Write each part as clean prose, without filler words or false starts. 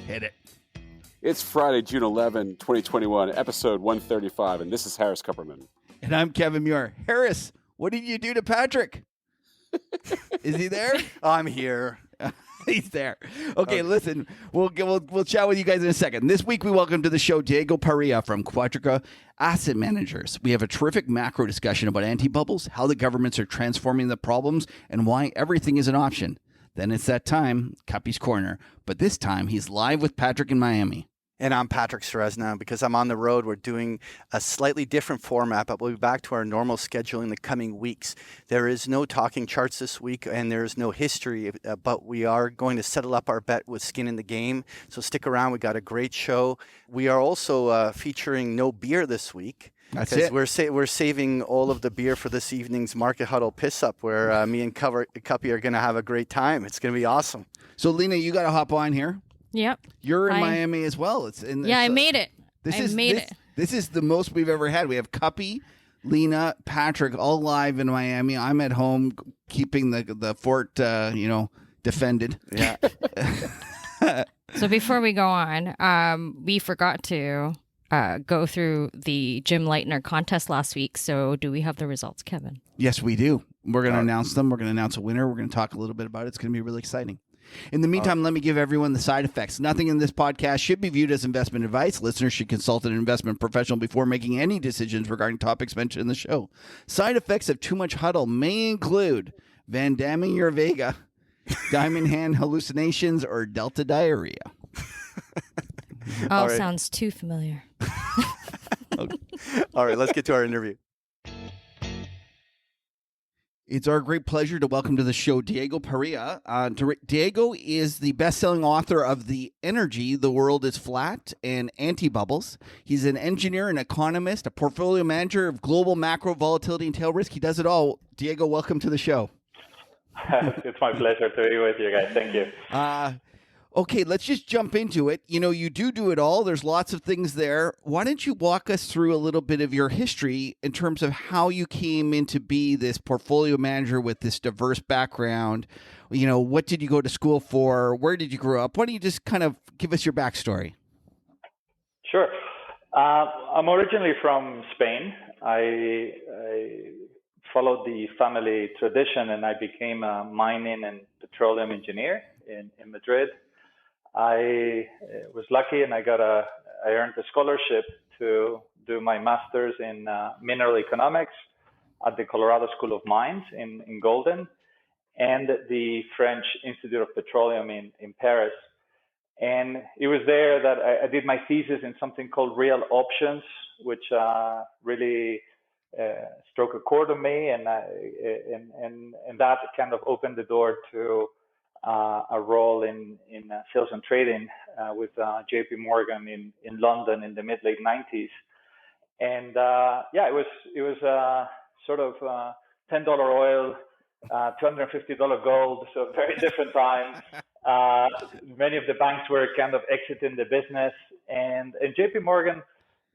Hit it. It's Friday, June 11, 2021, episode 135, and this is Harris Kupperman. And I'm Kevin Muir. Harris, what did you do to Patrick? Is he there? I'm here. He's there. Okay, listen, we'll chat with you guys in a second. This week we welcome to the show Diego Parrilla from Quadriga Asset Managers. We have a terrific macro discussion about anti-bubbles, how the governments are transforming the problems, and why everything is an option. Then it's that time, Kuppy's Corner. But this time, he's live with Patrick in Miami. And I'm Patrick Ceresna. Because I'm on the road, we're doing a slightly different format, but we'll be back to our normal schedule in the coming weeks. There is no talking charts this week, and there is no history, but we are going to settle up our bet with skin in the game. So stick around. We got a great show. We are also featuring no beer this week. That's it. We're saving all of the beer for this evening's Market Huddle Piss Up, where me and Kuppy are going to have a great time. It's going to be awesome. So, Lena, you got to hop on here. Yep. You're in Miami as well. I made it. This is the most we've ever had. We have Kuppy, Lena, Patrick, all live in Miami. I'm at home keeping the fort, defended. Yeah. So before we go on, we forgot to go through the Jim Leitner contest last week. So do we have the results, Kevin? Yes, we do. We're going to announce them. We're going to announce a winner. We're going to talk a little bit about it. It's going to be really exciting. In the meantime, let me give everyone the side effects. Nothing in this podcast should be viewed as investment advice. Listeners should consult an investment professional before making any decisions regarding topics mentioned in the show. Side effects of too much huddle may include Van Damming your Vega, diamond hand hallucinations, or Delta diarrhea. All right. Sounds too familiar. Okay. All right, let's get to our interview. It's our great pleasure to welcome to the show Diego Parrilla. Diego is the best-selling author of The Energy, The World is Flat, and Anti-Bubbles. He's an engineer, an economist, a portfolio manager of global macro volatility and tail risk. He does it all. Diego, welcome to the show. It's my pleasure to be with you guys. Thank you. Okay, let's just jump into it. You know, you do it all. There's lots of things there. Why don't you walk us through a little bit of your history in terms of how you came into be this portfolio manager with this diverse background? You know, what did you go to school for? Where did you grow up? Why don't you just kind of give us your backstory? Sure. I'm originally from Spain. I followed the family tradition and I became a mining and petroleum engineer in Madrid. I was lucky and I earned a scholarship to do my master's in mineral economics at the Colorado School of Mines in Golden and the French Institute of Petroleum in Paris. And it was there that I did my thesis in something called real options, which really struck a chord on me, and that kind of opened the door to a role in sales and trading with JP Morgan in London in the mid-late 90s. And it was sort of $10 oil, $250 gold, so very different times. Many of the banks were kind of exiting the business, and JP Morgan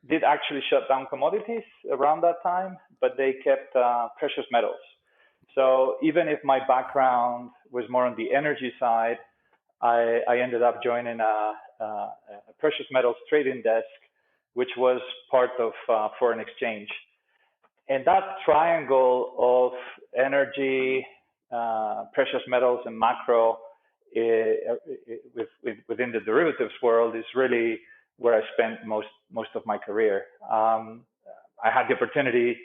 did actually shut down commodities around that time, but they kept precious metals. So even if my background was more on the energy side, I ended up joining a precious metals trading desk, which was part of foreign exchange. And that triangle of energy, precious metals, and macro within the derivatives world is really where I spent most of my career. I had the opportunity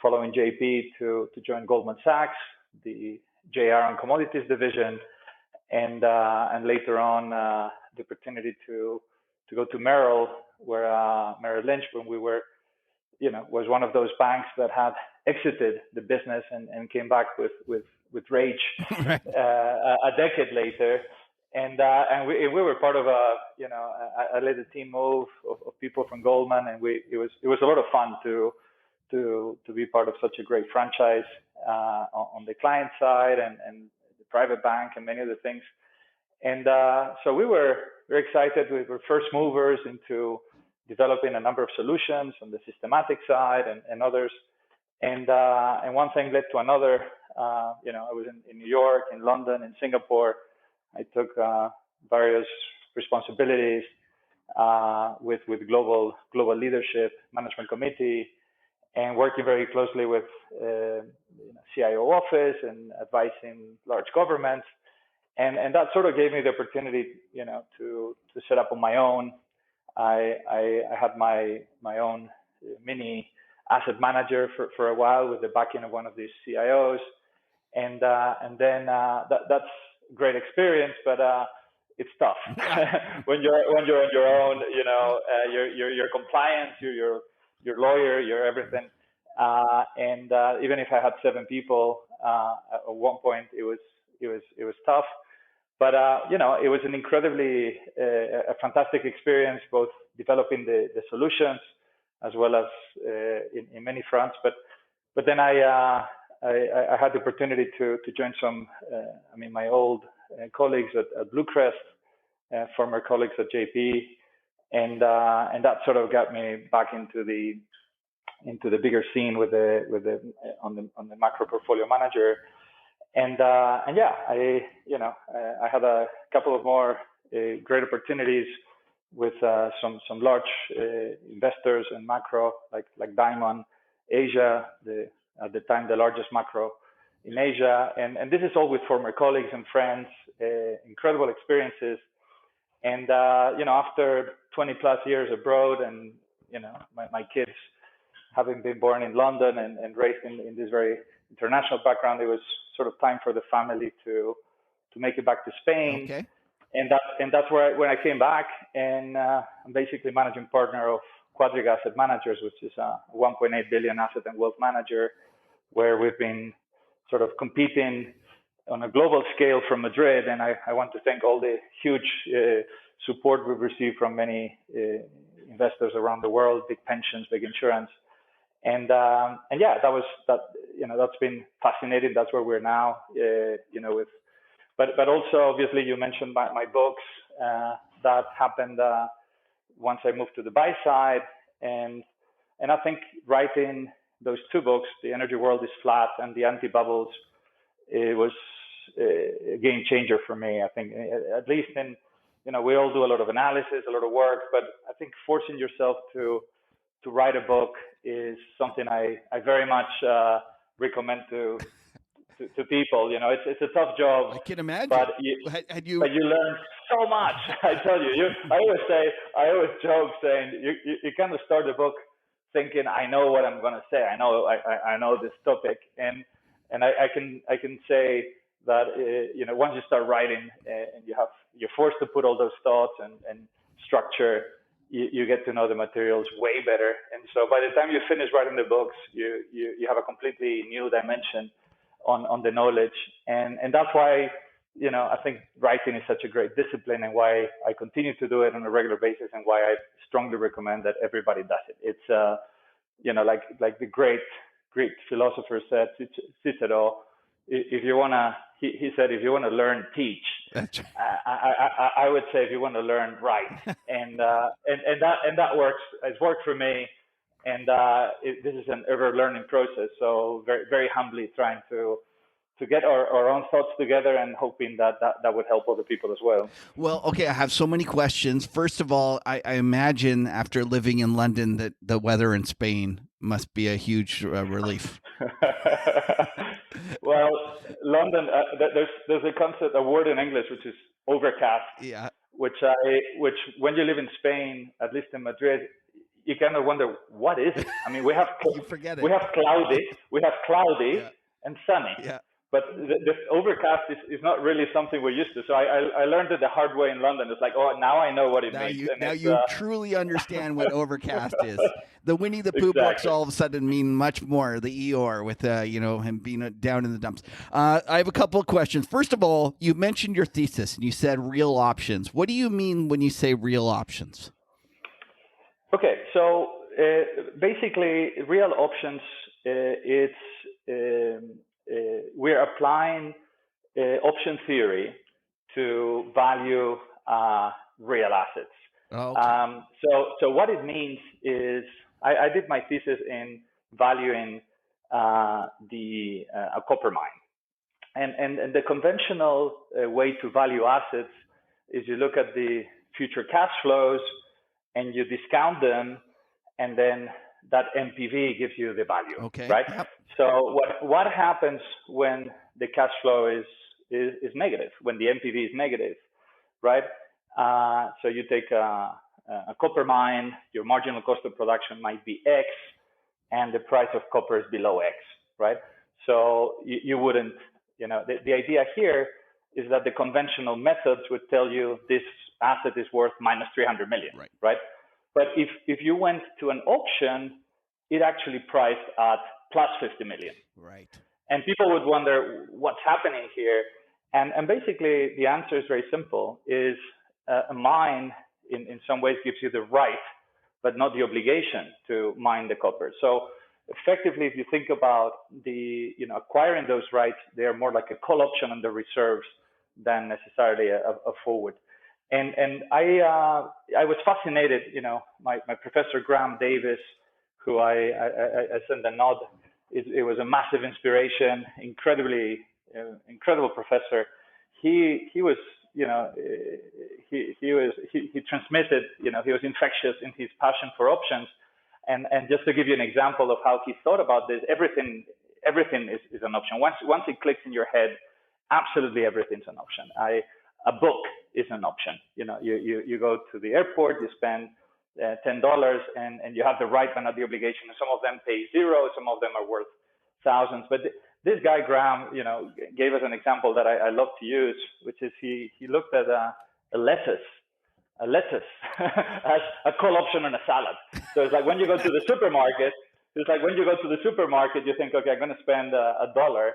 following JP to join Goldman Sachs, the JR and Commodities division, and later on the opportunity to go to Merrill, where Merrill Lynch, when we were, was one of those banks that had exited the business and came back with rage a decade later. And we were part of I led a team move of people from Goldman, and it was a lot of fun to be part of such a great franchise on the client side and the private bank and many other things. And so we were very excited. We were first movers into developing a number of solutions on the systematic side and others. And one thing led to another. I was in New York, in London, in Singapore. I took various responsibilities with global leadership, management committee, and working very closely with CIO office and advising large governments. And that sort of gave me the opportunity, to set up on my own. I had my own mini asset manager for a while with the backing of one of these CIOs, and then that's great experience, but it's tough when you're on your own. You're compliance, you're lawyer, you're everything, and even if I had 7 people at one point, it was tough. But it was an incredibly a fantastic experience, both developing the solutions as well as in many fronts. But then I had the opportunity to join some, my old colleagues at Bluecrest, former colleagues at JP, and that sort of got me back into the bigger scene with the on the macro portfolio manager. And yeah, I had a couple of more great opportunities with some large investors in macro, like Diamond Asia, at the time the largest macro in Asia, and this is all with former colleagues and friends, incredible experiences. And after 20 plus years abroad, and my kids having been born in London and raised in this very international background, it was sort of time for the family to make it back to Spain. Okay. And that's where when I came back, and I'm basically managing partner of Quadriga Asset Managers, which is a 1.8 billion asset and wealth manager, where we've been sort of competing on a global scale from Madrid. And I want to thank all the huge support we've received from many investors around the world, big pensions, big insurance. And yeah, that's been fascinating. That's where we're now, but also obviously you mentioned my books, that happened once I moved to the buy side, and I think writing those 2 books, The Energy World is Flat and The Anti-Bubbles, it was a game changer for me. I think at least we all do a lot of analysis, a lot of work, but I think forcing yourself to write a book is something I very much recommend to people. It's a tough job. I can imagine. But Had you learn so much. I tell you. I always joke saying you kind of start the book thinking, I know what I'm going to say. I know this topic, and I can say that once you start writing and you're forced to put all those thoughts and structure, you get to know the materials way better. And so by the time you finish writing the books, you have a completely new dimension on the knowledge. And that's why, I think writing is such a great discipline, and why I continue to do it on a regular basis, and why I strongly recommend that everybody does it. It's, like the great Greek philosopher said, Cicero, if you want to, he said, if you want to learn, teach. That's right. I would say if you want to learn, write. and that works. It's worked for me. And this is an ever learning process. So very, very humbly trying to get our own thoughts together, and hoping that would help other people as well. Well, okay, I have so many questions. First of all, I imagine after living in London that the weather in Spain must be a huge relief. Well, London, there's a word in English which is overcast. Yeah. Which when you live in Spain, at least in Madrid, you kind of wonder, what is it? I mean, we have You forget it. we have cloudy, Yeah. and sunny. Yeah. But the overcast is not really something we're used to. So I learned it the hard way in London. It's like, oh, now I know what it means. Now you truly understand what overcast is. The Winnie the Pooh Exactly. books all of a sudden mean much more. The Eeyore with him being down in the dumps. I have a couple of questions. First of all, you mentioned your thesis and you said real options. What do you mean when you say real options? Okay, so basically, real options, we're applying option theory to value real assets. Oh, okay. So what it means is, I did my thesis in valuing a copper mine, and the conventional way to value assets is you look at the future cash flows and you discount them, and then that NPV gives you the value, right? Yep. So what happens when the cash flow is negative, when the NPV is negative, right? So you take a copper mine, your marginal cost of production might be X, and the price of copper is below X, right? So you wouldn't, the idea here is that the conventional methods would tell you this asset is worth minus 300 million, right? But if you went to an auction, it actually priced at plus 50 million. Right. And people would wonder what's happening here. And basically the answer is very simple, is a mine in some ways gives you the right, but not the obligation to mine the copper. So effectively, if you think about acquiring those rights, they are more like a call option on the reserves than necessarily a forward. And I was fascinated, my professor Graham Davis, who I send a nod, it was a massive inspiration, incredible professor. He was, he transmitted, he was infectious in his passion for options. And just to give you an example of how he thought about this, everything is an option. Once it clicks in your head, absolutely everything's an option. A book is an option. You go to the airport, you spend $10, and you have the right but not the obligation. And some of them pay zero, some of them are worth thousands. But this guy Graham, gave us an example that I love to use, which is he looked at a lettuce as a call option on a salad. So it's like when you go to the supermarket, you think, okay, I'm going to spend $1.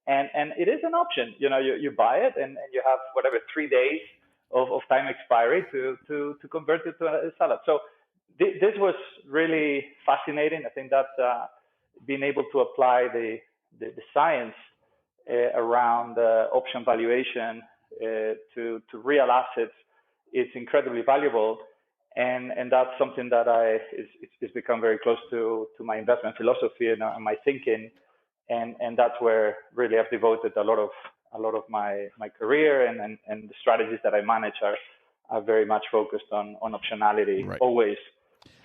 And it is an option. You buy it and you have whatever 3 days of time expiry to convert it to a salad. So this was really fascinating. I think that being able to apply the science around option valuation to real assets is incredibly valuable. And that's something that it's become very close to my investment philosophy and my thinking. And that's where really I've devoted a lot of my career, and the strategies that I manage are very much focused on optionality, right. Always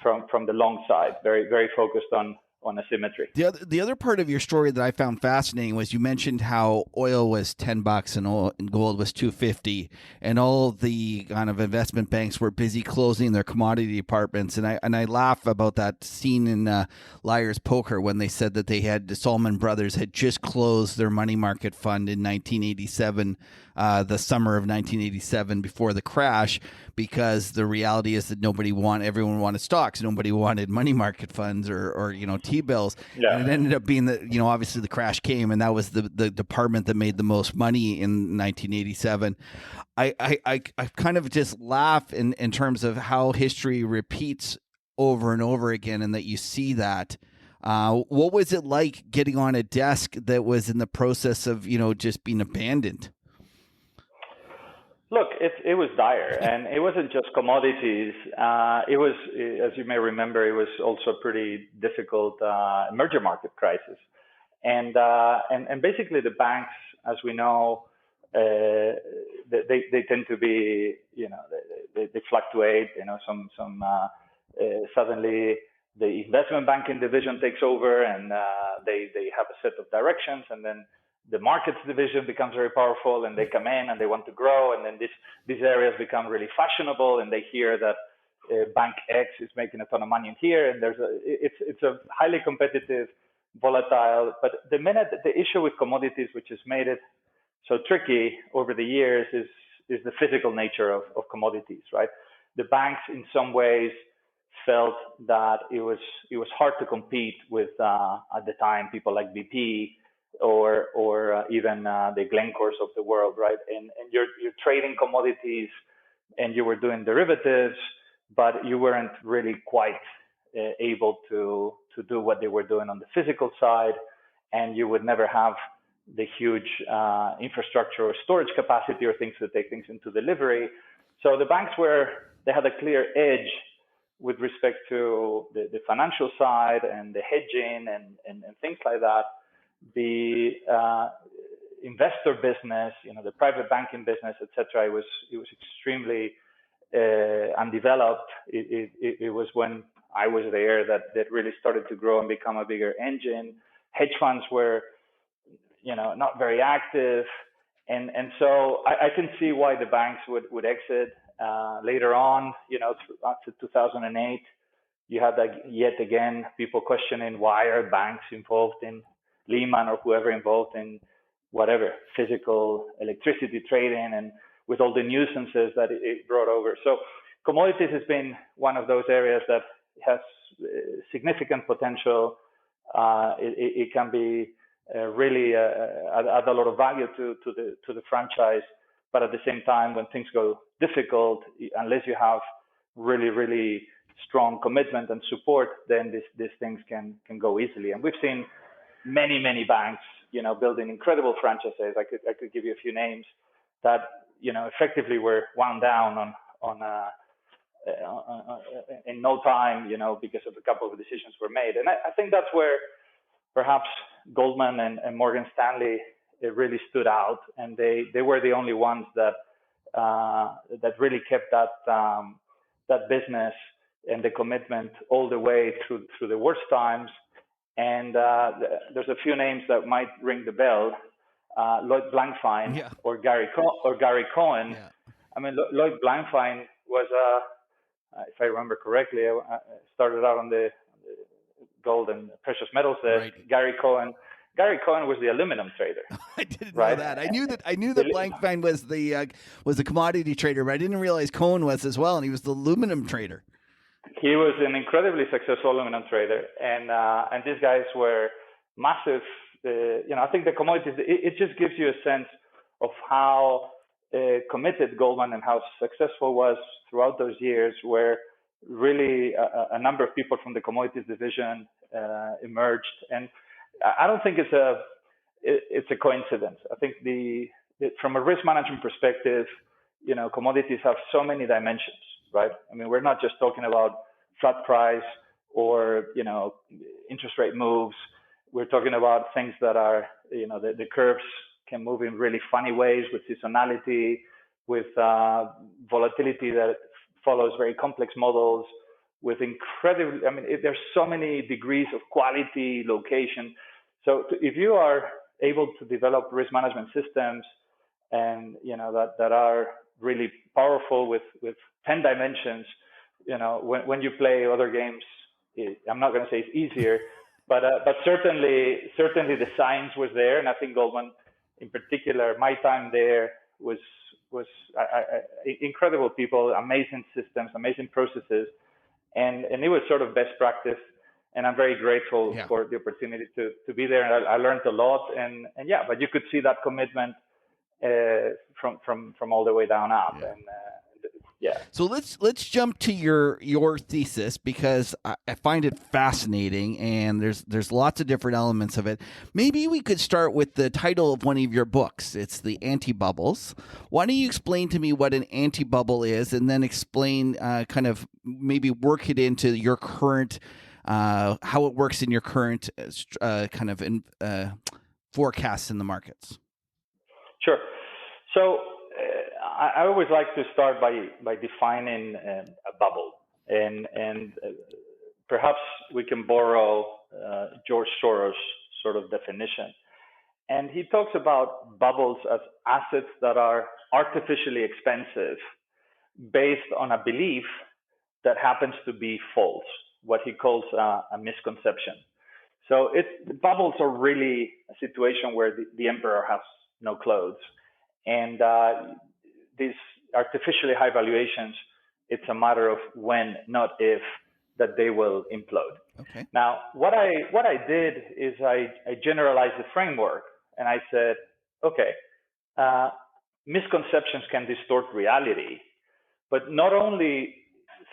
from the long side, very, very focused on asymmetry. The other part of your story that I found fascinating was you mentioned how oil was $10 and gold was $250, and all the kind of investment banks were busy closing their commodity departments. And I laugh about that scene in Liar's Poker when they said that the Salomon Brothers had just closed their money market fund in 1987, the summer of 1987 before the crash, because the reality is that everyone wanted stocks, nobody wanted money market funds or T-bills. Yeah. And it ended up being that, obviously the crash came, and that was the department that made the most money in 1987. I kind of just laugh in terms of how history repeats over and over again, and that you see that. What was it like getting on a desk that was in the process of, just being abandoned? Look, it was dire, and it wasn't just commodities. It was, as you may remember, it was also a pretty difficult merger market crisis, and basically the banks, as we know, they tend to be, they fluctuate. Some suddenly the investment banking division takes over, and they have a set of directions, and then the markets division becomes very powerful, and they come in and they want to grow, and then these areas become really fashionable, and they hear that Bank X is making a ton of money in here, and it's a highly competitive, volatile. But the issue with commodities, which has made it so tricky over the years, is the physical nature of commodities, right? The banks, in some ways, felt that it was hard to compete with at the time people like BP or even the Glencores of the world, right? And you're trading commodities, and you were doing derivatives, but you weren't really quite able to do what they were doing on the physical side, and you would never have the huge infrastructure or storage capacity or things to take things into delivery. So the banks they had a clear edge with respect to the financial side and the hedging and things like that. The investor business, the private banking business, etc., it was extremely undeveloped, it was when I was there that really started to grow and become a bigger engine. Hedge funds were, not very active. And so I can see why the banks would exit later on, after 2008. You had yet again people questioning why are banks involved in Lehman or whoever involved in whatever physical electricity trading and with all the nuisances that it brought over. So commodities has been one of those areas that has significant potential. It can be really add a lot of value to the franchise, but at the same time, when things go difficult, unless you have really strong commitment and support, then these things can go easily. And we've seen many banks, building incredible franchises. I could give you a few names that effectively were wound down in no time, because of a couple of decisions were made. And I think that's where perhaps Goldman and Morgan Stanley really stood out, and they were the only ones that really kept that business and the commitment all the way through the worst times. And there's a few names that might ring the bell: Lloyd Blankfein or Gary Cohen. Yeah. I mean, Lloyd Blankfein was, if I remember correctly, I started out on the gold and precious metals there. Right. Gary Cohen was the aluminum trader. I didn't know that. I knew that Blankfein was the commodity trader, but I didn't realize Cohen was as well, and he was the aluminum trader. He was an incredibly successful aluminum trader, and these guys were massive. I think the commodities. It just gives you a sense of how committed Goldman and how successful was throughout those years, where really a number of people from the commodities division emerged. And I don't think it's a coincidence. I think from a risk management perspective, commodities have so many dimensions, right? I mean, we're not just talking about flat price or, interest rate moves. We're talking about things that are, the curves can move in really funny ways with seasonality, with volatility that follows very complex models, with there's so many degrees of quality, location. So if you are able to develop risk management systems and, that are really powerful with 10 dimensions, when you play other games, I'm not going to say it's easier, but certainly the science was there. And I think Goldman in particular, my time there was incredible people, amazing systems, amazing processes. And it was sort of best practice. And I'm very grateful for the opportunity to be there. And I learned a lot. But you could see that commitment from all the way down up. Yeah. And So let's jump to your thesis, because I find it fascinating, and there's lots of different elements of it. Maybe we could start with the title of one of your books. It's The Anti-Bubbles. Why don't you explain to me what an anti-bubble is, and then explain kind of maybe work it into your current how it works in your current kind of forecasts in the markets. Sure. So I always like to start by defining a bubble, and perhaps we can borrow George Soros' sort of definition. And he talks about bubbles as assets that are artificially expensive based on a belief that happens to be false, what he calls a misconception. So bubbles are really a situation where the emperor has no clothes. And these artificially high valuations, it's a matter of when, not if, that they will implode. Okay. Now, what I did is I generalized the framework, and I said, okay, misconceptions can distort reality, but not only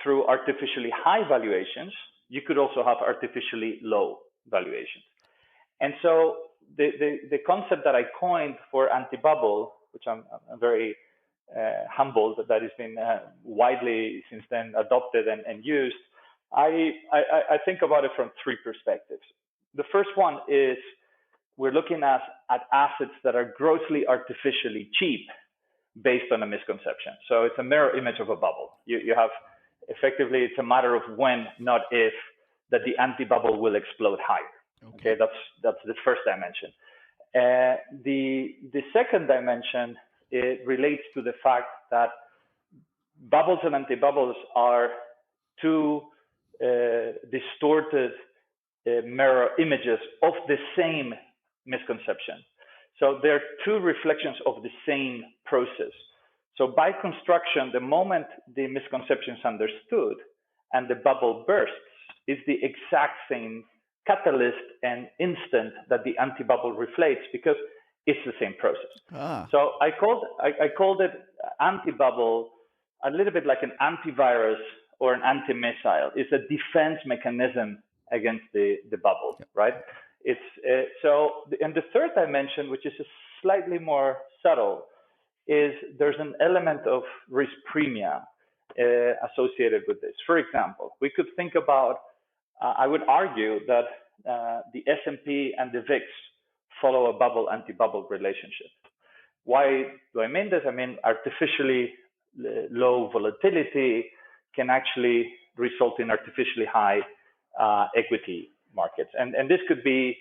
through artificially high valuations, you could also have artificially low valuations. And so the concept that I coined for anti-bubble, which I'm very humbled that it's been widely since then adopted and used, I think about it from three perspectives. The first one is we're looking at assets that are grossly artificially cheap, based on a misconception. So it's a mirror image of a bubble. You have effectively, it's a matter of when, not if, that the anti-bubble will explode higher. Okay, that's the first dimension. The second dimension, it relates to the fact that bubbles and anti-bubbles are two distorted mirror images of the same misconception. So they're two reflections of the same process. So by construction, the moment the misconception is understood and the bubble bursts, is the exact same catalyst and instant that the anti-bubble reflates, because it's the same process. So I called it anti-bubble, a little bit like an antivirus or an anti-missile. It's a defense mechanism against the bubble, right? It's and the third dimension, which is slightly more subtle, is there's an element of risk premia associated with this. For example, we could think about, I would argue that the S&P and the VIX follow a bubble anti-bubble relationship. Why do I mean this? I mean, artificially low volatility can actually result in artificially high equity markets. And this could be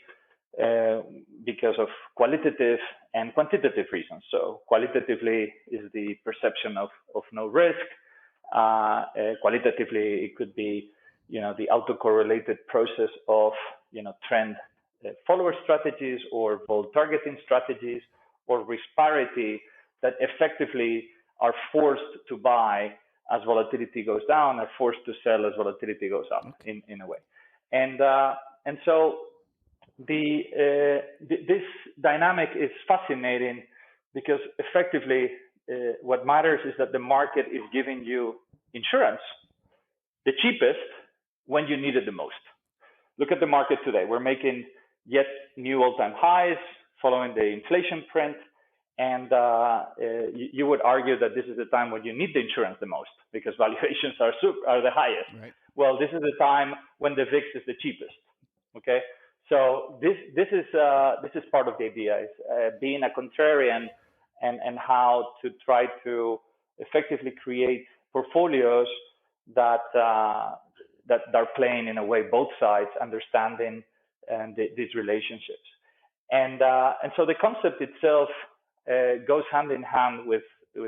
because of qualitative and quantitative reasons. So qualitatively is the perception of no risk. Qualitatively, it could be, the autocorrelated process of, trend follower strategies or vol targeting strategies, or risk parity that effectively are forced to buy as volatility goes down, are forced to sell as volatility goes up, in a way. And so this dynamic is fascinating, because effectively what matters is that the market is giving you insurance, the cheapest, when you need it the most. Look at the market today. We're making yet new all-time highs following the inflation print. And you would argue that this is the time when you need the insurance the most, because valuations are the highest. Right. Well, this is the time when the VIX is the cheapest. Okay, so this is part of the idea, is being a contrarian and how to try to effectively create portfolios that are playing in a way both sides, understanding these relationships, and so the concept itself goes hand in hand with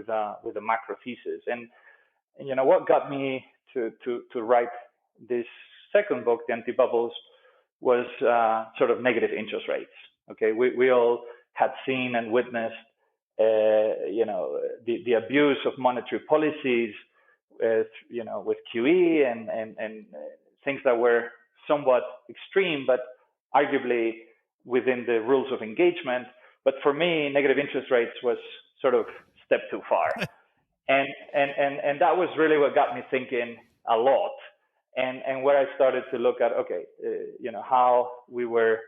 a macro thesis. And what got me to write this second book, The Anti-Bubbles, was sort of negative interest rates. Okay, we all had seen and witnessed the abuse of monetary policies with QE and things that were somewhat extreme, but arguably within the rules of engagement. But for me, negative interest rates was sort of step too far. And that was really what got me thinking a lot. And where I started to look at, how we were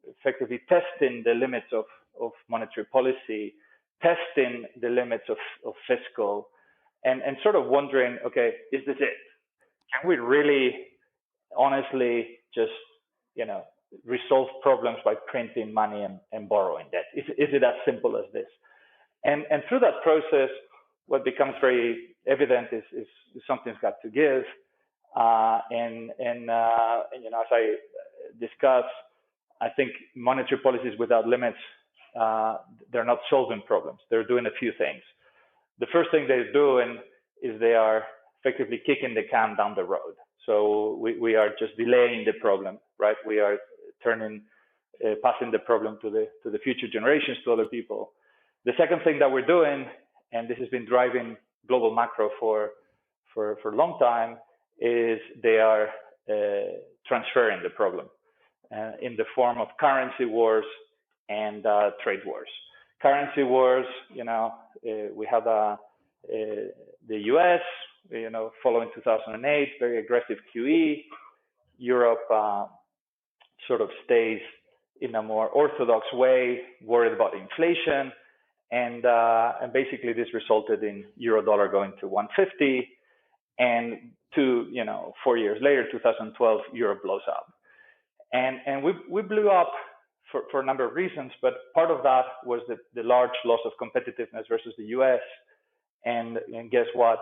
effectively testing the limits of monetary policy, testing the limits of fiscal, and sort of wondering, okay, is this it? Can we really honestly just, resolve problems by printing money and borrowing debt? Is it as simple as this? And through that process, what becomes very evident is something's got to give. And as I discuss, I think monetary policies without limits, they're not solving problems. They're doing a few things. The first thing they're doing is they are effectively kicking the can down the road. So we are just delaying the problem, right? We are passing the problem to the future generations, to other people. The second thing that we're doing, and this has been driving global macro for a long time, is they are transferring the problem in the form of currency wars and trade wars. Currency wars, we have the US, following 2008, very aggressive QE. Europe sort of stays in a more orthodox way, worried about inflation, and basically this resulted in euro dollar going to 150, and 4 years later, 2012, Europe blows up, and we blew up for a number of reasons, but part of that was the large loss of competitiveness versus the US. And guess what?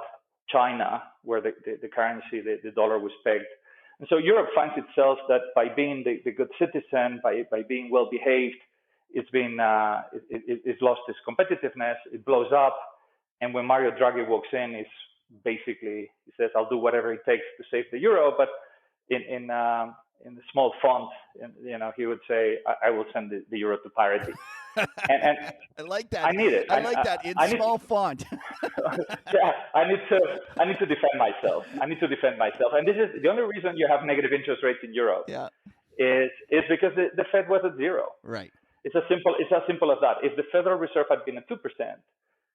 China, where the currency, the dollar was pegged. And so Europe finds itself that by being the good citizen, by being well behaved, it's lost its competitiveness. It blows up. And when Mario Draghi walks in, he says, I'll do whatever it takes to save the euro. But in the small font, he would say, I will send the euro to parity. And I like that. I need it. I like that in small font. Yeah, I need to defend myself. And this is the only reason you have negative interest rates in Europe. Yeah. Is because the Fed was at zero. Right. It's as simple as that. If the Federal Reserve had been at 2%,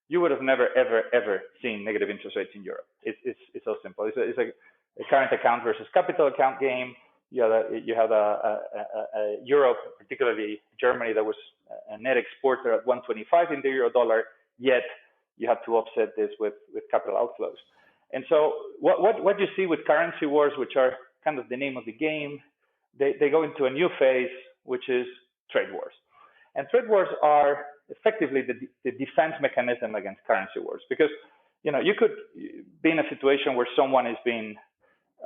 you would have never, ever seen negative interest rates in Europe. It's so simple. It's a current account versus capital account game. You had a Europe, particularly Germany, that was a net exporter at 125 in the euro dollar, yet you had to offset this with capital outflows. And so what you see with currency wars, which are kind of the name of the game, they go into a new phase, which is trade wars. And trade wars are effectively the defense mechanism against currency wars, because you could be in a situation where someone is being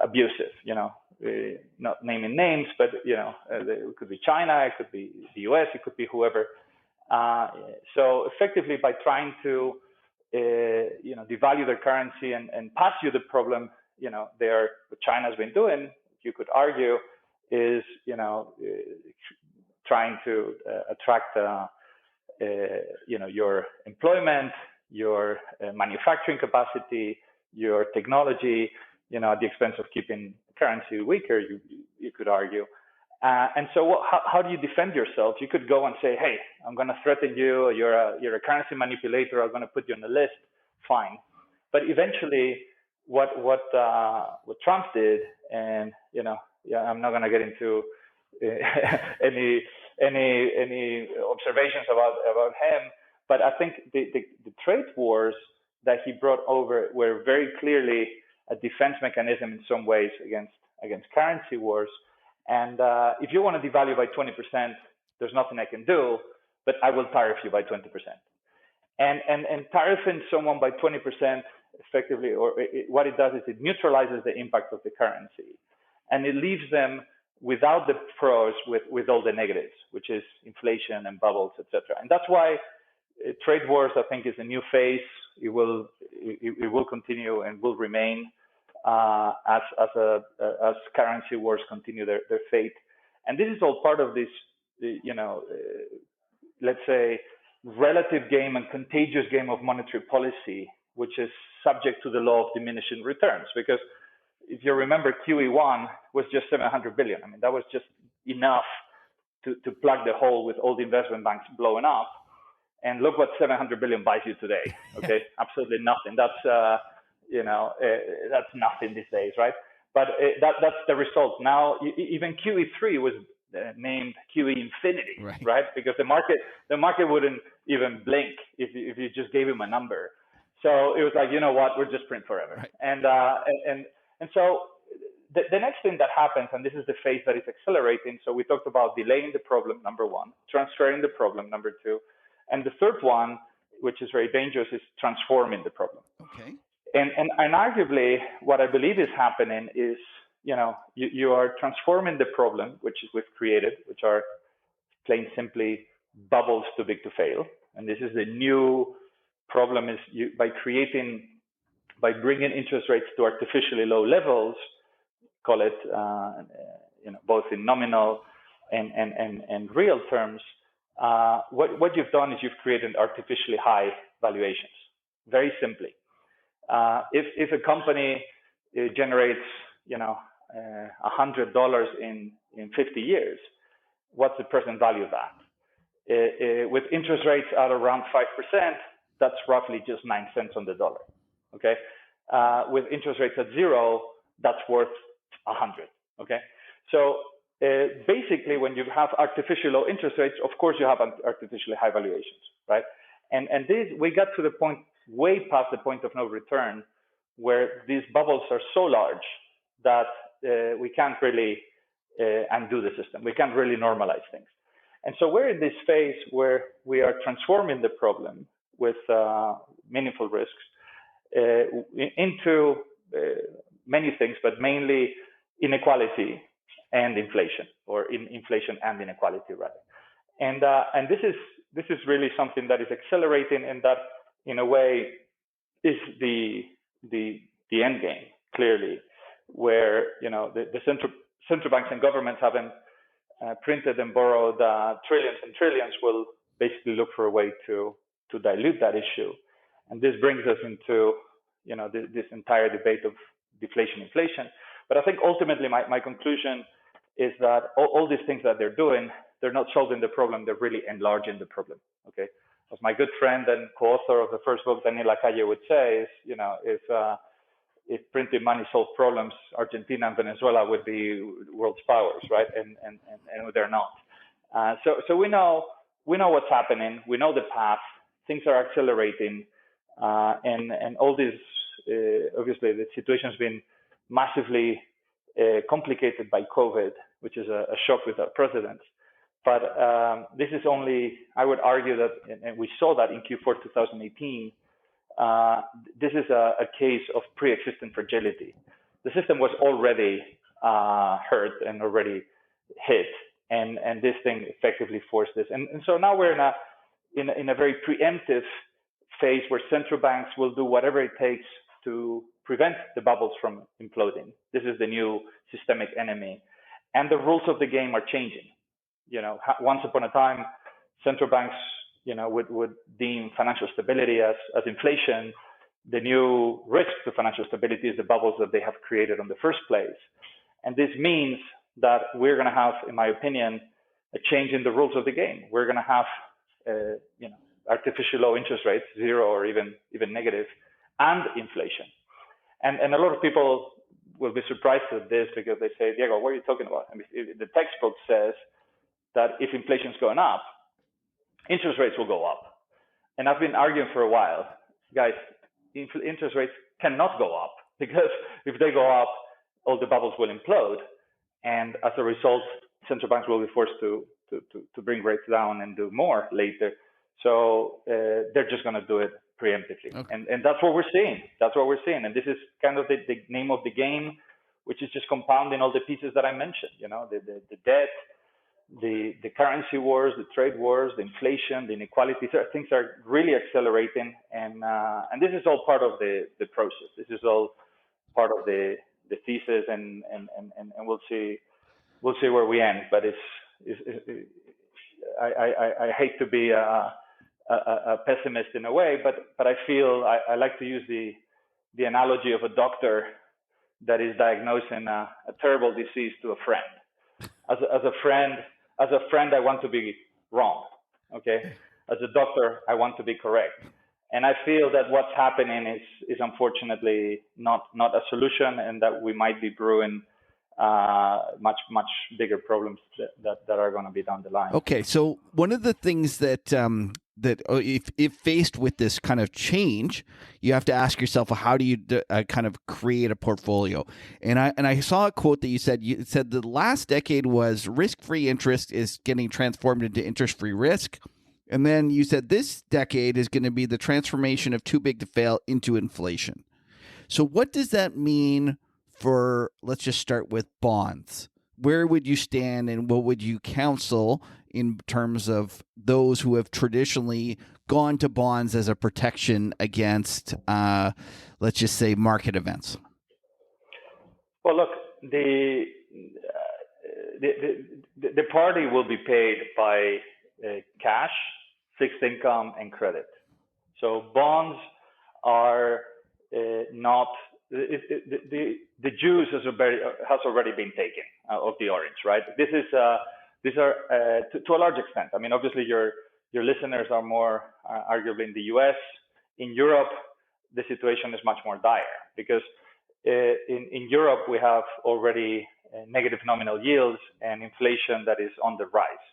abusive, not naming names, but it could be China, it could be the US, it could be whoever. So effectively, by trying to devalue their currency and pass you the problem, what China's been doing, you could argue, is trying to attract your employment, your manufacturing capacity, your technology, at the expense of keeping currency weaker, you could argue. And so how do you defend yourself? You could go and say, hey, I'm going to threaten you. You're a currency manipulator. I'm going to put you on the list. Fine. But eventually, what Trump did, and I'm not going to get into any observations about him, but I think the trade wars that he brought over were very clearly a defense mechanism in some ways against currency wars. And if you want to devalue by 20%, there's nothing I can do, but I will tariff you by 20%. And tariffing someone by 20% effectively, what it does is it neutralizes the impact of the currency, and it leaves them without the pros with all the negatives, which is inflation and bubbles, etc. And that's why trade wars, I think, is a new phase. It will continue and will remain as currency wars continue their fate. And this is all part of this, let's say, relative game and contagious game of monetary policy, which is subject to the law of diminishing returns. Because if you remember, QE1 was just 700 billion. I mean, that was just enough to plug the hole with all the investment banks blowing up. And look what 700 billion buys you today. Okay, absolutely nothing. That's that's nothing these days, right? But that's the result. Now, even QE3 was named QE Infinity, right? Because the market wouldn't even blink if you just gave him a number. So it was like, you know what, we're just print forever. Right. And so the next thing that happens, and this is the phase that is accelerating. So we talked about delaying the problem, number one, transferring the problem, number two, and the third one, which is very dangerous, is transforming the problem. Okay. And arguably, what I believe is happening is, you are transforming the problem, which we've created, which are plain simply bubbles too big to fail. And this is the new problem: is by bringing interest rates to artificially low levels, call it, both in nominal and real terms. What you've done is you've created artificially high valuations. Very simply. If a company generates, $100 in 50 years, what's the present value of that? With interest rates at around 5%, that's roughly just 9 cents on the dollar. Okay. With interest rates at zero, that's worth 100. Okay. So basically, when you have artificially low interest rates, of course you have artificially high valuations, right? And this, we got to the point, way past the point of no return, where these bubbles are so large that we can't really undo the system. We can't really normalize things. And so we're in this phase where we are transforming the problem with meaningful risks into many things, but mainly inequality and inflation, or inflation and inequality rather. And this is really something that is accelerating, and that in a way is the end game, clearly, where the central banks and governments haven't printed and borrowed trillions and trillions, will basically look for a way to dilute that issue. And this brings us into this entire debate of deflation, inflation. But I think ultimately my conclusion is that all these things that they're doing, they're not solving the problem, they're really enlarging the problem. Okay, as my good friend and co-author of the first book, Daniel Lacalle, would say, is if printing money solved problems, Argentina and Venezuela would be world's powers, right? And they're not. So we know what's happening. We know the path. Things are accelerating, and all this. Obviously, the situation has been massively complicated by COVID, which is a shock without precedent. But this is only, I would argue that, and we saw that in Q4 2018. This is a case of pre-existing fragility. The system was already hurt and already hit, and this thing effectively forced this. And so now we're in a very preemptive phase where central banks will do whatever it takes to prevent the bubbles from imploding. This is the new systemic enemy, and the rules of the game are changing. Once upon a time, central banks would deem financial stability as inflation. The new risk to financial stability is the bubbles that they have created in the first place. And this means that we're going to have, in my opinion, a change in the rules of the game. We're going to have, artificially low interest rates, zero or even negative, and inflation. And a lot of people will be surprised at this because they say, Diego, what are you talking about? I mean, the textbook says that if inflation is going up, interest rates will go up. And I've been arguing for a while, guys, interest rates cannot go up, because if they go up, all the bubbles will implode. And as a result, central banks will be forced to bring rates down and do more later. So they're just going to do it preemptively. Okay. And that's what we're seeing. And this is kind of the name of the game, which is just compounding all the pieces that I mentioned, the debt, the currency wars, the trade wars, the inflation, the inequality. Things are really accelerating, and this is all part of the process. This is all part of the thesis, and we'll see where we end. But I hate to be a pessimist in a way, but I feel I like to use the analogy of a doctor that is diagnosing a terrible disease to a friend. As a friend, I want to be wrong, okay? As a doctor, I want to be correct. And I feel that what's happening is unfortunately not a solution, and that we might be brewing much bigger problems that are going to be down the line. Okay, so one of the things that if faced with this kind of change, you have to ask yourself, well, how do you kind of create a portfolio? And I saw a quote that you said the last decade was risk-free interest is getting transformed into interest-free risk. And then you said this decade is going to be the transformation of too big to fail into inflation. So what does that mean for, let's just start with bonds? Where would you stand, and what would you counsel in terms of those who have traditionally gone to bonds as a protection against, let's just say, market events? Well, look, the party will be paid by cash, fixed income, and credit. So bonds are not. The juice has already been taken of the orange, right? These are to a large extent. I mean, obviously your listeners are more arguably in the U.S. In Europe, the situation is much more dire, because in Europe we have already negative nominal yields and inflation that is on the rise.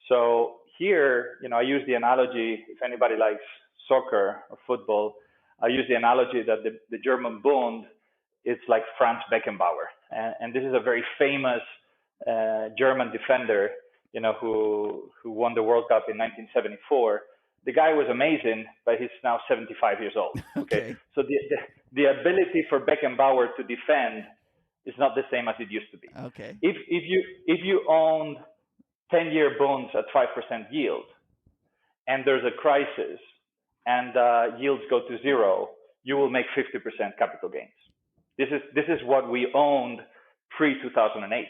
So here, I use the analogy, if anybody likes soccer or football, I use the analogy that the German Bund, it's like Franz Beckenbauer. And this is a very famous German defender, who won the World Cup in 1974. The guy was amazing, but he's now 75 years old. Okay. So the ability for Beckenbauer to defend is not the same as it used to be. Okay. If you owned 10-year bonds at 5% yield, and there's a crisis, and yields go to zero, you will make 50% capital gains. This is what we owned pre-2008.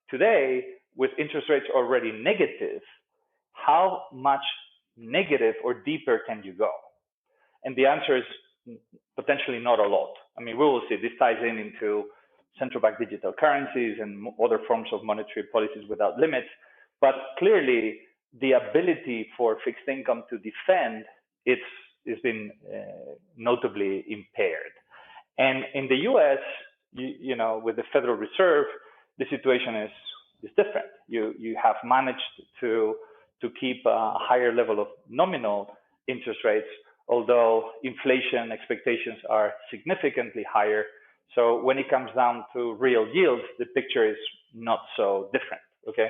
Today, with interest rates already negative, how much negative or deeper can you go? And the answer is potentially not a lot. I mean, we will see. This ties into central bank digital currencies and other forms of monetary policies without limits. But clearly, the ability for fixed income to defend it's been notably impaired. And in the U.S., with the Federal Reserve, the situation is different. You have managed to keep a higher level of nominal interest rates, although inflation expectations are significantly higher. So when it comes down to real yields, the picture is not so different. Okay,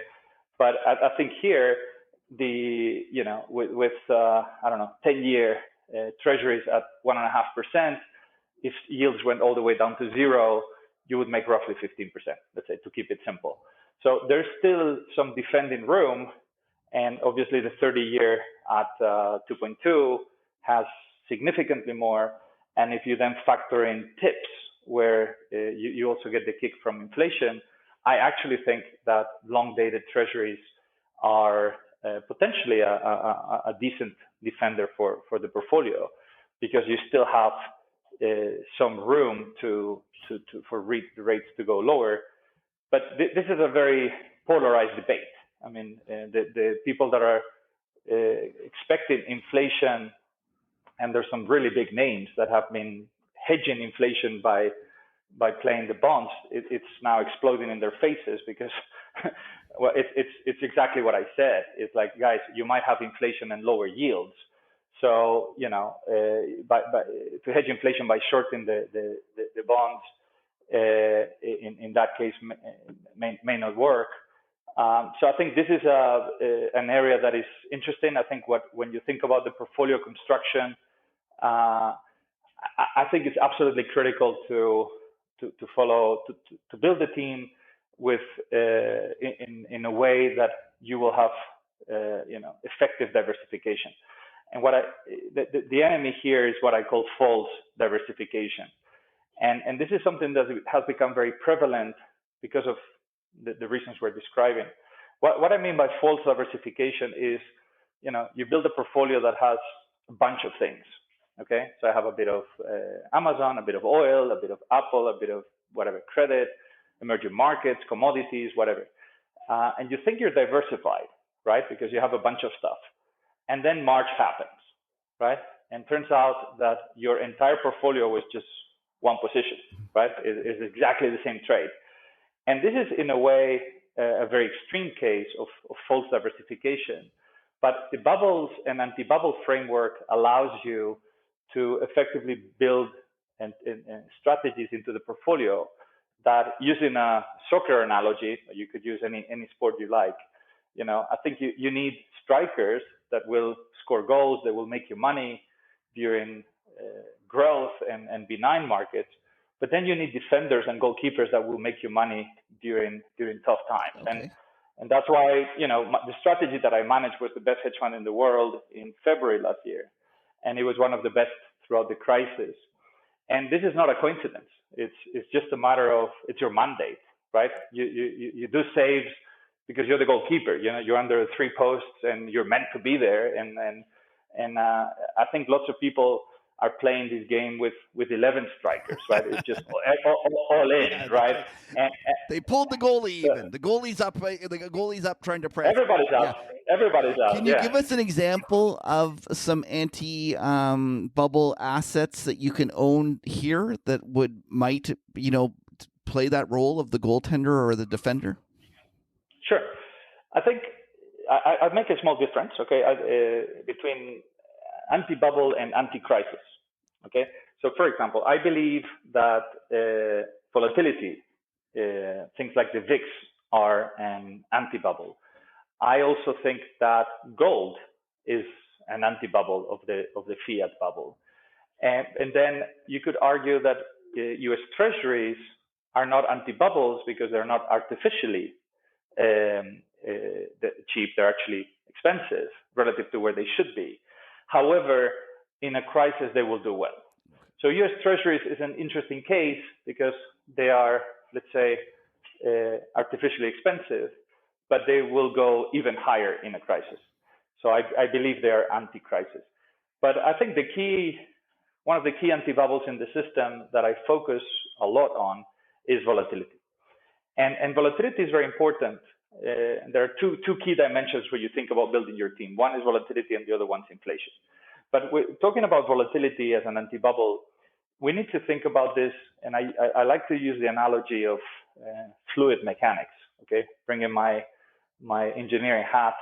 but I think here with 10-year treasuries at 1.5%, if yields went all the way down to zero, you would make roughly 15%. Let's say, to keep it simple. So there's still some defending room, and obviously the 30-year at 2.2 has significantly more. And if you then factor in tips, where you also get the kick from inflation, I actually think that long-dated treasuries are potentially a decent defender for the portfolio, because you still have some room for rates to go lower. But this is a very polarized debate. I mean, the people that are expecting inflation, and there's some really big names that have been hedging inflation by playing the bonds. It's now exploding in their faces, because well, it's exactly what I said. It's like, guys, you might have inflation and lower yields. So to hedge inflation by shorting the bonds, in that case may not work. So I think this is an area that is interesting. I think when you think about the portfolio construction, I think it's absolutely critical to build a team with in a way that you will have effective diversification. And the enemy here is what I call false diversification. And this is something that has become very prevalent because of the reasons we're describing. What I mean by false diversification is, you build a portfolio that has a bunch of things. Okay, so I have a bit of Amazon, a bit of oil, a bit of Apple, a bit of whatever, credit, emerging markets, commodities, whatever. And you think you're diversified, right? Because you have a bunch of stuff. And then March happens, right? And turns out that your entire portfolio was just one position, right? It's exactly the same trade. And this is, in a way, a very extreme case of false diversification. But the bubbles and anti-bubble framework allows you to effectively build and strategies into the portfolio that, using a soccer analogy, you could use any sport you like. I think you need strikers that will score goals, that will make you money during growth and benign markets. But then you need defenders and goalkeepers that will make you money during tough times. Okay. And that's why, the strategy that I managed was the best hedge fund in the world in February last year. And it was one of the best throughout the crisis. And this is not a coincidence. It's just a matter of, it's your mandate, right? You do saves because you're the goalkeeper. You're under 3 posts and you're meant to be there. And I think lots of people are playing this game with 11 strikers, right? It's just all in, right? And they pulled the goalie even. The goalie's up. The goalie's up trying to press. Everybody's up. Yeah. Everybody's up. Can you give us an example of some anti-bubble assets that you can own here that might play that role of the goaltender or the defender? Sure. I think I'd make a small difference, okay, between anti-bubble and anti-crisis. Okay, so for example, I believe that volatility, things like the VIX, are an anti-bubble. I also think that gold is an anti-bubble of the fiat bubble. And then you could argue that U.S. Treasuries are not anti-bubbles because they're not artificially cheap. They're actually expensive relative to where they should be. However, in a crisis, they will do well. So U.S. Treasuries is an interesting case because they are, let's say, artificially expensive, but they will go even higher in a crisis. So I believe they are anti-crisis. But I think one of the key anti-bubbles in the system that I focus a lot on is volatility. And volatility is very important. There are two key dimensions when you think about building your team. One is volatility and the other one is inflation. But we're talking about volatility as an anti-bubble. We need to think about this, and I like to use the analogy of fluid mechanics. Okay, bringing my engineering hat,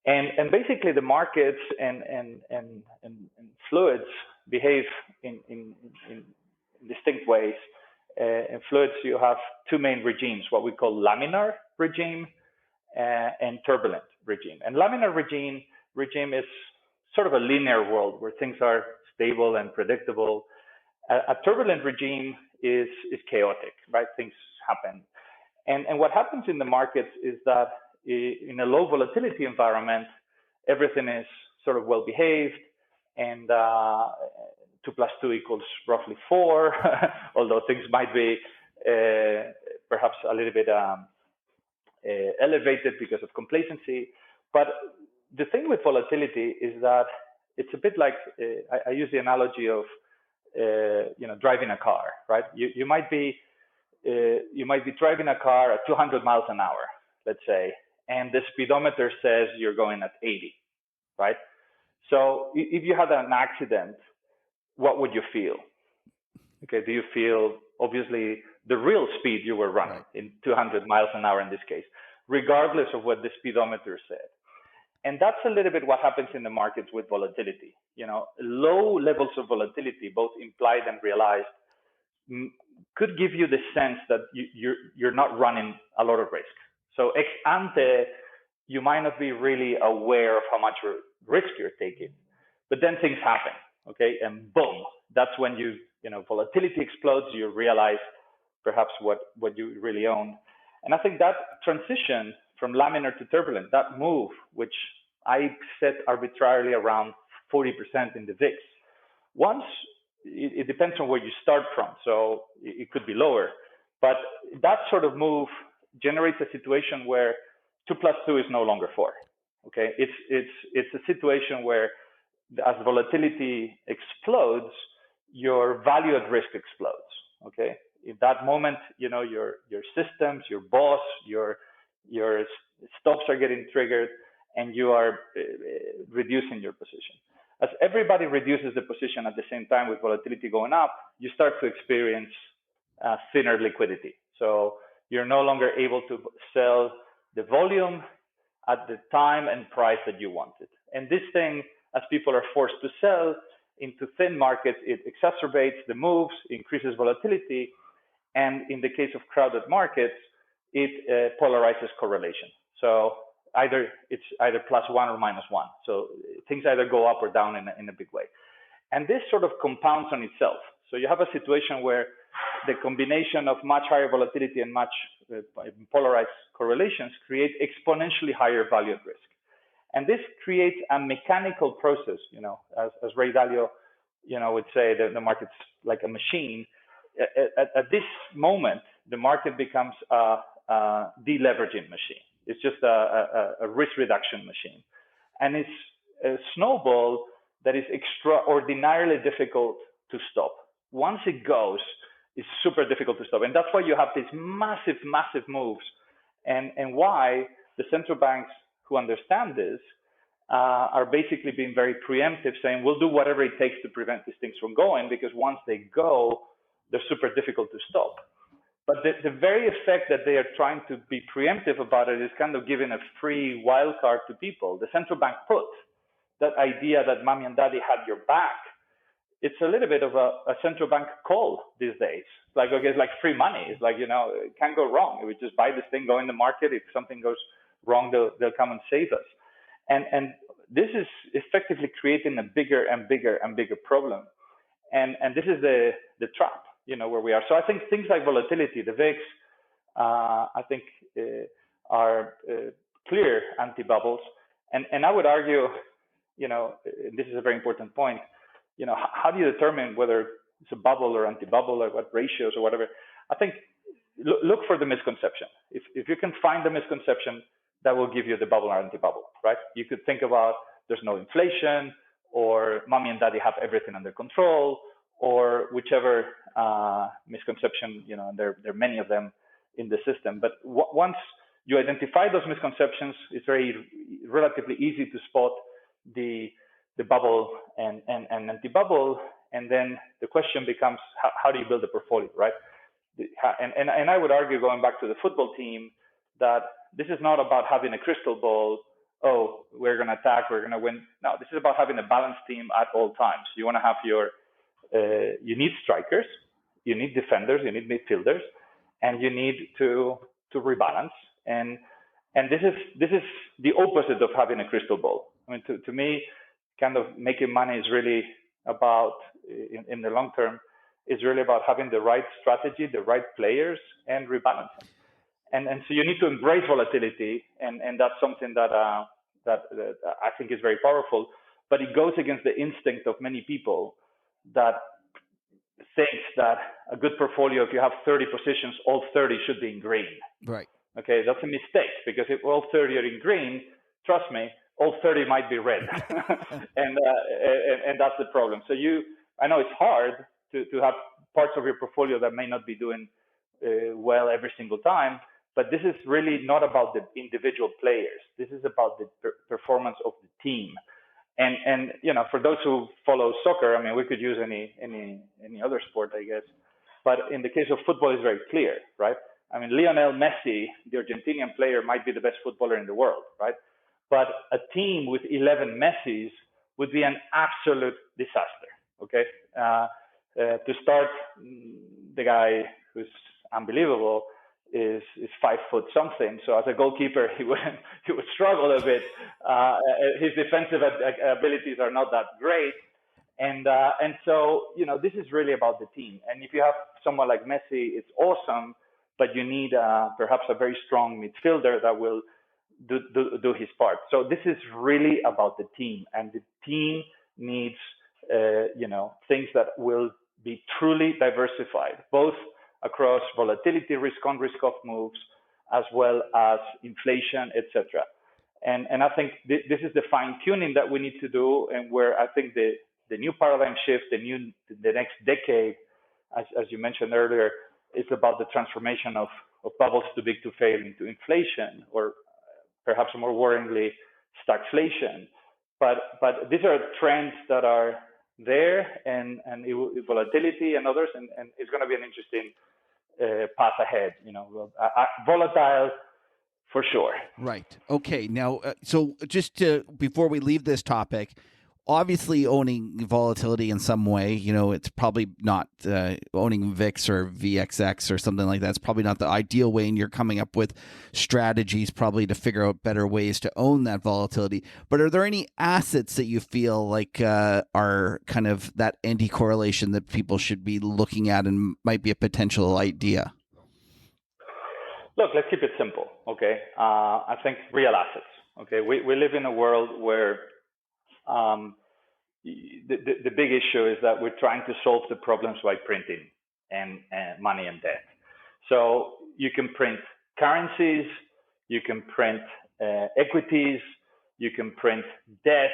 and basically the markets and fluids behave in distinct ways. In fluids, you have two main regimes: what we call laminar regime and turbulent regime. And laminar regime is sort of a linear world where things are stable and predictable. A turbulent regime is chaotic, right? Things happen. And what happens in the markets is that in a low volatility environment, everything is sort of well behaved, and 2 + 2 = roughly 4, although things might be perhaps a little bit elevated because of complacency. But the thing with volatility is that it's a bit like, I use the analogy of driving a car, right? You might be driving a car at 200 miles an hour, let's say, and the speedometer says you're going at 80, right? So if you had an accident, what would you feel? Okay, do you feel obviously the real speed you were running in 200 miles an hour in this case, regardless of what the speedometer said? And that's a little bit what happens in the markets with volatility. Low levels of volatility, both implied and realized, could give you the sense that you're not running a lot of risk. So ex ante, you might not be really aware of how much risk you're taking, but then things happen, okay? And boom, that's when volatility explodes. You realize perhaps what you really own. And I think that transition from laminar to turbulent, that move, which I set arbitrarily around 40% in the VIX, once it depends on where you start from, so it could be lower, but that sort of move generates a situation where 2 + 2 is no longer 4. Okay, it's a situation where as volatility explodes, your value at risk explodes. Okay, in that moment, your systems, your boss, your stops are getting triggered, and you are reducing your position. As everybody reduces the position at the same time with volatility going up, you start to experience thinner liquidity. So you're no longer able to sell the volume at the time and price that you wanted. And this thing, as people are forced to sell into thin markets, it exacerbates the moves, increases volatility, and in the case of crowded markets, it polarizes correlation. So it's either +1 or -1. So things either go up or down in a big way. And this sort of compounds on itself. So you have a situation where the combination of much higher volatility and much polarized correlations create exponentially higher value at risk. And this creates a mechanical process, as Ray Dalio, would say that the market's like a machine. At this moment, the market becomes a deleveraging machine. It's just a risk reduction machine. And it's a snowball that is extraordinarily difficult to stop. Once it goes, it's super difficult to stop. And that's why you have these massive, massive moves. And why the central banks who understand this are basically being very preemptive, saying, we'll do whatever it takes to prevent these things from going, because once they go, they're super difficult to stop. But the very effect that they are trying to be preemptive about it is kind of giving a free wild card to people. The central bank put that idea that mommy and daddy had your back. It's a little bit of a central bank call these days. It's like free money. It's like, it can't go wrong. We just buy this thing, go in the market. If something goes wrong, they'll come and save us. And this is effectively creating a bigger and bigger and bigger problem. And this is the trap, where we are. So I think things like volatility, the VIX, I think are clear anti-bubbles. And I would argue, this is a very important point, how do you determine whether it's a bubble or anti-bubble or what ratios or whatever? I think look for the misconception. If you can find the misconception, that will give you the bubble or anti-bubble, right? You could think about there's no inflation, or mommy and daddy have everything under control, or whichever misconception, and there are many of them in the system. But once you identify those misconceptions, it's relatively easy to spot the bubble and anti-bubble, and then the question becomes how do you build a portfolio, right? And I would argue, going back to the football team, that this is not about having a crystal ball. Oh, we're going to attack, we're going to win. No, this is about having a balanced team at all times. You want to have you need strikers, you need defenders, you need midfielders, and you need to rebalance. And this is the opposite of having a crystal ball. I mean, to me, kind of making money is really about, in the long term, is really about having the right strategy, the right players, and rebalancing. And so you need to embrace volatility, and that's something that I think is very powerful. But it goes against the instinct of many people that thinks that a good portfolio, if you have 30 positions, all 30 should be in green. Right. Okay, that's a mistake, because if all 30 are in green, trust me, all 30 might be red, and that's the problem. So I know it's hard to have parts of your portfolio that may not be doing well every single time, but this is really not about the individual players. This is about the performance of the team. And for those who follow soccer, I mean, we could use any other sport, I guess. But in the case of football, it's very clear, right? I mean, Lionel Messi, the Argentinian player, might be the best footballer in the world, right? But a team with 11 Messis would be an absolute disaster, okay? To start, the guy who's unbelievable is 5 foot something. So as a goalkeeper, he would struggle a bit. His defensive abilities are not that great. And so, this is really about the team. And if you have someone like Messi, it's awesome, but you need perhaps a very strong midfielder that will do his part. So this is really about the team, and the team needs, things that will be truly diversified, both across volatility, risk on, risk off moves, as well as inflation, etc. And I think this is the fine tuning that we need to do, and where I think the new paradigm shift, the next decade, as you mentioned earlier, is about the transformation of bubbles too big to fail into inflation, or perhaps more worryingly, stagflation. But these are trends that are there, and volatility and others, and it's going to be an interesting path ahead. Volatile for sure. Right. Okay. Now, so just before we leave this topic, obviously owning volatility in some way, it's probably not owning VIX or VXX or something like that. It's probably not the ideal way, and you're coming up with strategies probably to figure out better ways to own that volatility. But are there any assets that you feel like are kind of that anti-correlation that people should be looking at and might be a potential idea? Look, let's keep it simple, okay? I think real assets, okay? We live in a world where the big issue is that we're trying to solve the problems by printing and money and debt. So you can print currencies, you can print equities, you can print debt.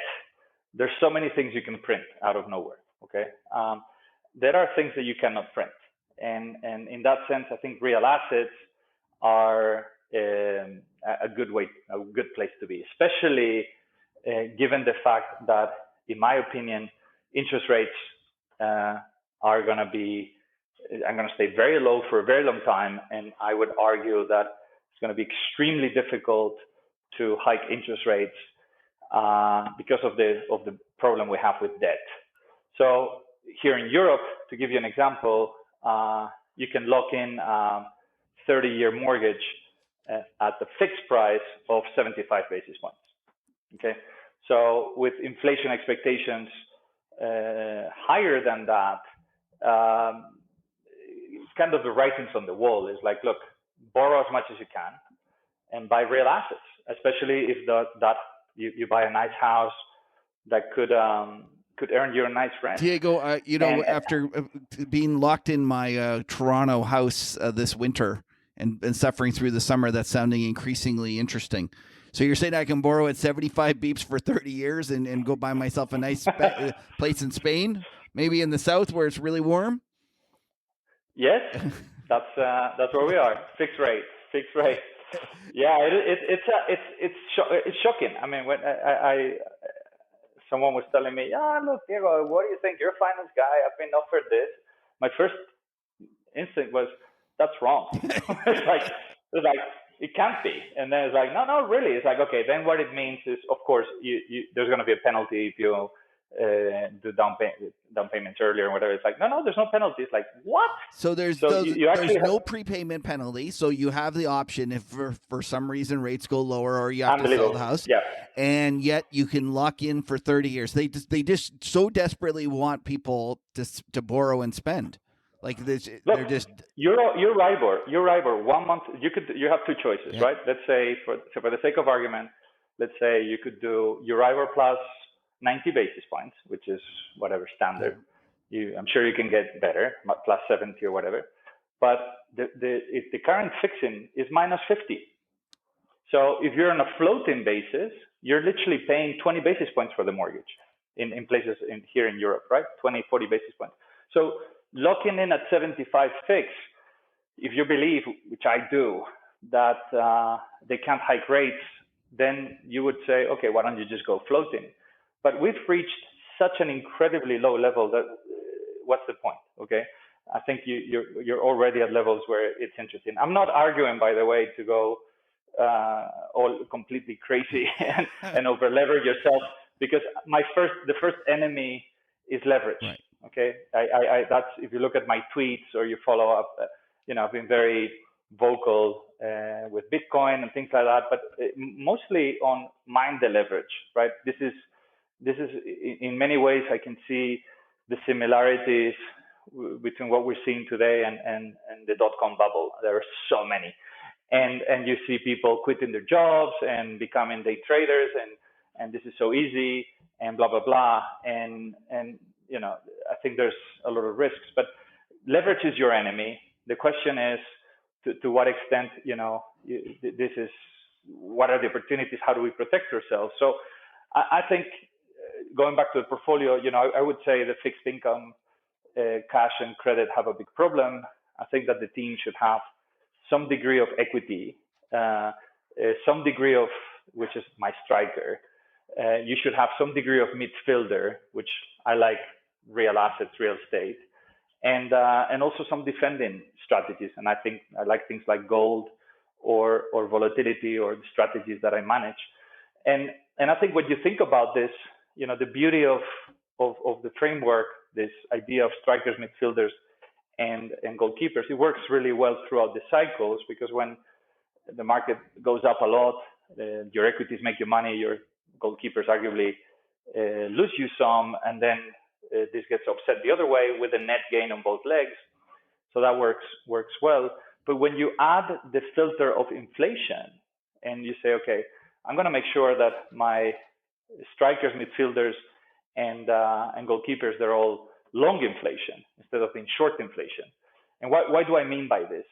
There's so many things you can print out of nowhere, okay? There are things that you cannot print. And in that sense, I think real assets are a good place to be, especially given the fact that, in my opinion, interest rates are going to stay very low for a very long time, and I would argue that it's going to be extremely difficult to hike interest rates because of the problem we have with debt. So here in Europe, to give you an example, you can lock in 30-year mortgage at the fixed price of 75 basis points. Okay, so with inflation expectations higher than that, kind of the writings on the wall is like, look, borrow as much as you can and buy real assets, especially if that you buy a nice house that could earn you a nice rent. Diego, after being locked in my Toronto house this winter and suffering through the summer, that's sounding increasingly interesting. So you're saying I can borrow at 75 beeps for 30 years and go buy myself a nice place in Spain, maybe in the south where it's really warm? Yes, that's where we are. Fixed rate. Yeah, it's shocking. I mean, when someone was telling me, look, Diego, what do you think? You're a finance guy. I've been offered this. My first instinct was, that's wrong. It's like, it can't be. And then it's like, no, really. It's like, okay, then what it means is, of course, there's going to be a penalty if you do down payments earlier or whatever. It's like, no, there's no penalty. It's like, what? So there's no prepayment penalty. So you have the option if for some reason rates go lower or you have to sell the house. Yeah. And yet you can lock in for 30 years. They just so desperately want people to borrow and spend. Like this, they're just your Euribor 1 month. You have two choices, right? Let's say for the sake of argument, let's say you could do Euribor plus 90 basis points, which is whatever standard. I'm sure you can get better, plus 70 or whatever. But if the current fixing is minus 50. So if you're on a floating basis, you're literally paying 20 basis points for the mortgage in places here in Europe, right? 20, 40 basis points. So locking in at 75 fix, if you believe, which I do, that they can't hike rates, then you would say, okay, why don't you just go floating? But we've reached such an incredibly low level that what's the point? Okay, I think you're already at levels where it's interesting. I'm not arguing, by the way, to go all completely crazy and over leverage yourself, because the first enemy is leverage. Right. Okay, I that's, if you look at my tweets or you follow up, I've been very vocal with Bitcoin and things like that, but mostly on mind the leverage, right? This is in many ways I can see the similarities between what we're seeing today and the dot-com bubble. There are so many, and you see people quitting their jobs and becoming day traders, and this is so easy and blah blah blah, and I think there's a lot of risks, but leverage is your enemy. The question is to what extent, this is, what are the opportunities? How do we protect ourselves? So I think going back to the portfolio, I would say the fixed income, cash and credit have a big problem. I think that the team should have some degree of equity, some degree of, which is my striker. You should have some degree of midfielder, which I like, real assets, real estate, and also some defending strategies. And I think I like things like gold or volatility or the strategies that I manage. And I think when you think about this, the beauty of the framework, this idea of strikers, midfielders, and goalkeepers, it works really well throughout the cycles, because when the market goes up a lot, your equities make you money, your goalkeepers arguably lose you some, and then this gets offset the other way with a net gain on both legs. So that works well. But when you add the filter of inflation and you say, okay, I'm going to make sure that my strikers, midfielders, and goalkeepers, they're all long inflation instead of being short inflation. And why do I mean by this?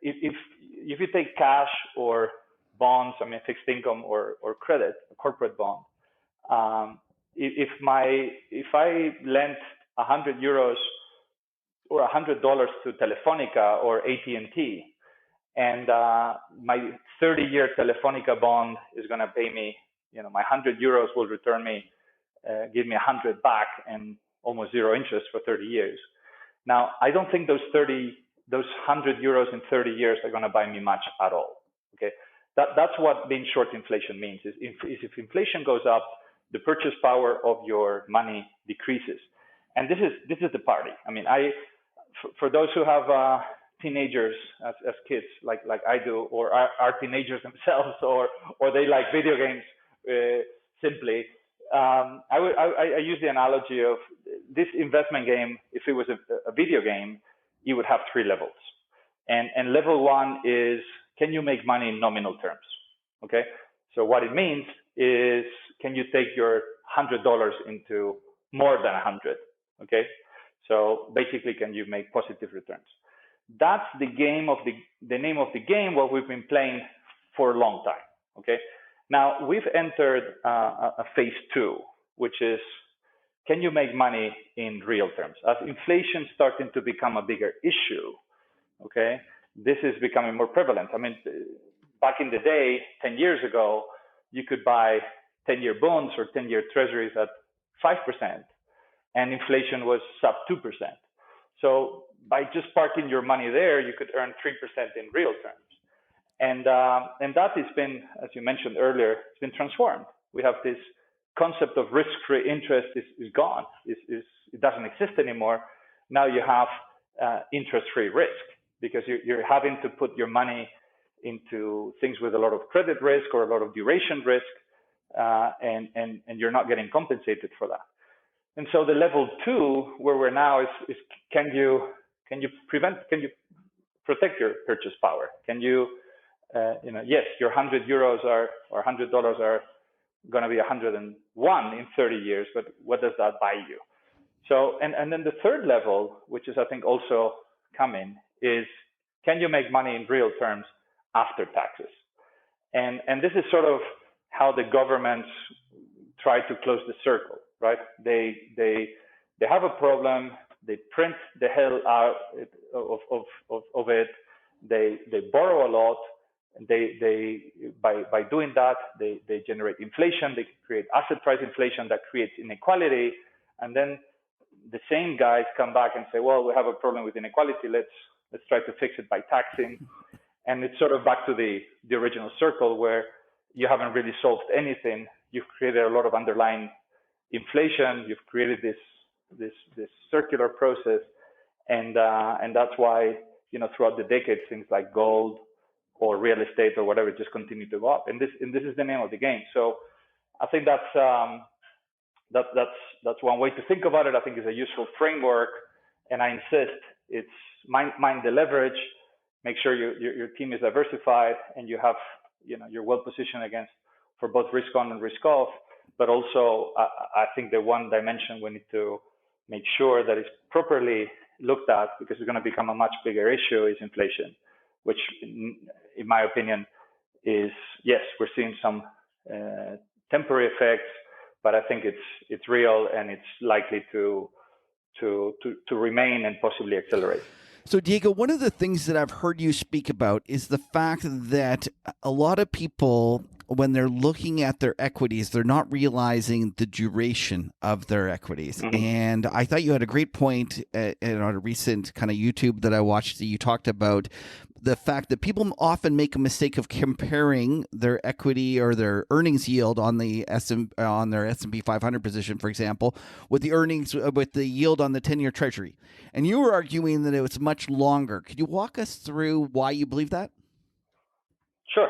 If you take cash or bonds, fixed income or credit, a corporate bond, if I lent 100 euros or $100 to Telefonica or AT&T, and my 30-year Telefonica bond is going to pay me, my 100 euros will return me, give me 100 back and almost zero interest for 30 years. Now, I don't think those 100 euros in 30 years are going to buy me much at all. Okay, that's what being short inflation means. Is if inflation goes up, the purchase power of your money decreases, and this is the party. For those who have teenagers as kids, like I do, or are teenagers themselves, or they like video games simply. I use the analogy of this investment game. If it was a video game, you would have 3 levels, and level 1 is, can you make money in nominal terms? Okay, so what it means is, can you take your $100 into more than 100? Okay, so basically, can you make positive returns? That's the name of the game, what we've been playing for a long time. Okay, now we've entered a phase 2, which is, can you make money in real terms? As inflation starting to become a bigger issue, okay, this is becoming more prevalent. I mean, back in the day, 10 years ago, you could buy 10-year bonds or 10-year treasuries at 5%, and inflation was sub 2%. So by just parking your money there, you could earn 3% in real terms. And that has been, as you mentioned earlier, it's been transformed. We have this concept of risk-free interest is gone. It doesn't exist anymore. Now you have interest-free risk, because you're having to put your money into things with a lot of credit risk or a lot of duration risk, and you're not getting compensated for that. And so the level 2, where we're now, is can you protect your purchase power? Can you, yes, your 100 euros or $100 are going to be 101 in 30 years, but what does that buy you? So, and then the third level, which is I think also coming, is, can you make money in real terms after taxes? And this is sort of how the governments try to close the circle, right? They have a problem, they print the hell out of it, they borrow a lot, and by doing that, they generate inflation, they create asset price inflation that creates inequality, and then the same guys come back and say, well, we have a problem with inequality, let's try to fix it by taxing. And it's sort of back to the original circle, where you haven't really solved anything. You've created a lot of underlying inflation. You've created this circular process, and that's why, throughout the decades, things like gold or real estate or whatever just continue to go up. And this is the name of the game. So I think that's one way to think about it. I think it's a useful framework, and I insist it's mind the leverage. Make sure your team is diversified, and you have, you're well positioned for both risk on and risk off. But also, I think the one dimension we need to make sure that it's properly looked at, because it's going to become a much bigger issue, is inflation, which, in my opinion, is, yes, we're seeing some temporary effects, but I think it's real, and it's likely to remain and possibly accelerate. So, Diego, one of the things that I've heard you speak about is the fact that a lot of people, when they're looking at their equities, they're not realizing the duration of their equities. Mm-hmm. And I thought you had a great point on a recent kind of YouTube that I watched, that you talked about the fact that people often make a mistake of comparing their equity or their earnings yield on their S&P 500 position, for example, with the yield on the 10-year Treasury. And you were arguing that it was much longer. Could you walk us through why you believe that? Sure.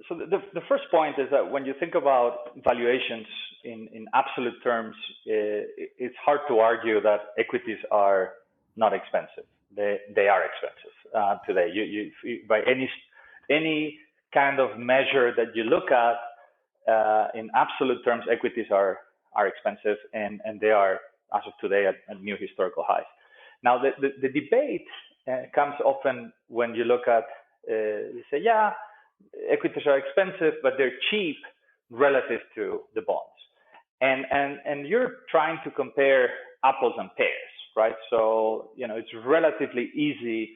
So the first point is that when you think about valuations in absolute terms, it's hard to argue that equities are not expensive. They are expensive today. You by any kind of measure that you look at, in absolute terms, equities are expensive, and they are, as of today, at new historical highs. Now, the debate comes often when you look at, you say, yeah, equities are expensive, but they're cheap relative to the bonds. And you're trying to compare apples and pears, right? So, it's relatively easy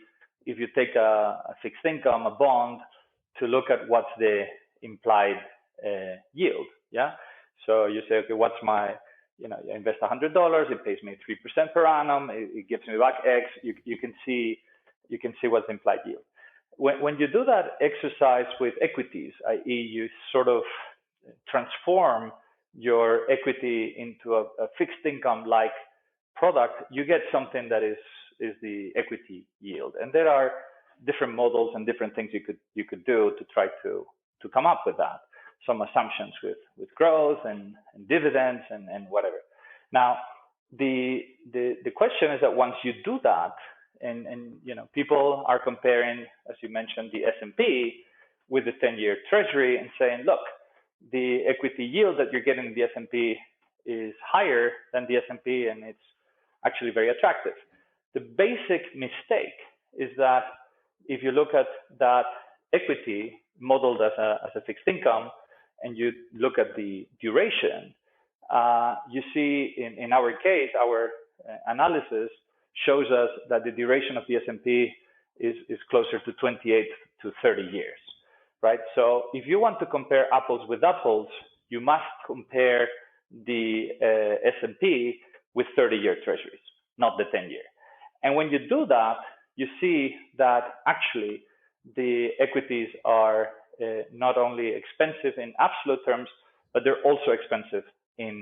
if you take a fixed income, a bond, to look at what's the implied yield, yeah? So you say, okay, what's my, I invest $100, it pays me 3% per annum, it gives me back X, you can see what's the implied yield. When you do that exercise with equities, i.e. you sort of transform your equity into a fixed income-like product, you get something that is is the equity yield. And there are different models and different things you could do to try to come up with that. Some assumptions with growth and dividends and whatever. Now, the question is that once you do that, and people are comparing, as you mentioned, the S&P with the 10-year Treasury and saying, look, the equity yield that you're getting in the S&P is higher than the S&P, and it's actually very attractive. The basic mistake is that if you look at that equity modeled as a fixed income, and you look at the duration, you see in our case, our analysis shows us that the duration of the S&P is closer to 28 to 30 years, right? So if you want to compare apples with apples, you must compare the S&P with 30-year treasuries, not the 10-year. And when you do that, you see that actually the equities are not only expensive in absolute terms, but they're also expensive in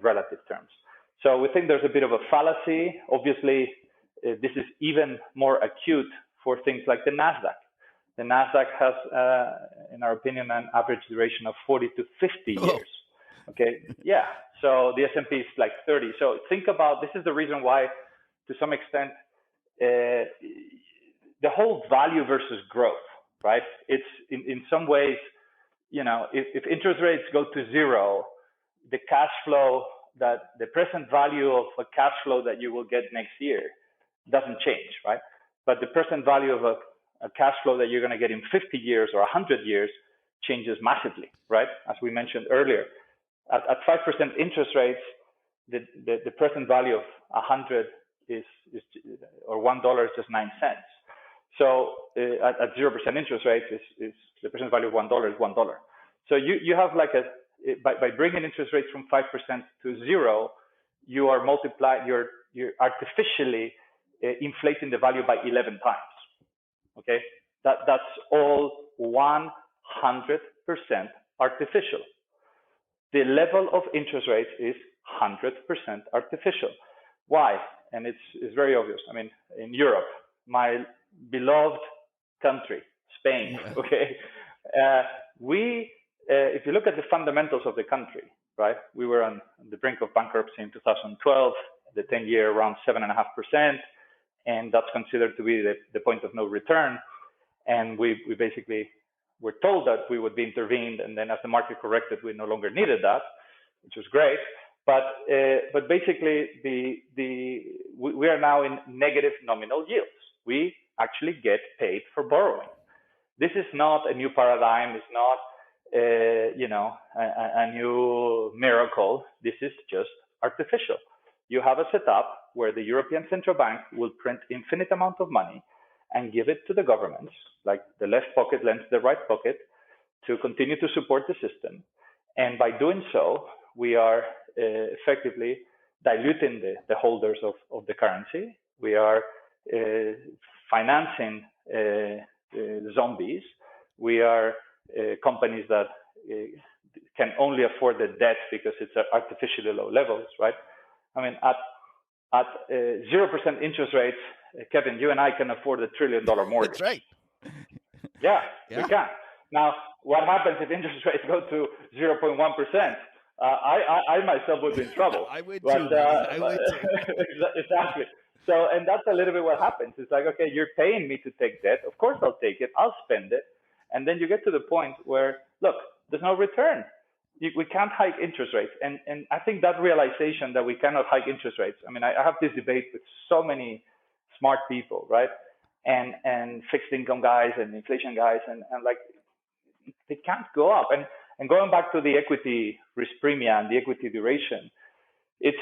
relative terms. So we think there's a bit of a fallacy. Obviously, this is even more acute for things like the Nasdaq. The Nasdaq has, in our opinion, an average duration of 40 to 50 years. Okay, yeah. So the S&P is like 30. So think about, this is the reason why, to some extent, the whole value versus growth, right? It's in some ways, if interest rates go to zero, the cash flow the present value of a cash flow that you will get next year doesn't change, right? But the present value of a cash flow that you're going to get in 50 years or 100 years changes massively, right? As we mentioned earlier, at 5% interest rates, the present value of 100 or $1 is just 9 cents. So at 0% interest rates, is the present value of $1 is $1. So you have like by bringing interest rates from 5% to zero, you are you're artificially inflating the value by 11 times. Okay, that's all 100% artificial. The level of interest rates is 100% artificial. Why? And it's very obvious. I mean, in Europe, my beloved country, Spain. Okay, if you look at the fundamentals of the country, right? We were on the brink of bankruptcy in 2012. The 10-year around 7.5%, and that's considered to be the point of no return. And we basically were told that we would be intervened, and then as the market corrected, we no longer needed that, which was great. But basically, we are now in negative nominal yields. We actually get paid for borrowing. This is not a new paradigm. It's not a new miracle. This is just artificial. You have a setup where the European Central Bank will print infinite amount of money and give it to the governments, like the left pocket lends the right pocket, to continue to support the system. And by doing so, we are effectively diluting the holders of the currency. We are financing zombies. We are companies that can only afford the debt because it's at artificially low levels, right? I mean, at 0% interest rates, Kevin, you and I can afford $1 trillion mortgage. That's right. Yeah, we can. Now, what happens if interest rates go to 0.1%? I myself would be in trouble. I would but, too. I would too. Exactly. So, and that's a little bit what happens. It's like, okay, you're paying me to take debt. Of course, I'll take it. I'll spend it. And then you get to the point where, look, there's no return. We can't hike interest rates. And I think that realization that we cannot hike interest rates. I mean, I have this debate with so many smart people, right? And fixed income guys and inflation guys, and like, they can't go up. And going back to the equity risk premia and the equity duration, it's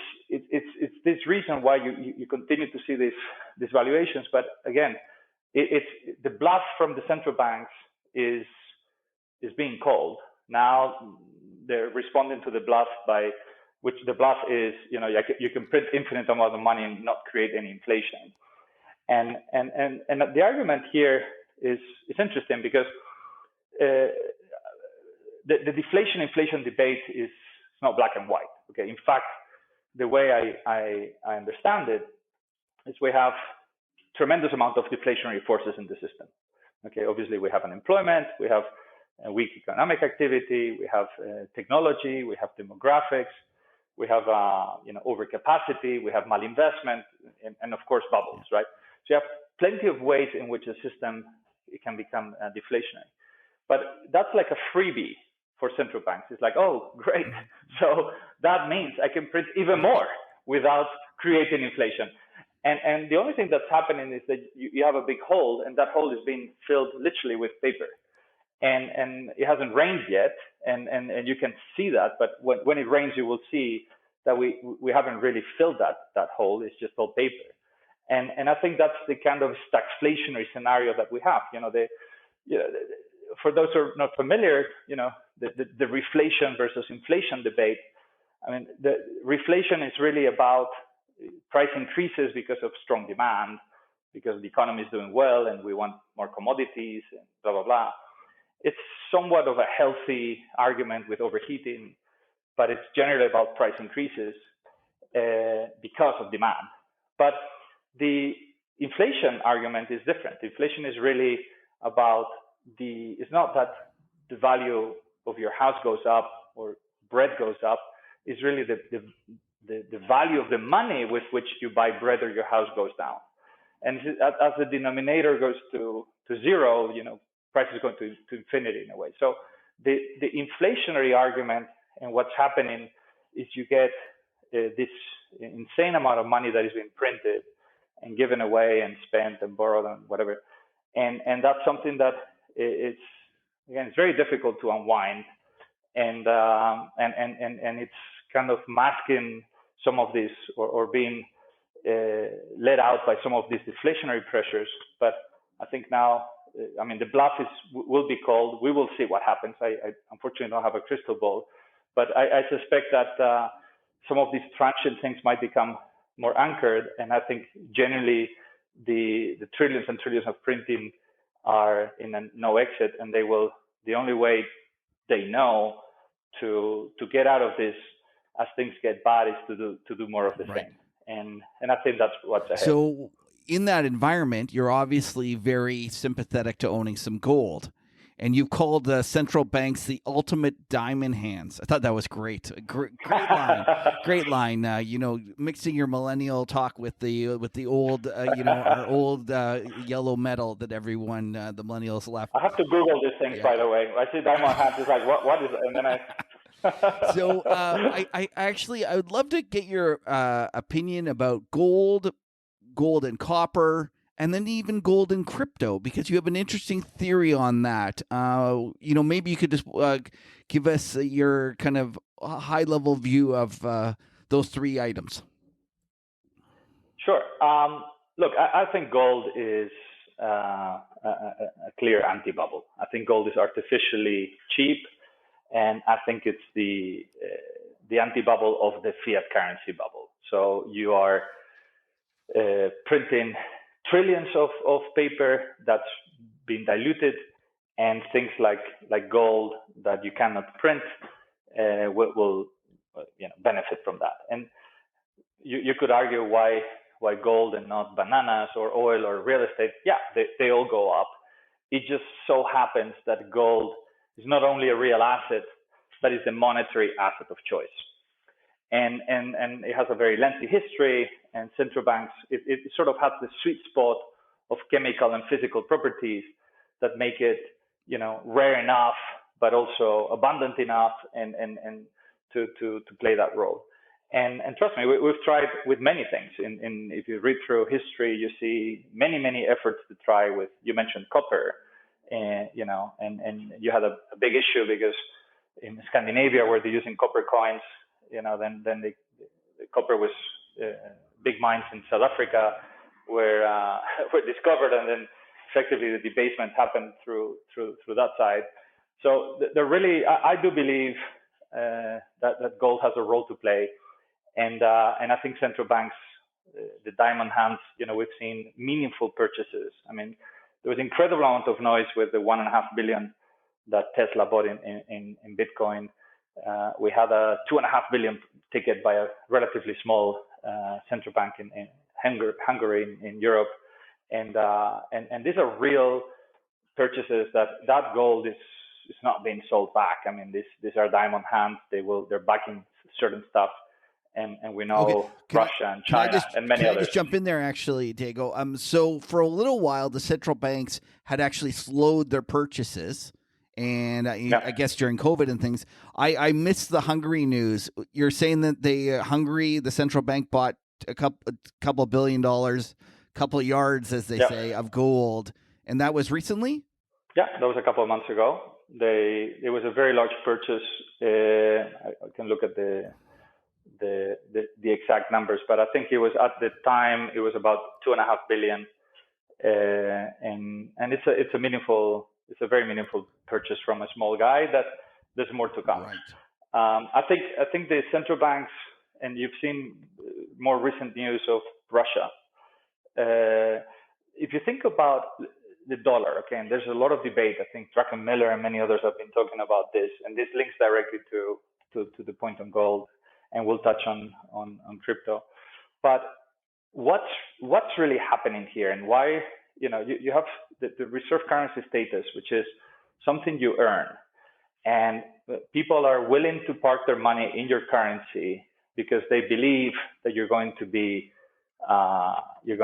this reason why you continue to see these valuations. But again, it's the bluff from the central banks is being called. Now they're responding to the bluff, by which the bluff is, you can print infinite amount of money and not create any inflation. And the argument here is interesting because the deflation inflation debate is not black and white. Okay, in fact, the way I understand it is we have tremendous amount of deflationary forces in the system. Okay, obviously we have unemployment, we have weak economic activity, we have technology, we have demographics, we have overcapacity, we have malinvestment, and of course bubbles, right? So you have plenty of ways in which a system can become deflationary. But that's like a freebie for central banks. It's like, oh, great. So that means I can print even more without creating inflation. And the only thing that's happening is that you have a big hole, and that hole is being filled literally with paper. And it hasn't rained yet, and you can see that. But when it rains, you will see that we haven't really filled that hole. It's just all paper. And I think that's the kind of stagflationary scenario that we have. For those who are not familiar, the reflation versus inflation debate. I mean, the reflation is really about price increases because of strong demand, because the economy is doing well and we want more commodities and blah, blah, blah. It's somewhat of a healthy argument with overheating, but it's generally about price increases because of demand. But the inflation argument is different. Inflation is really about it's not that the value of your house goes up or bread goes up. It's really the value of the money with which you buy bread or your house goes down. And as the denominator goes to zero, price is going to infinity in a way. So the inflationary argument and what's happening is you get this insane amount of money that is being printed and given away and spent and borrowed and whatever. And that's something that it's very difficult to unwind. And it's kind of masking some of this or being let out by some of these deflationary pressures. But I think now, the bluff will be called. We will see what happens. I unfortunately don't have a crystal ball, but I suspect that some of these transient things might become more anchored. And I think generally the trillions and trillions of printing are in a no exit, and the only way they know to get out of this as things get bad is to do more of the same. And I think that's what's ahead. So in that environment, you're obviously very sympathetic to owning some gold. And you've called central banks the ultimate diamond hands. I thought that was great. Great line. Great line. Mixing your millennial talk with the old, our old yellow metal that everyone, the millennials left. I have to Google these things, by the way. I see diamond hands. It's like, what is it? And then I... So I would love to get your opinion about gold and copper, and then even gold and crypto, because you have an interesting theory on that. Maybe you could just give us your kind of high-level view of those three items. Sure. Look, I think gold is a clear anti-bubble. I think gold is artificially cheap, and I think it's the anti-bubble of the fiat currency bubble. So you are printing trillions of paper that's been diluted, and things like gold that you cannot print will benefit from that. And you could argue why gold and not bananas or oil or real estate. Yeah, they all go up. It just so happens that gold is not only a real asset, but it's the monetary asset of choice. And it has a very lengthy history, and central banks, it sort of has the sweet spot of chemical and physical properties that make it, rare enough, but also abundant enough and to play that role. And trust me, we've tried with many things. If you read through history, you see many efforts to try with, you mentioned copper, and you had a big issue because in Scandinavia, where they're using copper coins, then the copper was big mines in South Africa were discovered, and then effectively the debasement happened through that side. So I do believe that gold has a role to play, and I think central banks, the diamond hands, we've seen meaningful purchases. I mean, there was incredible amount of noise with the $1.5 billion that Tesla bought in Bitcoin. we had a 2.5 billion ticket by a relatively small central bank in Hungary in Europe, and these are real purchases that gold is not being sold back. I mean, these are diamond hands. They're backing certain stuff, and we know Russia and China and many others. Can I just jump in there, actually, Diego? So for a little while, the central banks had actually slowed their purchases, and I guess during COVID and things, I missed the Hungary news. You're saying that the central bank bought a couple $1 billion, couple of yards, as they say, of gold, and that was recently. Yeah, that was a couple of months ago. It was a very large purchase. I can look at the exact numbers, but I think it was at the time it was about 2.5 billion, and it's a very meaningful purchase from a small guy. That there's more to come. Right. I think the central banks, and you've seen more recent news of Russia. If you think about the dollar, okay, and there's a lot of debate. I think Druckenmiller and many others have been talking about this, and this links directly to the point on gold, and we'll touch on crypto. But what's really happening here, and why? You have the reserve currency status, which is something you earn, and people are willing to park their money in your currency because they believe that you're going to be you're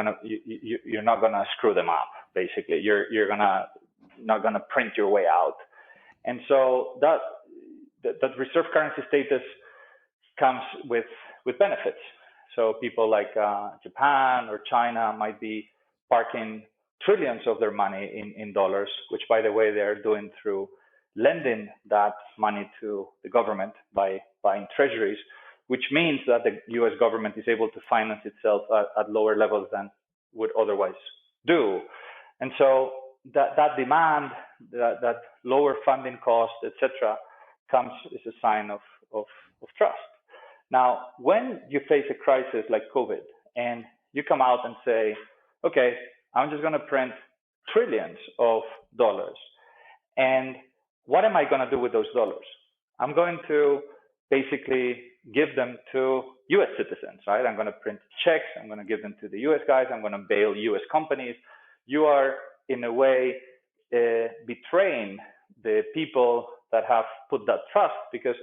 not gonna screw them up. Basically, you're not gonna print your way out, and so that reserve currency status comes with benefits. So people like Japan or China might be parking trillions of their money in dollars, which, by the way, they're doing through lending that money to the government by buying treasuries, which means that the U.S. government is able to finance itself at lower levels than would otherwise do. And so that demand, that lower funding cost, etc., comes as a sign of trust. Now, when you face a crisis like COVID and you come out and say, okay, I'm just going to print trillions of dollars, and what am I going to do with those dollars? I'm going to basically give them to U.S. citizens, right? I'm going to print checks. I'm going to give them to the U.S. guys. I'm going to bail U.S. companies. You are, in a way, betraying the people that have put that trust, because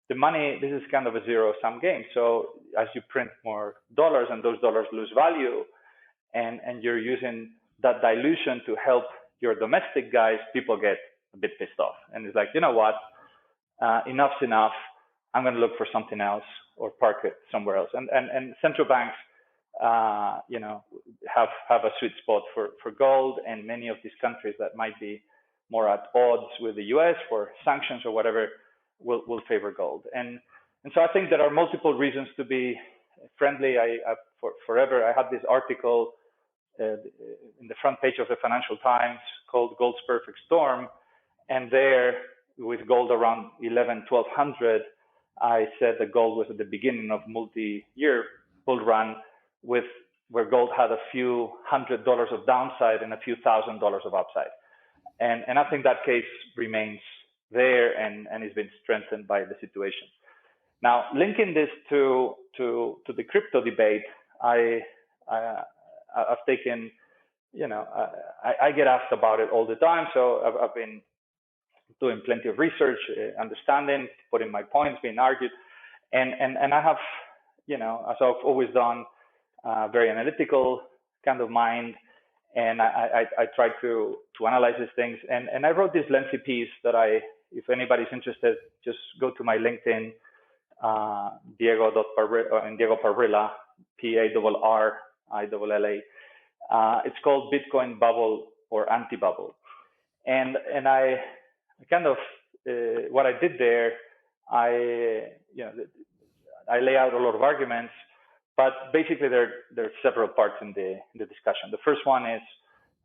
the money, this is kind of a zero-sum game. So as you print more dollars and those dollars lose value, and you're using that dilution to help your domestic guys, people get a bit pissed off. And it's like, you know what? Enough's enough. I'm going to look for something else or park it somewhere else. And central banks, have a sweet spot for gold, and many of these countries that might be more at odds with the U.S. for sanctions or whatever will favor gold. And so I think there are multiple reasons to be friendly. Forever, I had this article in the front page of the Financial Times called Gold's Perfect Storm. And there, with gold around 1,100-1,200, I said that gold was at the beginning of multi-year bull run, where gold had a few $100 of downside and a few $1,000 of upside. And I think that case remains there and is been strengthened by the situation. Now, linking this to the crypto debate, I've taken, I get asked about it all the time. So I've been doing plenty of research, understanding, putting my points, being argued. And I have, as I've always done, very analytical kind of mind. And I try to analyze these things. And I wrote this lengthy piece that if anybody's interested, just go to my LinkedIn, Diego Parrilla, Parrilla. It's called Bitcoin Bubble or Anti-Bubble. And I kind of, what I did there, I lay out a lot of arguments, but basically there are several parts in the discussion. The first one is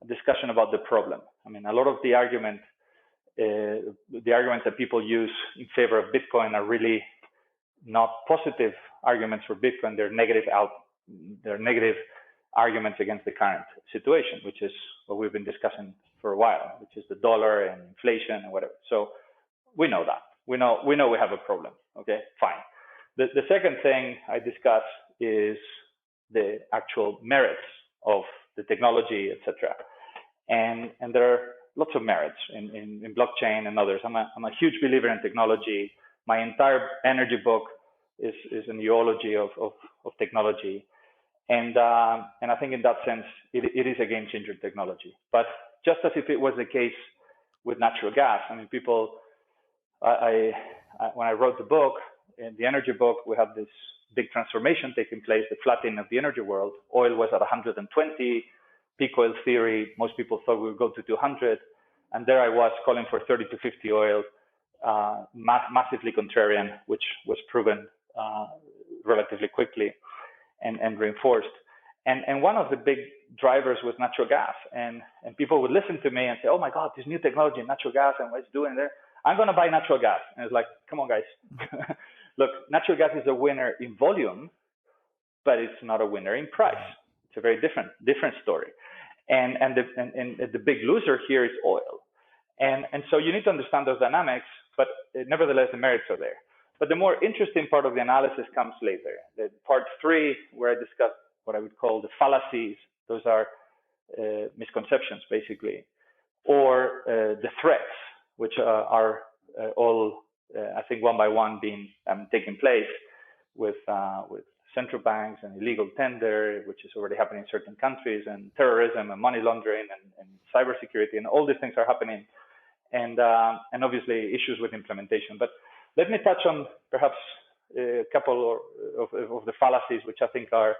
a discussion about the problem. I mean, a lot of the arguments that people use in favor of Bitcoin are really not positive arguments for Bitcoin. They're negative arguments against the current situation, which is what we've been discussing for a while, which is the dollar and inflation and whatever. So we know that. we know we have a problem. Okay, fine. The second thing I discuss is the actual merits of the technology, etc. And there are lots of merits in blockchain and others. I'm a huge believer in technology. My entire energy book is an eulogy of technology. And I think in that sense, it is a game changer technology. But just as if it was the case with natural gas, I mean, people, when I wrote the book, in the energy book, we have this big transformation taking place, the flattening of the energy world. Oil was at 120, peak oil theory. Most people thought we would go to 200. And there I was calling for 30 to 50 oil, massively contrarian, which was proven relatively quickly and reinforced. And one of the big drivers was natural gas. And people would listen to me and say, oh my God, this new technology, natural gas, and what it's doing there. I'm going to buy natural gas. And it's like, come on, guys. Look, natural gas is a winner in volume, but it's not a winner in price. It's a very different story. And the big loser here is oil. And so you need to understand those dynamics, but nevertheless, the merits are there. But the more interesting part of the analysis comes later. The part 3, where I discuss what I would call the fallacies. Those are misconceptions, basically, or the threats, which are all, I think, one by one being taking place with central banks and illegal tender, which is already happening in certain countries, and terrorism and money laundering and cybersecurity, and all these things are happening, and obviously issues with implementation. But let me touch on perhaps a couple of the fallacies which I think are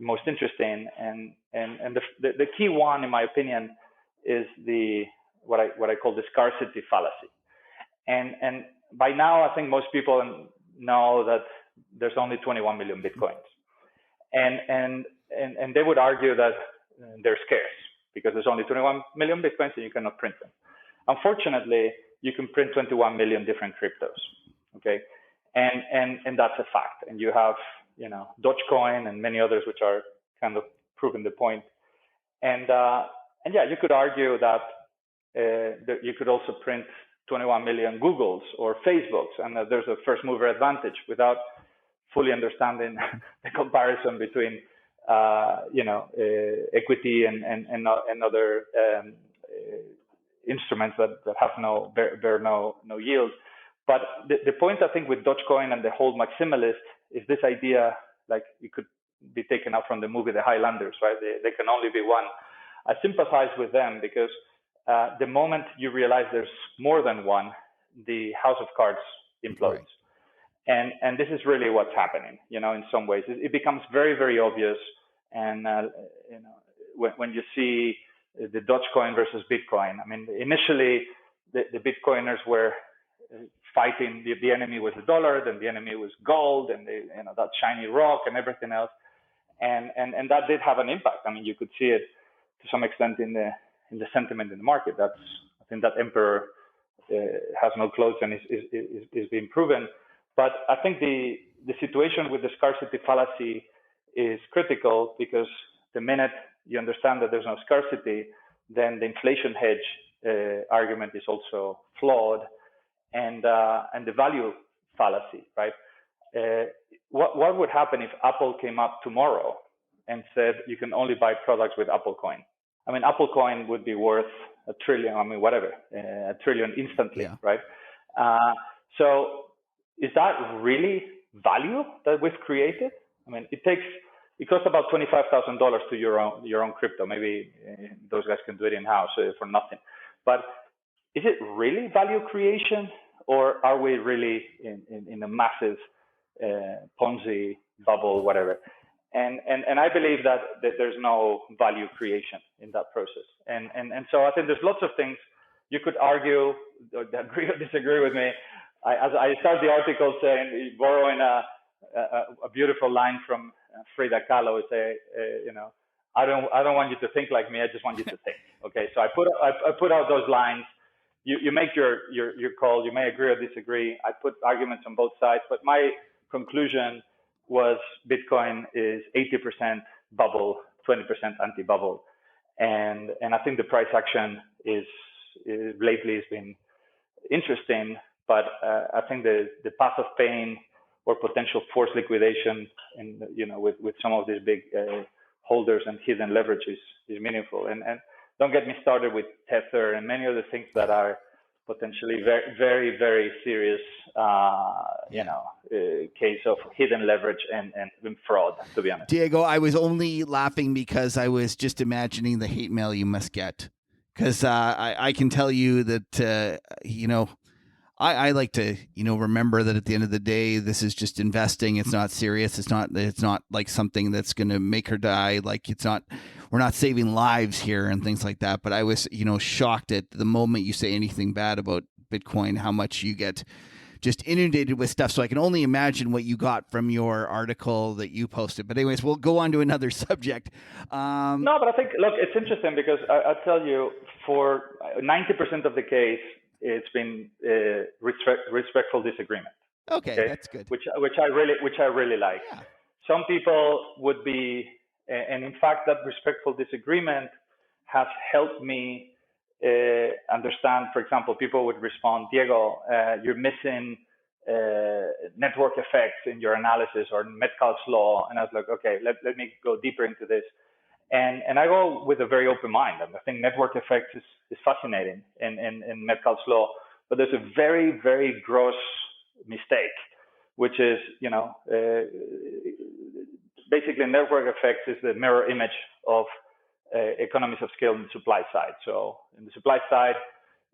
most interesting, and the key one, in my opinion, is what I call the scarcity fallacy. And by now, I think most people know that there's only 21 million Bitcoins. And they would argue that they're scarce because there's only 21 million Bitcoins and you cannot print them. Unfortunately, you can print 21 million different cryptos, okay? And that's a fact. And you have, Dogecoin and many others which are kind of proving the point. And yeah, you could argue that you could also print 21 million Googles or Facebooks, and that there's a first mover advantage without fully understanding the comparison between, equity and other instruments that have bear no yield. But the point, I think, with Dogecoin and the whole maximalist is this idea, like it could be taken up from the movie The Highlanders, right? They can only be one. I sympathize with them because the moment you realize there's more than one, the house of cards implodes. Right. And this is really what's happening, in some ways. It becomes very, very obvious. And, when you see the Dogecoin versus Bitcoin, I mean, initially the Bitcoiners were fighting. The enemy was the dollar, then the enemy was gold, and that shiny rock and everything else. And that did have an impact. I mean, you could see it to some extent in the sentiment in the market. I think that emperor has no clothes and is being proven. But I think the situation with the scarcity fallacy is critical, because the minute you understand that there's no scarcity, then the inflation hedge argument is also flawed, and the value fallacy, right? What would happen if Apple came up tomorrow and said you can only buy products with Apple Coin? I mean, Apple Coin would be worth $1 trillion. I mean, whatever, $1 trillion instantly, yeah. Right? So is that really value that we've created? I mean, it costs about $25,000 to your own crypto. Maybe those guys can do it in-house for nothing. But is it really value creation, or are we really in a massive Ponzi bubble, whatever? And I believe that there's no value creation in that process. And so I think there's lots of things you could argue, agree or disagree with me. As I start the article saying, borrowing a beautiful line from Frida Kahlo, say, I don't want you to think like me. I just want you to think. Okay, so I put out those lines. You make your call. You may agree or disagree. I put arguments on both sides, but my conclusion was Bitcoin is 80% bubble, 20% anti-bubble, and I think the price action is lately has been interesting, But I think the path of pain or potential forced liquidation, and with some of these big holders and hidden leverage is meaningful. And don't get me started with Tether and many other things that are potentially very, very, very serious, case of hidden leverage and fraud, to be honest. Diego, I was only laughing because I was just imagining the hate mail you must get. Because I can tell you that, I like to, remember that at the end of the day, this is just investing. It's not serious. It's not like something that's going to make or die. Like we're not saving lives here and things like that. But I was, shocked at the moment you say anything bad about Bitcoin, how much you get just inundated with stuff. So I can only imagine what you got from your article that you posted. But anyways, we'll go on to another subject. No, but I think, look, it's interesting because I'll tell you, for 90% of the case, it's been respectful disagreement. Okay, that's good. Which I really like. Yeah. Some people would be, and in fact, that respectful disagreement has helped me understand. For example, people would respond, Diego, you're missing network effects in your analysis or Metcalfe's law, and I was like, okay, let me go deeper into this. And I go with a very open mind. I think network effects is fascinating in Metcalfe's law, but there's a very, very gross mistake, which is, basically network effects is the mirror image of economies of scale in the supply side. So in the supply side,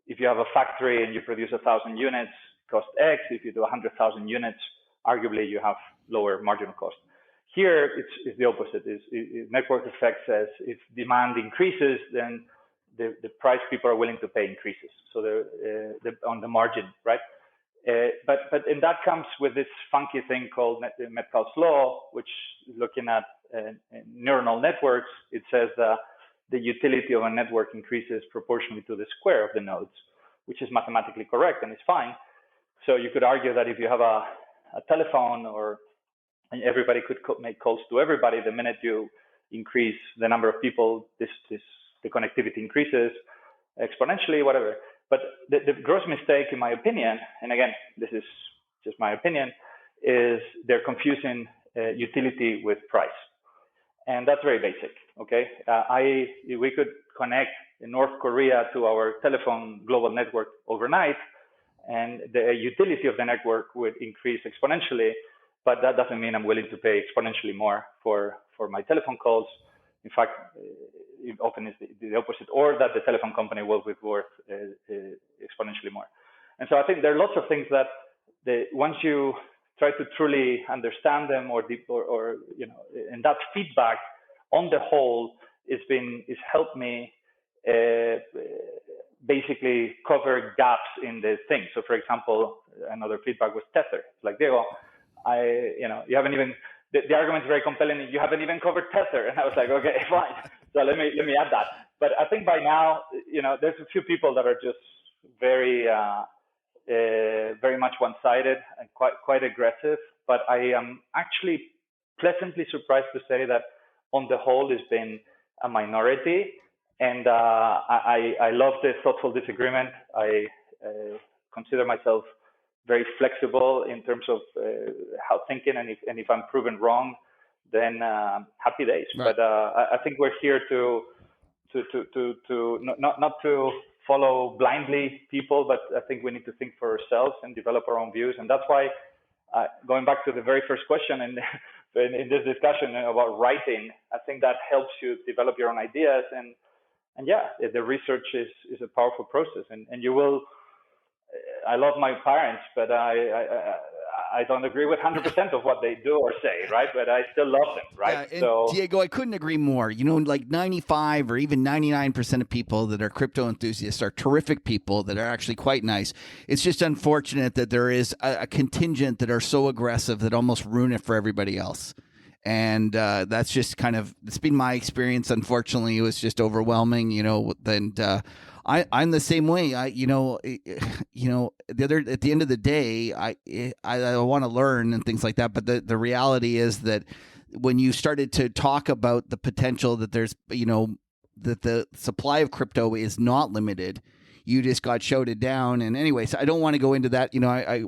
if you have a factory and you produce 1,000 units, cost X. If you do 100,000 units, arguably you have lower marginal cost. Here, it's the opposite. Network effect says if demand increases, then the price people are willing to pay increases. So on the margin, right? But and that comes with this funky thing called Metcalfe's law, which looking at neuronal networks, it says that the utility of a network increases proportionally to the square of the nodes, which is mathematically correct and it's fine. So you could argue that if you have a telephone and everybody could make calls to everybody, the minute you increase the number of people, the connectivity increases exponentially, whatever. But the gross mistake, in my opinion, and again, this is just my opinion, is they're confusing utility with price. And that's very basic, okay? If we could connect in North Korea to our telephone global network overnight, and the utility of the network would increase exponentially, but that doesn't mean I'm willing to pay exponentially more for my telephone calls. In fact, it often is the opposite, or that the telephone company will be worth exponentially more. And so I think there are lots of things that once you try to truly understand them, or and that feedback on the whole is helped me basically cover gaps in the thing. So for example, another feedback was Tether. It's like, Diego, you haven't even, the argument is very compelling. You haven't even covered Tether. And I was like, okay, fine. So let me add that. But I think by now, there's a few people that are just very, very much one-sided and quite aggressive. But I am actually pleasantly surprised to say that on the whole, it's been a minority. And I love the thoughtful disagreement. I consider myself very flexible in terms of how thinking, and if I'm proven wrong, then happy days. Right. But I think we're here to not to follow blindly people, but I think we need to think for ourselves and develop our own views. And that's why, going back to the very first question in this discussion about writing, I think that helps you develop your own ideas. And yeah, the research is a powerful process, and you will. I love my parents, but I don't agree with 100% of what they do or say, right? But I still love them, right? Yeah, so Diego, I couldn't agree more. Like 95 or even 99% of people that are crypto enthusiasts are terrific people that are actually quite nice. It's just unfortunate that there is a contingent that are so aggressive that almost ruin it for everybody else. And that's just it's been my experience. Unfortunately, it was just overwhelming, and I'm the same way. At the end of the day, I want to learn and things like that. But the reality is that when you started to talk about the potential that there's, that the supply of crypto is not limited, you just got shouted down. And anyways, I don't want to go into that.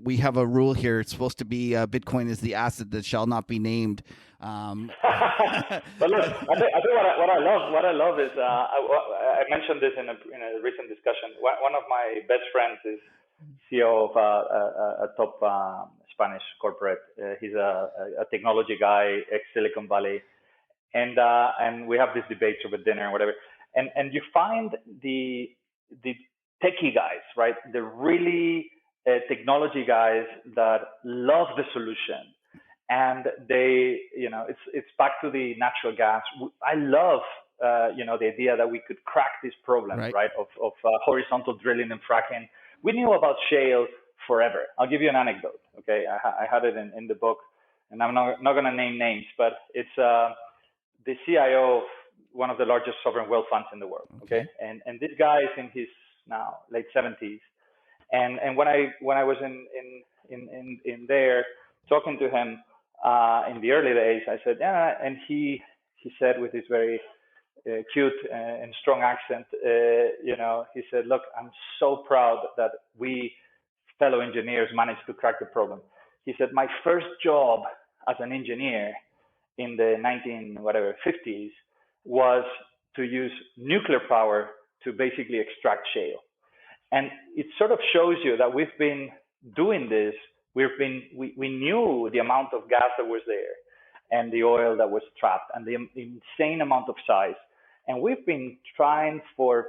We have a rule here. It's supposed to be Bitcoin is the asset that shall not be named. But look, I think what I love is I mentioned this in a recent discussion. One of my best friends is CEO of a top Spanish corporate. He's a technology guy, ex Silicon Valley, and we have these debates over dinner and whatever. And you find the techie guys, right? The really technology guys that love the solution. And they, it's back to the natural gas. I love, the idea that we could crack this problem, right? Of horizontal drilling and fracking. We knew about shale forever. I'll give you an anecdote. Okay, I had it in the book, and I'm not going to name names, but it's the CIO of one of the largest sovereign wealth funds in the world. Okay, and this guy is in his now late 70s, and when I was in there talking to him in the early days, I said, yeah, and he said with his very cute and strong accent, he said, look, I'm so proud that we fellow engineers managed to crack the problem. He said, my first job as an engineer in the 50s was to use nuclear power to basically extract shale. And it sort of shows you that we've been doing this. We knew the amount of gas that was there and the oil that was trapped and the insane amount of size. And we've been trying for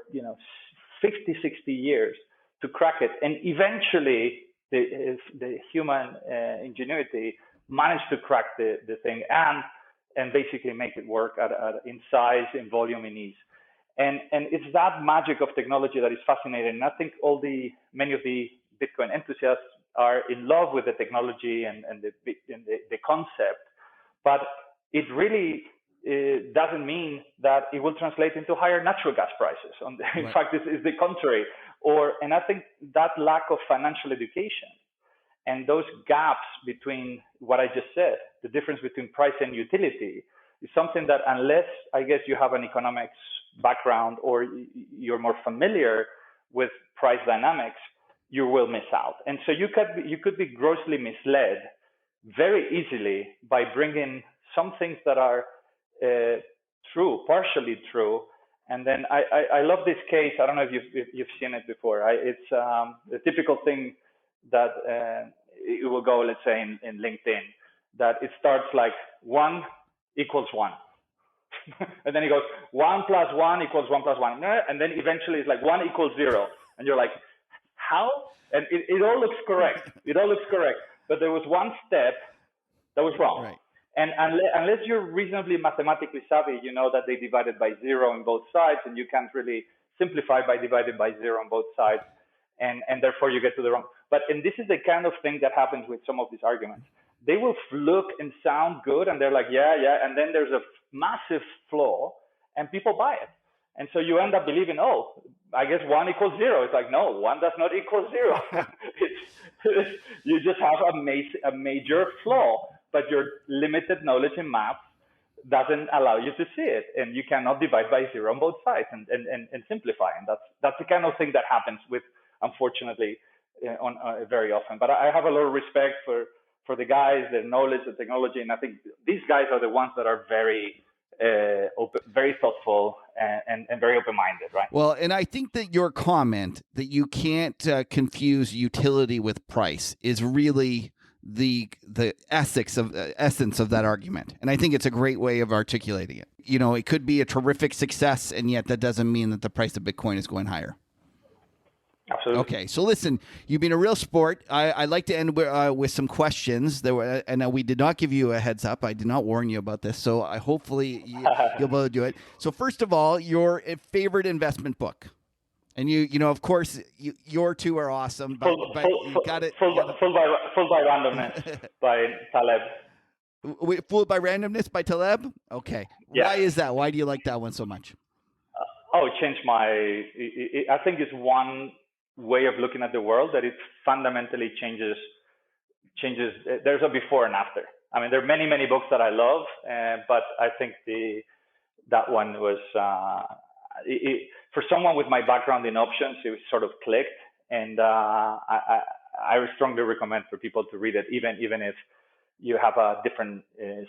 50, 60 years to crack it. And eventually the human ingenuity managed to crack the thing and basically make it work in size, in volume, in ease. And it's that magic of technology that is fascinating. And I think many of the Bitcoin enthusiasts are in love with the technology and the concept, but it really doesn't mean that it will translate into higher natural gas prices. In fact, it's the contrary. And I think that lack of financial education and those gaps between what I just said, the difference between price and utility, is something that unless, I guess, you have an economics background or you're more familiar with price dynamics, you will miss out. And so you could be grossly misled very easily by bringing some things that are true, partially true. And then I love this case. I don't know if you've seen it before. It's the typical thing that it will go, let's say, in LinkedIn, that it starts like 1 equals 1. And then it goes 1 plus 1 equals 1 plus 1. And then eventually it's like 1 equals 0. And you're like, how? And it all looks correct. It all looks correct. But there was one step that was wrong. Right. And unless you're reasonably mathematically savvy, you know that they divided by 0 on both sides, and you can't really simplify by dividing by 0 on both sides. And therefore you get to the wrong. And this is the kind of thing that happens with some of these arguments. They will look and sound good, and they're like, yeah. And then there's a massive flaw, and people buy it. And so you end up believing, I guess 1 equals 0. It's like, no, 1 does not equal 0. You just have a major flaw, but your limited knowledge in math doesn't allow you to see it. And you cannot divide by 0 on both sides and simplify. And that's the kind of thing that happens with, unfortunately, very often. But I have a lot of respect for the guys, their knowledge, the technology. And I think these guys are the ones that are very open, very thoughtful and very open-minded, right? Well, and I think that your comment that you can't confuse utility with price is really the essence of that argument. And I think it's a great way of articulating it. It could be a terrific success, and yet that doesn't mean that the price of Bitcoin is going higher. Absolutely. Okay, so listen, you've been a real sport. I'd like to end with some questions. And we did not give you a heads up. I did not warn you about this, so hopefully you'll be able to do it. So first of all, your favorite investment book, and of course, your two are awesome. But you got it. Fooled by Randomness by Taleb. Wait, Fooled by Randomness by Taleb. Okay, yeah. Why is that? Why do you like that one so much? It changed I think it's one way of looking at the world that it fundamentally changes. There's a before and after. I mean, there are many books that I love, but I think that one was for someone with my background in options, it sort of clicked, and I would strongly recommend for people to read it, even if you have a different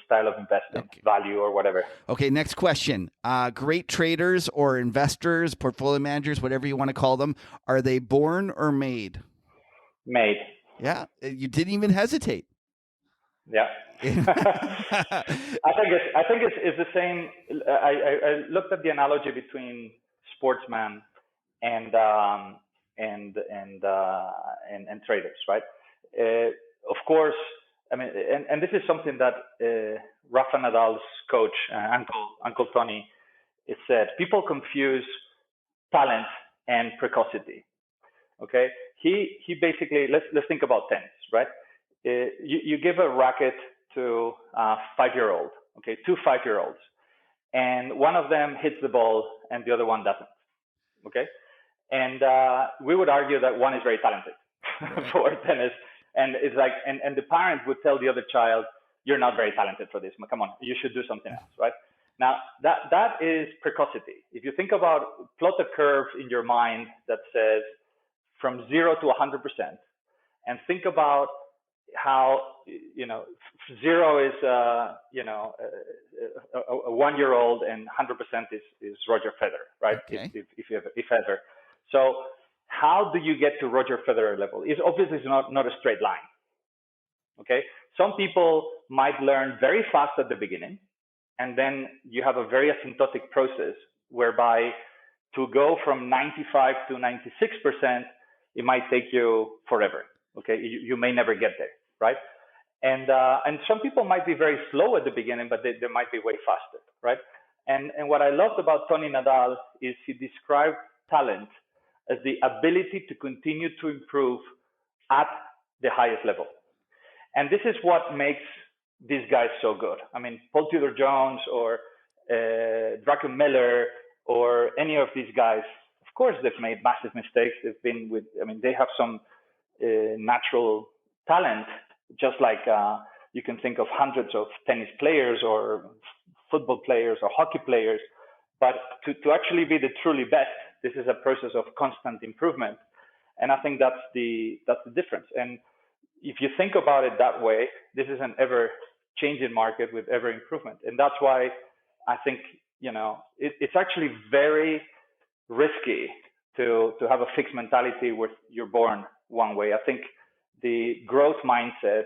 style of investing, value or whatever. Okay, next question. Great traders or investors, portfolio managers, whatever you want to call them, are they born or made? Made. Yeah, you didn't even hesitate. Yeah. I think it's the same. I looked at the analogy between sportsman and traders, right? Of course, I mean, and this is something that Rafa Nadal's coach, Uncle Tony, said. People confuse talent and precocity. Okay, he basically, let's think about tennis, right? You give a racket to a 5-year-old, okay, 2 5-year-olds, and one of them hits the ball and the other one doesn't, okay? And we would argue that one is very talented for tennis, and it's like, and the parent would tell the other child, you're not very talented for this. Come on, you should do something else, right? Now that is precocity. If you think about, plot a curve in your mind that says from 0 to 100%, and think about how, 0 is a 1-year-old and 100% is Roger Federer, right? Okay. If ever. So how do you get to Roger Federer level? It's obviously not a straight line. Okay. Some people might learn very fast at the beginning, and then you have a very asymptotic process whereby to go from 95 to 96%, it might take you forever. Okay. You may never get there, right? And some people might be very slow at the beginning, but they might be way faster, right? And what I loved about Tony Nadal is he described talent as the ability to continue to improve at the highest level. And this is what makes these guys so good. I mean, Paul Tudor Jones or Draco Miller or any of these guys, of course, they've made massive mistakes. They have some natural talent, just like you can think of hundreds of tennis players or football players or hockey players. But to actually be the truly best, this is a process of constant improvement. And I think that's the difference. And if you think about it that way, this is an ever-changing market with ever improvement. And that's why I think, it's actually very risky to have a fixed mentality where you're born one way. I think the growth mindset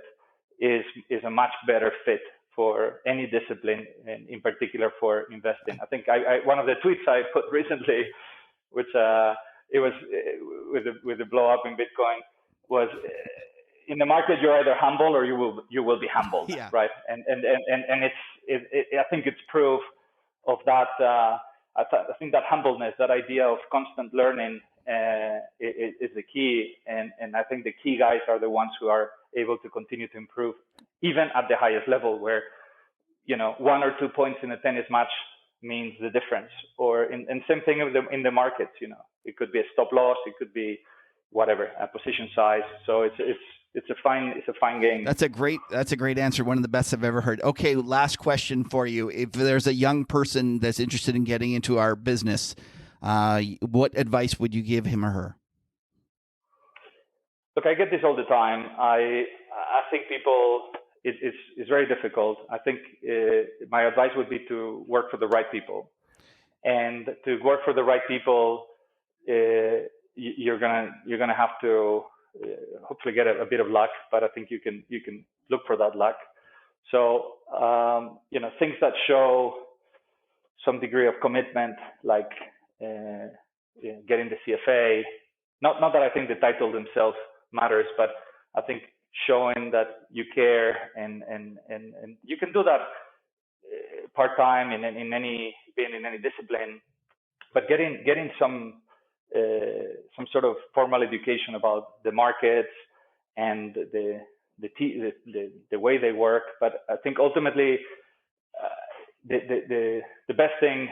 is a much better fit for any discipline, and in particular for investing. I think one of the tweets I put recently, which it was with the blow up in Bitcoin, was in the market you're either humble or you will be humbled, yeah. Right? And I think it's proof of that. I think that humbleness, that idea of constant learning, is the key. And I think the key guys are the ones who are able to continue to improve, even at the highest level, where 1 or 2 points in a tennis match means the difference. Or and same thing in the markets. It could be a stop loss, it could be whatever, a position size. So it's a fine game. That's a great answer. One of the best I've ever heard. Okay, last question for you. If there's a young person that's interested in getting into our business, what advice would you give him or her? Look, I get this all the time. I think people, it's very difficult. I think my advice would be to work for the right people, and to work for the right people, you're gonna have to hopefully get a bit of luck, but I think you can look for that luck. So things that show some degree of commitment, like getting the CFA. Not that I think the title themselves matters, but I think showing that you care, and you can do that part-time in any discipline, but getting some sort of formal education about the markets and the way they work. But I think ultimately the best thing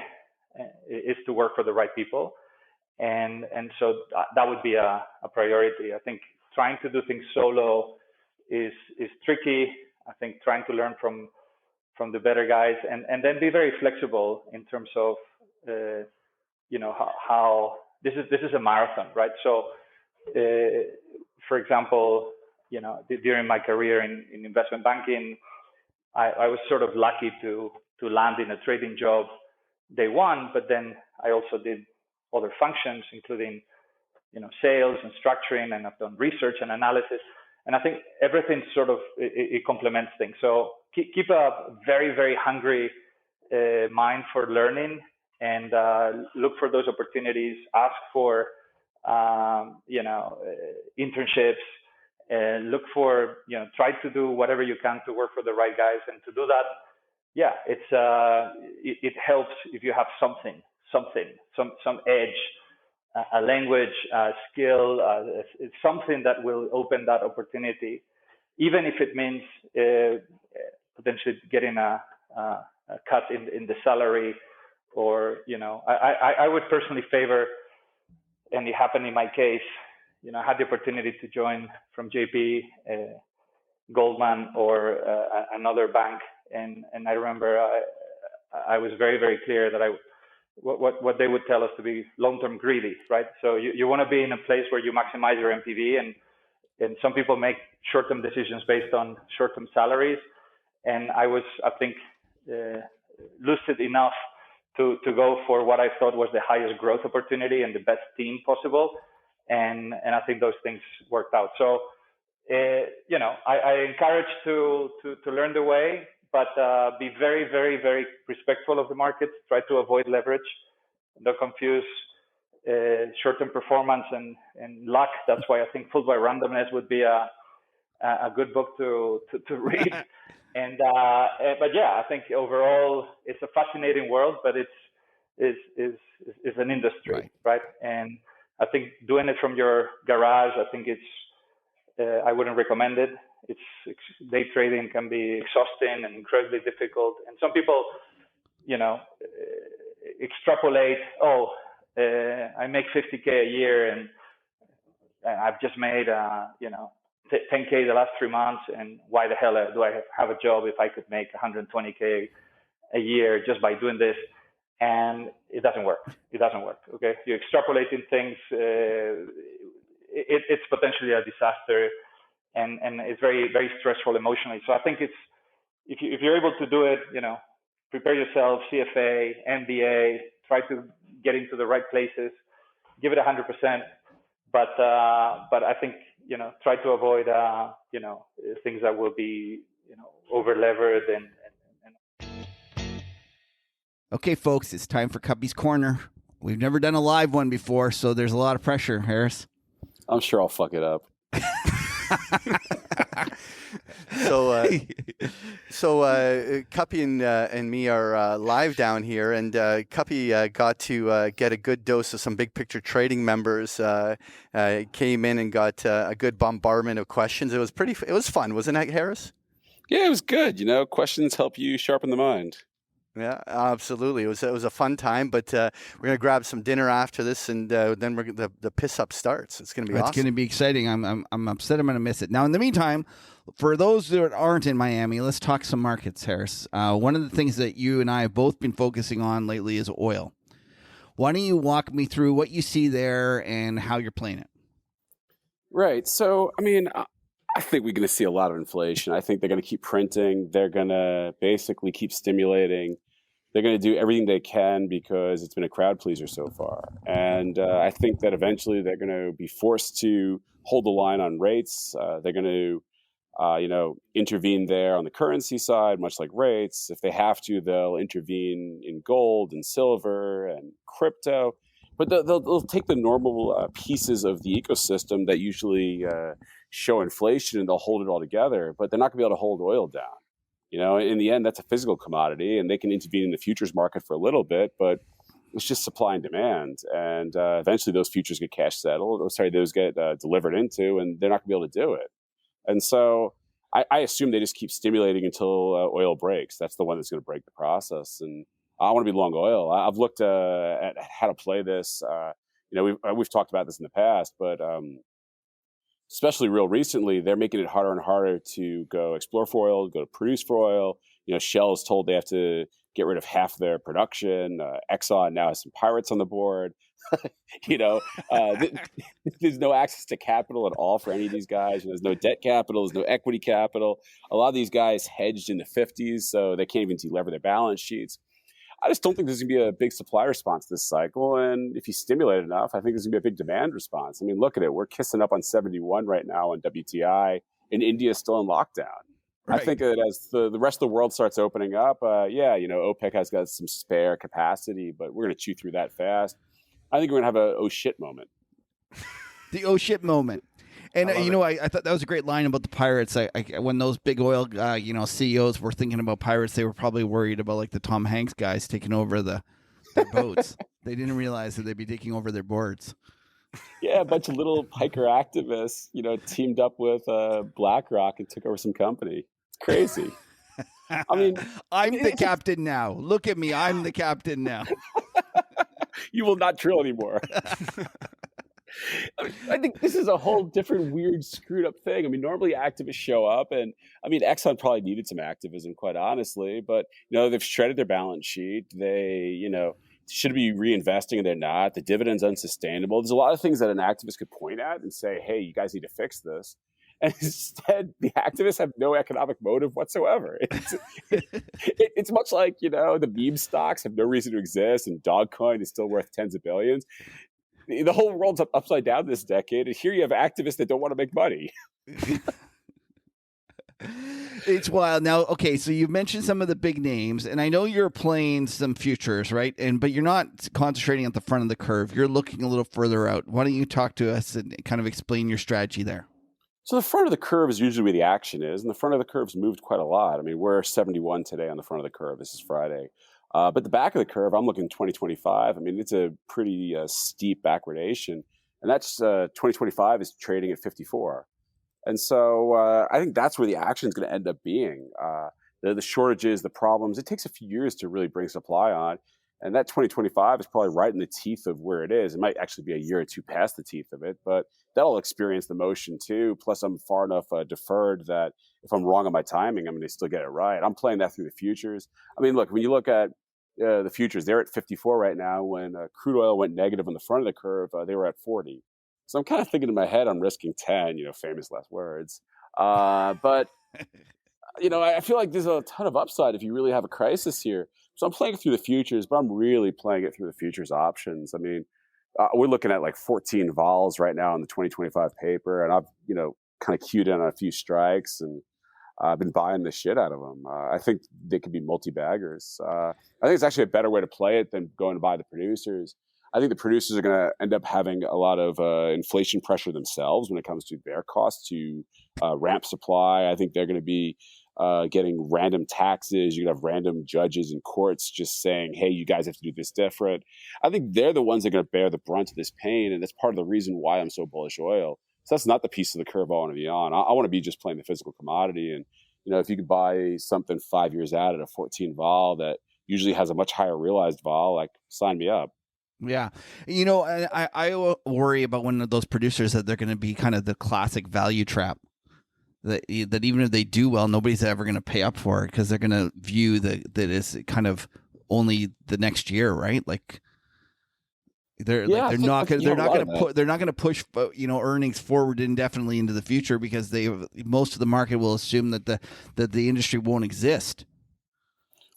is to work for the right people, and so that would be a priority. I think trying to do things solo is tricky. I think trying to learn from the better guys, and then be very flexible in terms of how this is a marathon, right? So, for example, during my career in investment banking, I was sort of lucky to land in a trading job day one, but then I also did other functions, including sales and structuring, and I've done research and analysis. And I think everything sort of it complements things. So keep a very, very hungry mind for learning, and look for those opportunities. Ask for internships. Look for try to do whatever you can to work for the right guys, and to do that, it helps if you have some edge, a language, a skill, it's something that will open that opportunity, even if it means potentially getting a cut in the salary, or I would personally favor, and it happened in my case. I had the opportunity to join from JP, Goldman, or another bank, and I remember I was very, very clear that what they would tell us to be long-term greedy, right? So you want to be in a place where you maximize your MPV, and some people make short-term decisions based on short-term salaries, and I was, I think, lucid enough to go for what I thought was the highest growth opportunity and the best team possible, and I think those things worked out. So I encourage to learn the way, but be very, very, very respectful of the markets. Try to avoid leverage. Don't confuse short-term performance and luck. That's why I think Football Randomness would be a good book to read. And but yeah, I think overall it's a fascinating world, but it's an industry, right? And I think doing it from your garage, I think I wouldn't recommend it. Day trading can be exhausting and incredibly difficult. And some people, extrapolate, I make 50K a year and I've just made, 10K the last 3 months. And why the hell do I have a job if I could make 120K a year just by doing this? And it doesn't work. Okay. You're extrapolating things. It's potentially a disaster, and it's very, very stressful emotionally. So I think if you're able to do it, prepare yourself, CFA, MBA, try to get into the right places, give it 100%. But I think try to avoid things that will be over levered and. Okay, folks, it's time for Kuppy's Corner. We've never done a live one before, so there's a lot of pressure, Harris. I'm sure I'll fuck it up. So Kuppy and me are live down here, and Kuppy got to get a good dose of some big picture trading members. Came in and got a good bombardment of questions. It was fun, wasn't it, Harris? Yeah, it was good. Questions help you sharpen the mind. Yeah, absolutely. It was a fun time, but we're gonna grab some dinner after this, and then the piss up starts. It's gonna be awesome. It's gonna be exciting. I'm upset I'm gonna miss it. Now, in the meantime, for those that aren't in Miami, let's talk some markets, Harris. One of the things that you and I have both been focusing on lately is oil. Why don't you walk me through what you see there and how you're playing it? Right. So, I think we're going to see a lot of inflation. I think they're going to keep printing. They're going to basically keep stimulating. They're going to do everything they can because it's been a crowd pleaser so far. And I think that eventually they're going to be forced to hold the line on rates. They're going to, intervene there on the currency side, much like rates. If they have to, they'll intervene in gold and silver and crypto. But they'll take the normal pieces of the ecosystem that usually show inflation, and they'll hold it all together. But they're not going to be able to hold oil down. In the end, that's a physical commodity, and they can intervene in the futures market for a little bit, but it's just supply and demand. And eventually those futures get cash settled, those get delivered into, and they're not going to be able to do it. And so I assume they just keep stimulating until oil breaks. That's the one that's going to break the process. And I want to be long oil. I've looked at how to play this. We've talked about this in the past, but especially real recently, they're making it harder and harder to go explore for oil, go to produce for oil. Shell is told they have to get rid of half their production. Exxon now has some pirates on the board. There's no access to capital at all for any of these guys. There's no debt capital. There's no equity capital. A lot of these guys hedged in the 50s, so they can't even delever their balance sheets. I just don't think there's going to be a big supply response this cycle. And if you stimulate enough, I think there's going to be a big demand response. I mean, look at it. We're kissing up on 71 right now on WTI, and India is still in lockdown. Right. I think that as the rest of the world starts opening up, OPEC has got some spare capacity, but we're going to chew through that fast. I think we're going to have a oh shit moment. The oh shit moment. And, I thought that was a great line about the pirates. When those big oil, CEOs were thinking about pirates, they were probably worried about like the Tom Hanks guys taking over their boats. They didn't realize that they'd be taking over their boards. Yeah, a bunch of little piker activists, teamed up with BlackRock and took over some company. It's crazy. I mean, I'm the captain now. Look at me. I'm the captain now. You will not drill anymore. I think this is a whole different, weird, screwed up thing. I mean, normally activists show up, and I mean, Exxon probably needed some activism, quite honestly, but they've shredded their balance sheet. They, should be reinvesting, and they're not. The dividend's unsustainable. There's a lot of things that an activist could point at and say, hey, you guys need to fix this. And instead, the activists have no economic motive whatsoever. It's much like, the meme stocks have no reason to exist, and Dogecoin is still worth tens of billions. The whole world's upside down this decade, and here you have activists that don't want to make money. It's wild. Now, okay, so you've mentioned some of the big names, and I know you're playing some futures, right? But you're not concentrating at the front of the curve. You're looking a little further out. Why don't you talk to us and kind of explain your strategy there? So the front of the curve is usually where the action is, and the front of the curve's moved quite a lot. I mean, we're 71 today on the front of the curve. This is Friday. But the back of the curve, I'm looking 2025. I mean, it's a pretty steep backwardation, and that's 2025 is trading at 54. And so I think that's where the action is going to end up being. The shortages, the problems, it takes a few years to really bring supply on. And that 2025 is probably right in the teeth of where it is. It might actually be a year or two past the teeth of it, but that'll experience the motion too. Plus, I'm far enough deferred that if I'm wrong on my timing, I'm going to still get it right. I'm playing that through the futures. I mean, look, when you look at the futures, they're at 54 right now. When crude oil went negative on the front of the curve, they were at 40. So I'm kind of thinking in my head, I'm risking 10, famous last words. But, I feel like there's a ton of upside if you really have a crisis here. So I'm playing it through the futures, but I'm really playing it through the futures options. I mean, we're looking at like 14 vols right now in the 2025 paper, and I've, kind of queued in on a few strikes, and I've been buying the shit out of them. I think they could be multi-baggers. I think it's actually a better way to play it than going to buy the producers. I think the producers are going to end up having a lot of inflation pressure themselves when it comes to their costs to ramp supply. I think they're going to be getting random taxes. You're going to have random judges in courts just saying, hey, you guys have to do this different. I think they're the ones that are going to bear the brunt of this pain, and that's part of the reason why I'm so bullish oil. So that's not the piece of the curve I want to be on. I want to be just playing the physical commodity. And, if you could buy something 5 years out at a 14 vol that usually has a much higher realized vol, like, sign me up. Yeah. I worry about one of those producers that they're going to be kind of the classic value trap. That even if they do well, nobody's ever going to pay up for it because they're going to view that it's kind of only the next year, right? Like they're not going to push earnings forward indefinitely into the future because most of the market will assume that the industry won't exist.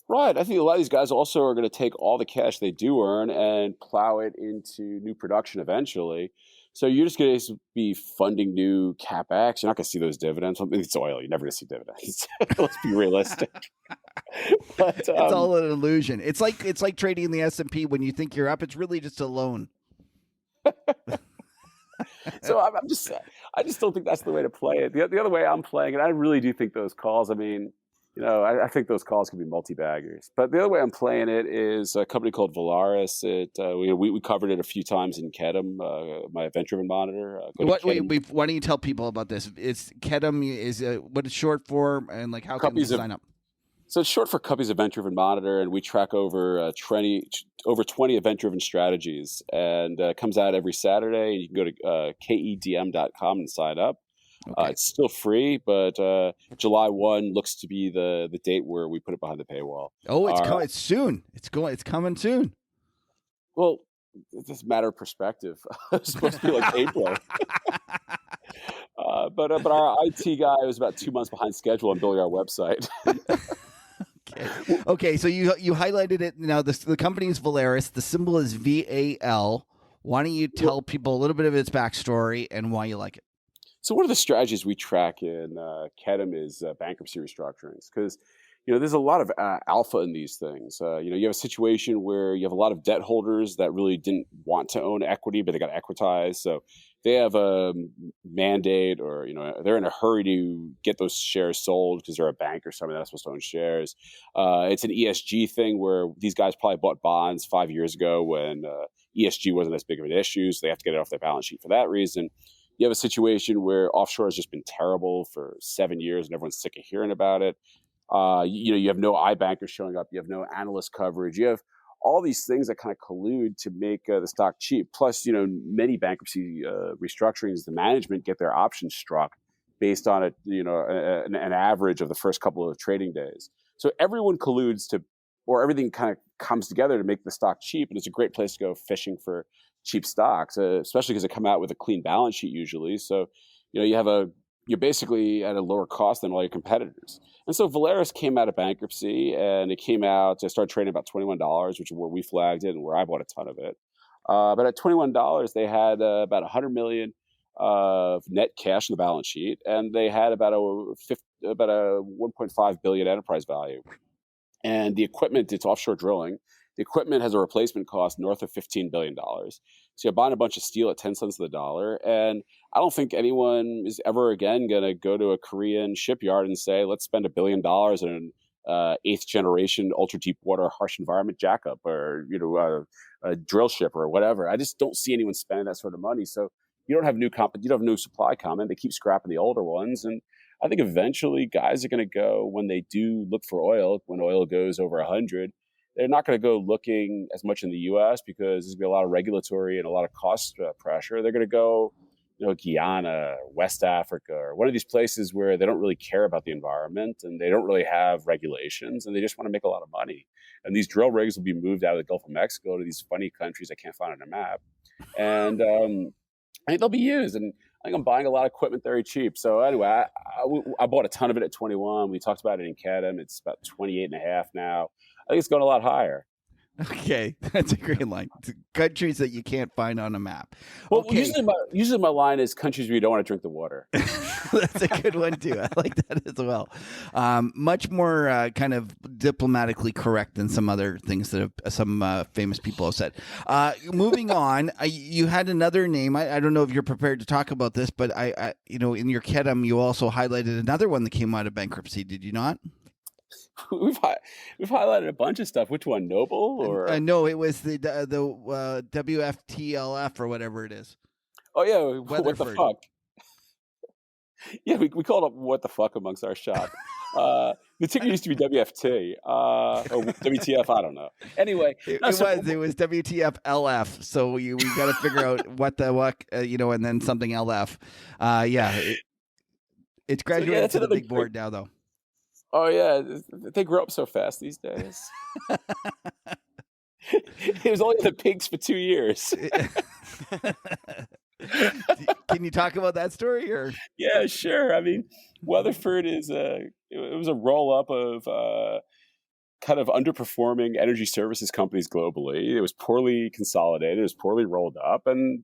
Right. I think a lot of these guys also are going to take all the cash they do earn and plow it into new production eventually. So you're just going to be funding new CapEx. You're not going to see those dividends. I mean, it's oil. You're never going to see dividends. Let's be realistic. But, it's all an illusion. It's like trading in the S&P when you think you're up. It's really just a loan. So I just don't think that's the way to play it. The other way I'm playing it, I really do think those calls. I mean, I think those calls can be multi-baggers. But the other way I'm playing it is a company called Valaris. We covered it a few times in Kedem, my event-driven monitor. Why don't you tell people about this? It's Kedem is what it's short for, and like how can they sign up? So it's short for Kuppy's event-driven monitor, and we track over 20 event-driven strategies, and it comes out every Saturday. You can go to kedm.com and sign up. Okay. It's still free, but July 1 looks to be the date where we put it behind the paywall. Oh, it's soon. It's coming soon. Well, it's just a matter of perspective. It's supposed to be like April. But our IT guy was about 2 months behind schedule on building our website. Okay. So you highlighted it. Now the company is Valaris. The symbol is VAL. Why don't you tell people a little bit of its backstory and why you like it? So one of the strategies we track in Kedem is bankruptcy restructurings, because there's a lot of alpha in these things. You have a situation where you have a lot of debt holders that really didn't want to own equity, but they got equitized. So they have a mandate, or they're in a hurry to get those shares sold because they're a bank or something that's supposed to own shares. It's an ESG thing where these guys probably bought bonds 5 years ago when ESG wasn't as big of an issue, so they have to get it off their balance sheet for that reason. You have a situation where offshore has just been terrible for 7 years and everyone's sick of hearing about it. You have no iBankers showing up. You have no analyst coverage. You have all these things that kind of collude to make the stock cheap. Plus, many bankruptcy restructurings, the management get their options struck based on an average of the first couple of trading days. So everyone colludes or everything kind of comes together to make the stock cheap. And it's a great place to go fishing for cheap stocks, especially because they come out with a clean balance sheet usually. So, you're basically at a lower cost than all your competitors. And so Valaris came out of bankruptcy, and it came out to start trading about $21, which is where we flagged it and where I bought a ton of it. But at $21, they had about $100 million of net cash on the balance sheet, and they had about a 1.5 billion enterprise value. And the equipment, it's offshore drilling. The equipment has a replacement cost north of $15 billion. So you're buying a bunch of steel at 10 cents on the dollar. And I don't think anyone is ever again going to go to a Korean shipyard and say, let's spend $1 billion in an eighth generation, ultra deep water, harsh environment jackup, or, a drill ship or whatever. I just don't see anyone spending that sort of money. So you don't have new supply coming. They keep scrapping the older ones. And I think eventually guys are going to go, when they do look for oil, when oil goes over 100, they're not going to go looking as much in the U.S. because there's going to be a lot of regulatory and a lot of cost pressure. They're going to go, Guyana, or West Africa, or one of these places where they don't really care about the environment and they don't really have regulations and they just want to make a lot of money. And these drill rigs will be moved out of the Gulf of Mexico to these funny countries I can't find on a map. And I think they'll be used. And I think I'm buying a lot of equipment very cheap. So anyway, I bought a ton of it at 21. We talked about it in Kedem. It's about 28.5 now. I think it's going a lot higher. Okay, that's a great line. Countries that you can't find on a map. Well, Okay. usually my line is countries where you don't want to drink the water. That's a good one too. I like that as well. Much more kind of diplomatically correct than some other things that some famous people have said. Moving on, you had another name. I don't know if you're prepared to talk about this, but I in your Kedem, you also highlighted another one that came out of bankruptcy. Did you not? We've highlighted a bunch of stuff. Which one, Noble or no? It was the WFTLF or whatever it is. Oh yeah, what the fuck? Yeah, we called it what the fuck amongst our shop. The ticker used to be WFT or WTF. I don't know. Anyway, it was WTF LF. So we got to figure out what the and then something LF. It's graduated to the big board now, though. Oh yeah, they grow up so fast these days. It was only the pigs for 2 years. Can you talk about that story? Or yeah, sure. I mean, Weatherford it was a roll up of kind of underperforming energy services companies globally. It was poorly consolidated. It was poorly rolled up, and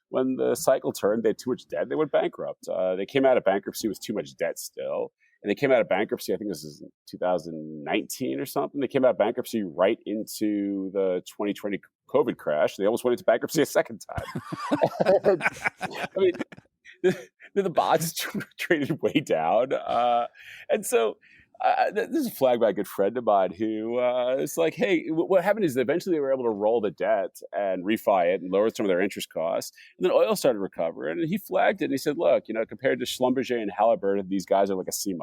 when the cycle turned, they had too much debt. They went bankrupt. They came out of bankruptcy with too much debt still. And they came out of bankruptcy, I think this is 2019 or something. They came out of bankruptcy right into the 2020 COVID crash. They almost went into bankruptcy a second time. I mean, the bonds traded way down. And so this is a flag by a good friend of mine who is like, hey, what happened is eventually they were able to roll the debt and refi it and lower some of their interest costs. And then oil started recovering. And he flagged it and he said, look, compared to Schlumberger and Halliburton, these guys are like a C-.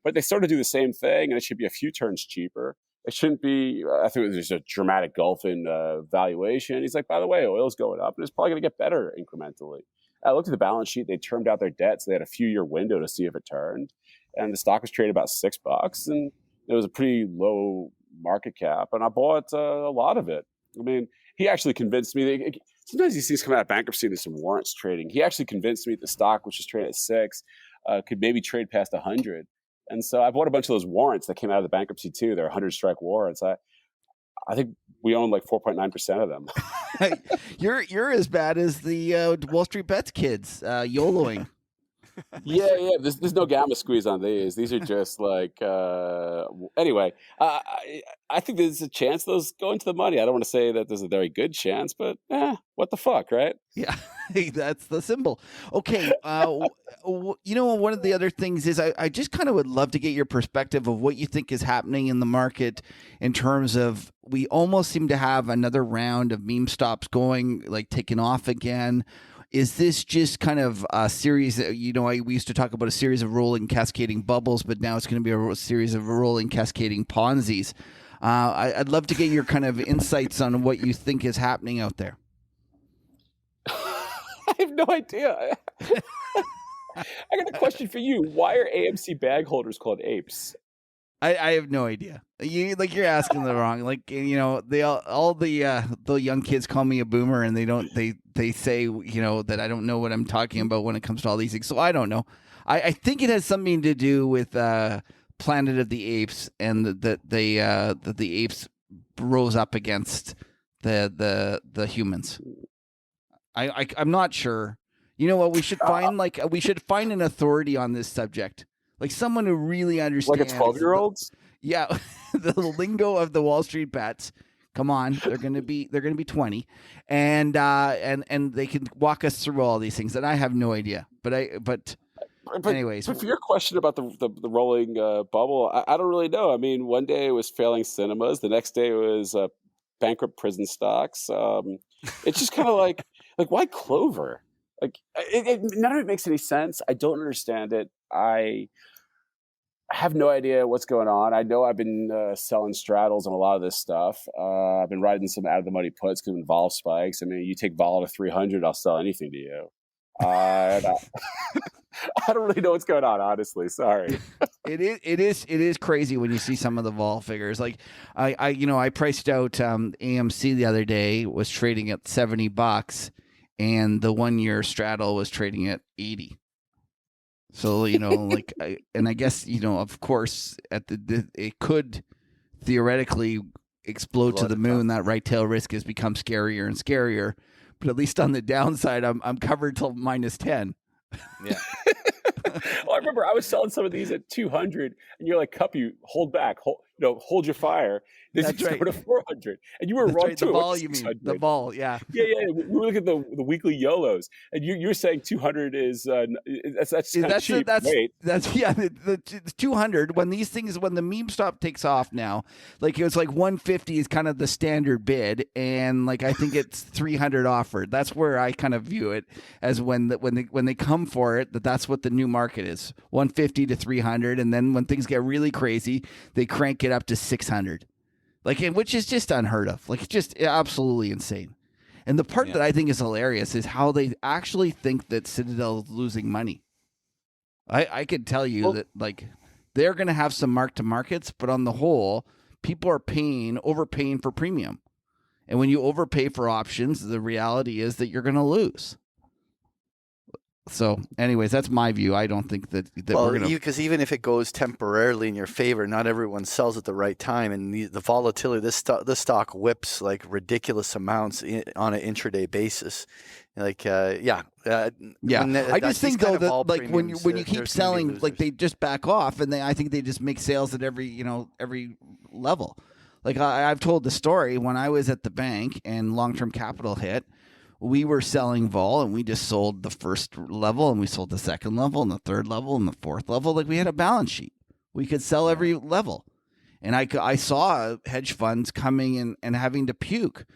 But they sort of do the same thing and it should be a few turns cheaper. It shouldn't be, I think there's a dramatic gulf in valuation. He's like, by the way, oil's going up and it's probably going to get better incrementally. I looked at the balance sheet. They termed out their debt, so they had a few-year window to see if it turned. And the stock was trading about $6, and it was a pretty low market cap. And I bought a lot of it. I mean, he actually convinced me. Sometimes these things come out of bankruptcy. There's some warrants trading. He actually convinced me that the stock, which is trading at 6, could maybe trade past 100. And so I bought a bunch of those warrants that came out of the bankruptcy too. They're 100-strike warrants. I think we own like 4.9% of them. You're as bad as the Wall Street Bets kids, YOLOing. Yeah. There's no gamma squeeze on these. These are just like anyway. I think there's a chance those go into the money. I don't want to say that there's a very good chance, but what the fuck, right? Yeah, that's the symbol. Okay, one of the other things is I just kind of would love to get your perspective of what you think is happening in the market in terms of we almost seem to have another round of meme stops going, like taking off again. Is this just kind of a series? We used to talk about a series of rolling cascading bubbles, but now it's going to be a series of rolling cascading Ponzi's. I'd love to get your kind of insights on what you think is happening out there. I have no idea. I got a question for you. Why are AMC bag holders called apes? I have no idea. You're asking the wrong. They all the young kids call me a boomer, and they say that I don't know what I'm talking about when it comes to all these things. So I don't know. I think it has something to do with Planet of the Apes, and that the apes rose up against the humans. I'm not sure. You know what? We should find an authority on this subject. Like someone who really understands. Like a 12-year-olds? Yeah. The lingo of the Wall Street Bets. Come on. They're gonna be 20. And they can walk us through all these things. And I have no idea. But anyways. But for your question about the rolling bubble, I don't really know. I mean, one day it was failing cinemas, the next day it was bankrupt prison stocks. It's just kind of like why Clover? Like none of it makes any sense. I don't understand it. I have no idea what's going on. I know I've been selling straddles on a lot of this stuff. I've been riding some out of the money puts because of vol spikes. I mean, you take vol to 300, I'll sell anything to you. I don't really know what's going on, honestly. Sorry. It is crazy when you see some of the vol figures. Like I priced out AMC the other day, was trading at $70, and the 1-year straddle was trading at 80. So, I guess, of course, it could theoretically explode to the moon. That right tail risk has become scarier and scarier. But at least on the downside, I'm covered till -10. Yeah. Well, I remember I was selling some of these at 200, and you're like, Kuppy, hold back, hold your fire. This is going to 400, and you were wrong too. The ball, you mean? The ball, yeah. Yeah. We were looking at the weekly YOLOs, and you're saying 200 is that's kind of cheap. The 200 when the meme stop takes off now, like it's like 150 is kind of the standard bid, and like I think it's 300 offered. That's where I kind of view it as when they come for it, that's what the new market is, 150 to 300, and then when things get really crazy, they crank it up to 600. Which is just unheard of. Like, it's just absolutely insane. And the part that I think is hilarious is how they actually think that Citadel is losing money. I could tell you that, they're going to have some mark-to-markets, but on the whole, people are overpaying for premium. And when you overpay for options, the reality is that you're going to lose. So, anyways, that's my view. I don't think that we're going to... Because even if it goes temporarily in your favor, not everyone sells at the right time. And the volatility, this stock whips like ridiculous amounts on an intraday basis. I just think, though, that when you keep selling, they just back off, and I think they just make sales at every level. Like, I've told the story when I was at the bank and long-term capital hit. We were selling vol, and we just sold the first level, and we sold the second level, and the third level, and the fourth level. Like, we had a balance sheet. We could sell every level. And I saw hedge funds coming and having to puke,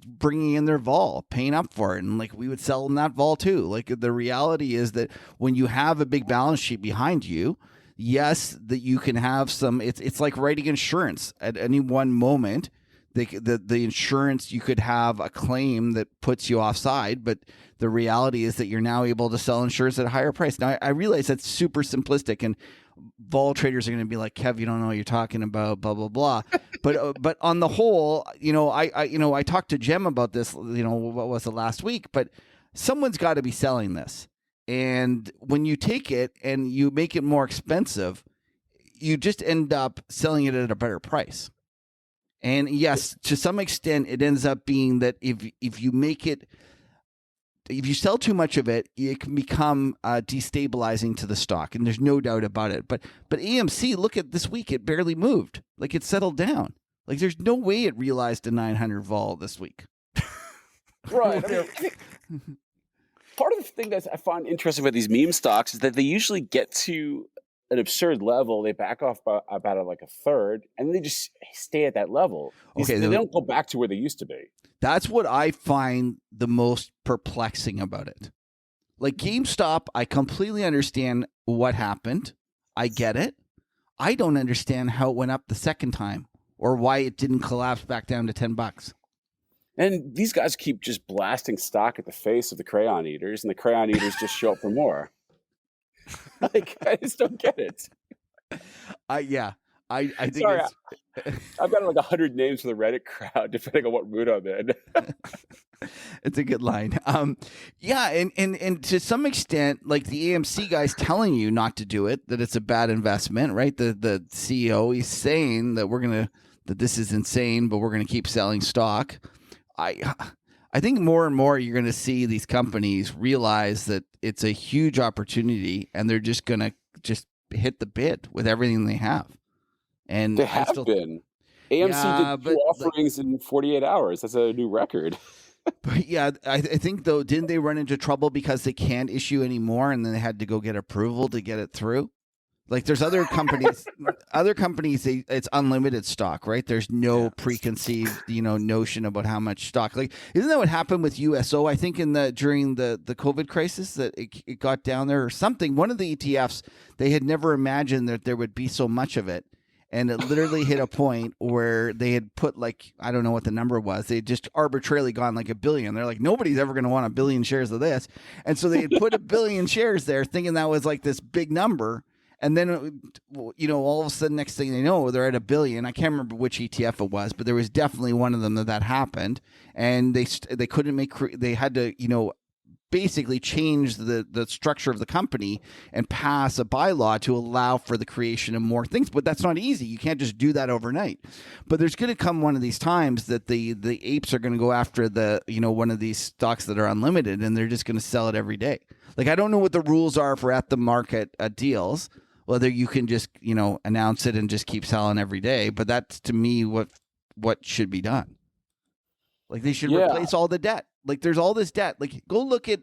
bringing in their vol, paying up for it. And, we would sell them that vol, too. Like, the reality is that when you have a big balance sheet behind you, yes, that you can have some – it's like writing insurance at any one moment. the insurance, you could have a claim that puts you offside, but the reality is that you're now able to sell insurance at a higher price. Now, I realize that's super simplistic, and vol traders are going to be like, Kev, you don't know what you're talking about, blah, blah, blah. But on the whole, I talked to Jem about this, what was it, last week, but someone's got to be selling this. And when you take it and you make it more expensive, you just end up selling it at a better price. And yes, to some extent, it ends up being that if you sell too much of it, it can become destabilizing to the stock, and there's no doubt about it. But AMC, look at this week; it barely moved. Like, it settled down. Like, there's no way it realized a 900 vol this week. Right. I mean, part of the thing that I find interesting about these meme stocks is that they usually get to an absurd level. They back off about like a third, and they just stay at that level. They don't go back to where they used to be. That's what I find the most perplexing about it. Like GameStop, I completely understand what happened. I get it. I don't understand how it went up the second time, or why it didn't collapse back down to $10. And these guys keep just blasting stock at the face of the crayon eaters, and the crayon eaters just show up for more. Like, I just don't get it. I think Sorry, I've got like 100 names for the Reddit crowd, depending on what mood I'm in. It's a good line. And to some extent, like the AMC guy's telling you not to do it, that it's a bad investment, right? The CEO, he's saying that that this is insane, but we're gonna keep selling stock. I think more and more you're going to see these companies realize that it's a huge opportunity, and they're just going to hit the bid with everything they have. And they have been. AMC did 2 offerings in 48 hours. That's a new record. But yeah, I think, though, didn't they run into trouble because they can't issue anymore, and then they had to go get approval to get it through? Like, there's other companies, it's unlimited stock, right? There's no preconceived, notion about how much stock. Like, isn't that what happened with USO? I think during the COVID crisis, that it got down there or something. One of the ETFs, they had never imagined that there would be so much of it. And it literally hit a point where they had put, like, I don't know what the number was. They had just arbitrarily gone like 1 billion. They're like, nobody's ever going to want 1 billion shares of this. And so they had put 1 billion shares there thinking that was like this big number. And then, all of a sudden, next thing they know, they're at 1 billion. I can't remember which ETF it was, but there was definitely one of them that happened. And they couldn't they had to, basically change the structure of the company and pass a bylaw to allow for the creation of more things. But that's not easy. You can't just do that overnight. But there's going to come one of these times that the apes are going to go after one of these stocks that are unlimited, and they're just going to sell it every day. Like, I don't know what the rules are for at the market deals, whether you can just, announce it and just keep selling every day. But that's, to me, what should be done. Like, they should replace all the debt. Like, there's all this debt. Like, go look at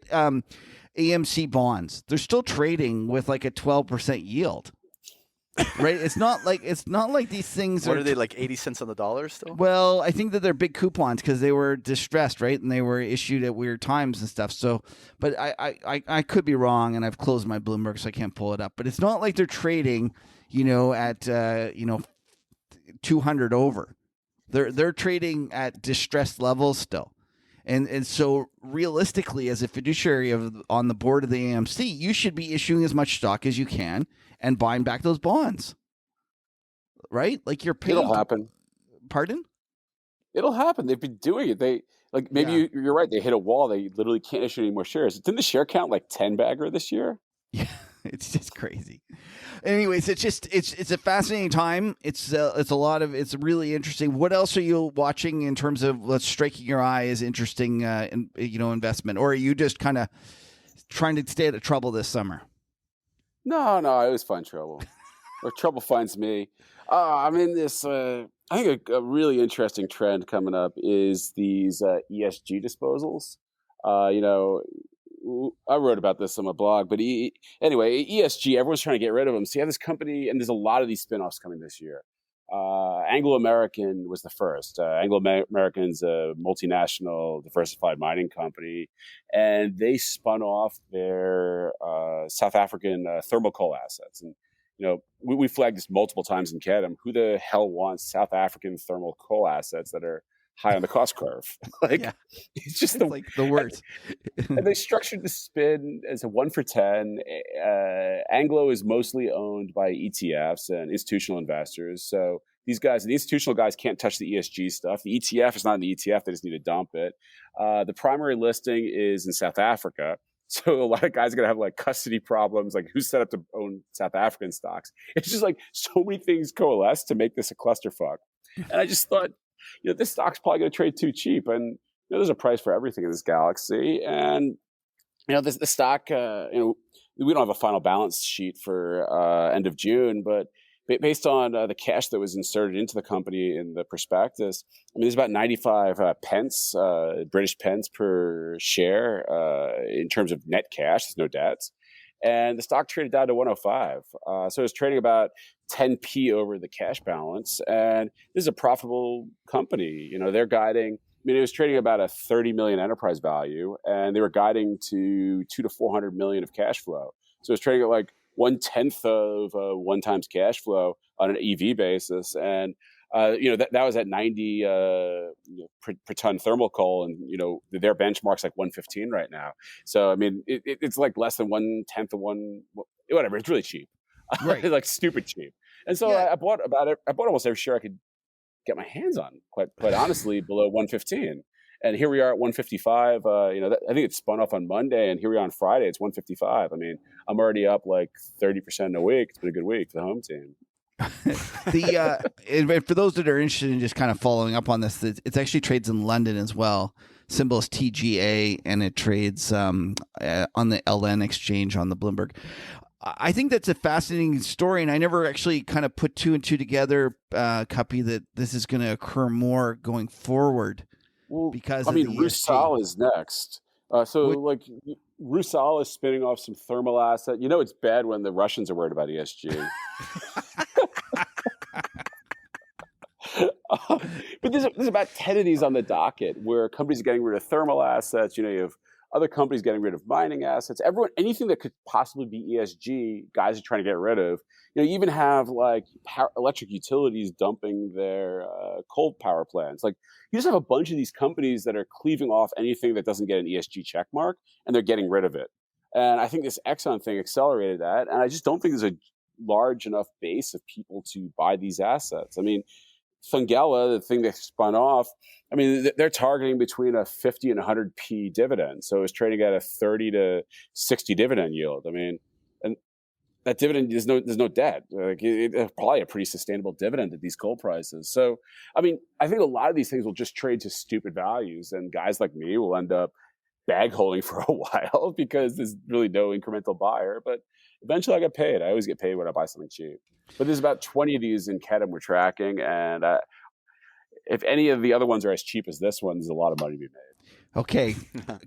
AMC bonds. They're still trading with like a 12% yield. Right? It's not like these things What are they, like 80 cents on the dollar still? Well, I think that they're big coupons because they were distressed, right? And they were issued at weird times and stuff. So, but I could be wrong, and I've closed my Bloomberg, so I can't pull it up. But it's not like they're trading, at 200 over. They're trading at distressed levels still. And so realistically, as a fiduciary on the board of the AMC, you should be issuing as much stock as you can and buying back those bonds, right? Like, you're paying. It'll happen. Pardon? It'll happen. They've been doing it. You're right. They hit a wall. They literally can't issue any more shares. Didn't the share count like 10 bagger this year? Yeah, it's just crazy. Anyways, it's a fascinating time. It's really interesting. What else are you watching in terms of what's striking your eye as interesting, investment, or are you just kind of trying to stay out of trouble this summer? No, I always find trouble, or trouble finds me. I think a really interesting trend coming up is these ESG disposals. I wrote about this on my blog, but anyway, ESG, everyone's trying to get rid of them. So you have this company, and there's a lot of these spinoffs coming this year. Anglo-American was the first. Anglo-American's a multinational diversified mining company, and they spun off their South African thermal coal assets. And we flagged this multiple times in Kedem. Who the hell wants South African thermal coal assets that are high on the cost curve? It's just the worst. And they structured the spin as a 1 for 10. Anglo is mostly owned by ETFs and institutional investors. So the institutional guys can't touch the ESG stuff. The ETF is not in the ETF. They just need to dump it. The primary listing is in South Africa. So a lot of guys are going to have like custody problems, like who's set up to own South African stocks. It's just like so many things coalesce to make this a clusterfuck. And I just thought, this stock's probably going to trade too cheap. And there's a price for everything in this galaxy. And, the stock, we don't have a final balance sheet for end of June, but based on the cash that was inserted into the company in the prospectus, there's about 95 pence, British pence per share in terms of net cash. There's no debts. And the stock traded down to 105. So it's trading about 10p over the cash balance. And this is a profitable company. They're guiding. It was trading about a 30 million enterprise value, and they were guiding to 200 to 400 million of cash flow. So it's trading at like 1/10 of 1 times cash flow on an EV basis, and that was at 90 per ton thermal coal, and their benchmark's like 115 right now. So it's like less than 1/10 of one, whatever. It's really cheap, right? Like stupid cheap. And so I bought almost every share I could get my hands on, quite honestly, below 115. And here we are at 155. I think it spun off on Monday, and here we are on Friday. It's 155. I'm already up like 30% in a week. It's been a good week for the home team. For those that are interested in just kind of following up on this, it actually trades in London as well. Symbol is TGA, and it trades on the LN exchange on the Bloomberg. I think that's a fascinating story, and I never actually kind of put 2 and 2 together, Kuppy, that this is going to occur more going forward. Well, because Rusal is next. Rusal is spinning off some thermal asset. It's bad when the Russians are worried about ESG. But there's about 10 of these on the docket where companies are getting rid of thermal assets. You have other companies getting rid of mining assets. Anything that could possibly be ESG, guys are trying to get rid of. You even have like electric utilities dumping their coal power plants. Like you just have a bunch of these companies that are cleaving off anything that doesn't get an ESG check mark, and they're getting rid of it. And I think this Exxon thing accelerated that. And I just don't think there's a large enough base of people to buy these assets. Thungela, the thing they spun off, they're targeting between a 50 and 100p dividend. So it's trading at a 30 to 60 dividend yield. And that dividend, there's no debt. It's probably a pretty sustainable dividend at these coal prices. So, I think a lot of these things will just trade to stupid values, and guys like me will end up bag holding for a while because there's really no incremental buyer. But eventually I get paid. I always get paid when I buy something cheap. But there's about 20 of these in Kedem we're tracking, and if any of the other ones are as cheap as this one, there's a lot of money to be made. Okay,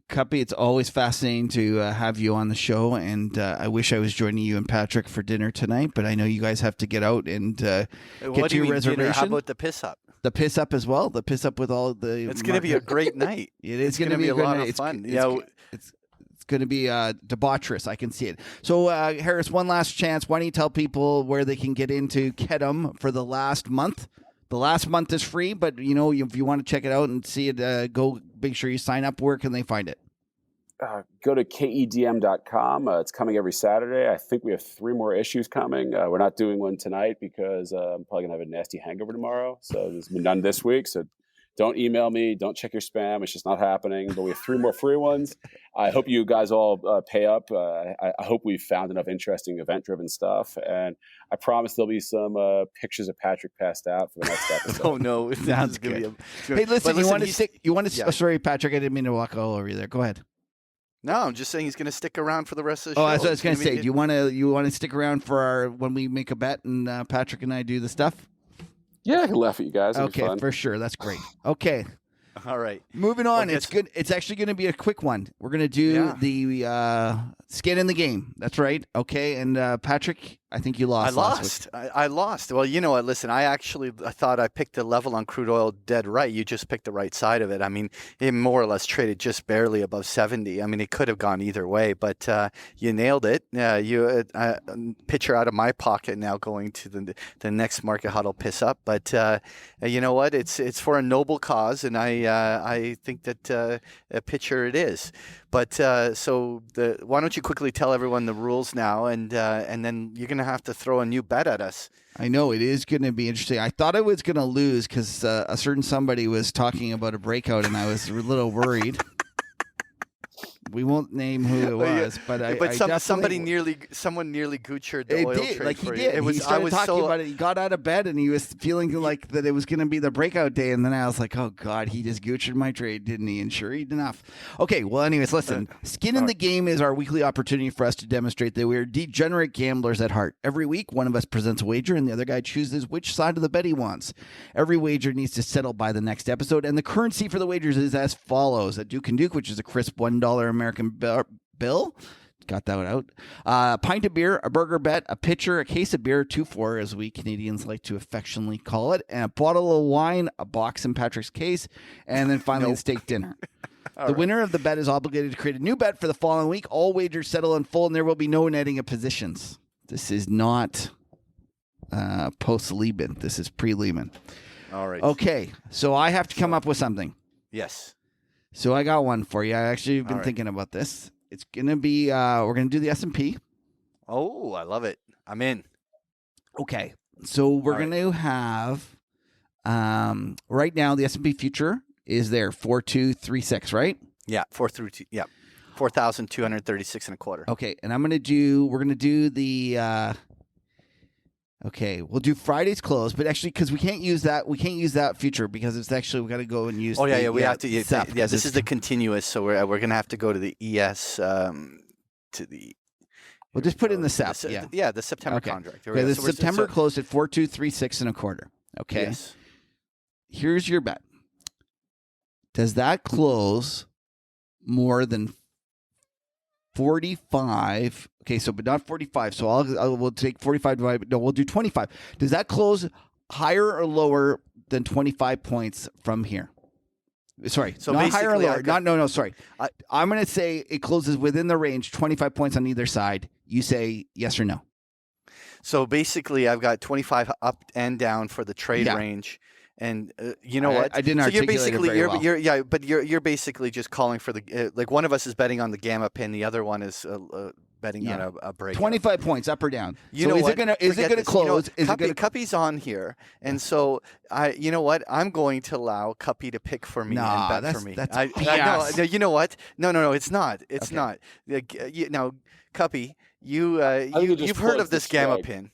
Kuppy, it's always fascinating to have you on the show, and I wish I was joining you and Patrick for dinner tonight, but I know you guys have to get out and get to your reservation. Dinner? How about the piss up? The piss up as well. The piss up with all the. It's going to be a great night. It is going to be a lot of fun. It's going to be debaucherous. I can see it. So, Harris, one last chance. Why don't you tell people where they can get into Kedem for the last month? The last month is free, but if you want to check it out and see it, go make sure you sign up. Where can they find it? Go to kedm.com. It's coming every Saturday. I think we have 3 more issues coming. We're not doing one tonight because I'm probably going to have a nasty hangover tomorrow. So it's been done this week. So don't email me. Don't check your spam. It's just not happening. But we have 3 more free ones. I hope you guys all pay up. I hope we've found enough interesting event-driven stuff. And I promise there'll be some pictures of Patrick passed out for the next episode. Oh, no. It sounds good. Hey, listen, you want to sorry, Patrick, I didn't mean to walk all over you there. Go ahead. No, I'm just saying he's going to stick around for the rest of the show. Oh, that's what I was going to say. Do you want to stick around for when we make a bet and Patrick and I do the stuff? Yeah, I can laugh at you guys. Okay, for sure. That's great. Okay. All right. Moving on. Okay. It's good. It's actually going to be a quick one. We're going to do the skin in the game. That's right. Okay. And Patrick, I think you lost. I lost. I lost. Well, you know what? Listen, I thought I picked the level on crude oil dead right. You just picked the right side of it. I mean, it more or less traded just barely above 70. I mean, it could have gone either way, but you nailed it. You picture out of my pocket now going to the next market huddle piss up. But you know what? It's for a noble cause, and I think that a picture it is. But why don't you quickly tell everyone the rules now, and then you're going to have to throw a new bet at us. I know it is going to be interesting. I thought I was going to lose because a certain somebody was talking about a breakout, and I was a little worried. We won't name who it was, but someone nearly goochered the oil trade. Like for he did. You. He started talking about it. He got out of bed and he was feeling like that it was going to be the breakout day. And then I was like, oh God, he just goochered my trade, didn't he? And sure enough. Okay. Well, anyways, listen. Skin in the Game is our weekly opportunity for us to demonstrate that we are degenerate gamblers at heart. Every week, one of us presents a wager, and the other guy chooses which side of the bet he wants. Every wager needs to settle by the next episode, and the currency for the wagers is as follows: a Duke and Duke, which is a crisp $1 American bill. Got that out. A pint of beer, a burger bet, a pitcher, a case of beer, 2-4, as we Canadians like to affectionately call it, and a bottle of wine, a box in Patrick's case, and then finally a steak dinner. The winner of the bet is obligated to create a new bet for the following week. All wagers settle in full, and there will be no netting of positions. This is not post-Lehman. This is pre-Lehman. All right. Okay, so I have to come up with something. Yes. So I got one for you. I actually have been thinking about this. It's going to be, we're going to do the S&P. Oh, I love it. I'm in. Okay. So we're going to have, right now, the S&P future is there, 4236, right? Yeah, 4,236 and a quarter. Okay. And we're going to do the, okay, we'll do Friday's close, but actually, because we can't use that future because it's actually, we got to go and use. Oh yeah, we have to. This is the continuous, so we're going to have to go to the ES to the. We'll just put in the SEP. The September contract. Okay, the September closed at 4236 and a quarter. Okay. Yes. Here's your bet. Does that close more than 45? Okay, so but not 45. So we'll take 45 divided. No, we'll do 25. Does that close higher or lower than 25 points from here? Sorry, so not higher or lower. Sorry. I'm going to say it closes within the range, 25 points on either side. You say yes or no. So basically, I've got 25 up and down for the trade range. And you know what? I didn't articulate it very well. You're basically just calling for the like one of us is betting on the gamma pin, the other one is betting on a break. 25 points up or down. Is it going to close? Kuppy's on here, and so you know what? I'm going to allow Kuppy to pick for me and bet for me. That's no, you know what? No, it's not. It's not. Now, Kuppy, you've heard of this gamma pin?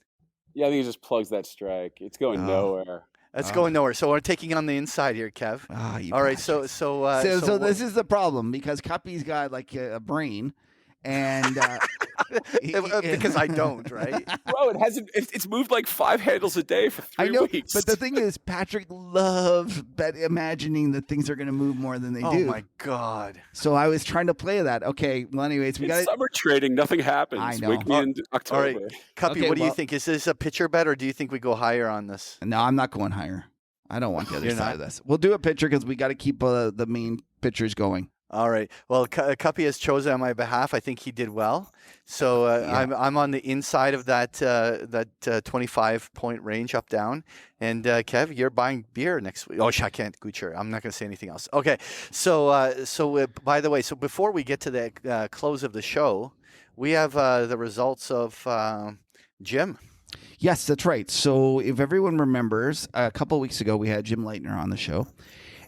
Yeah, I think it just plugs that strike. It's going nowhere. It's going nowhere. So we're taking on the inside here, Kev. All right. So this is the problem because Kuppy's got like a brain, and because I don't, right? Bro, it hasn't. It's moved like 5 handles a day for 3 weeks. But the thing is, Patrick loves imagining that things are going to move more than they do. Oh my God! So I was trying to play that. Okay. Well, anyways, we got summer trading. Nothing happens. I know. Wake me in October. All right, Kuppy, what do you think? Is this a pitcher bet, or do you think we go higher on this? No, I'm not going higher. I don't want the other side of this. We'll do a pitcher because we got to keep the main pitchers going. All right. Well, Kuppy has chosen on my behalf. I think he did well. So I'm on the inside of that 25-point range up down. And Kev, you're buying beer next week. Oh, I can't. Gucci. I'm not going to say anything else. Okay. So by the way, so before we get to the close of the show, we have the results of Jim. Yes, that's right. So if everyone remembers, a couple of weeks ago, we had Jim Leitner on the show.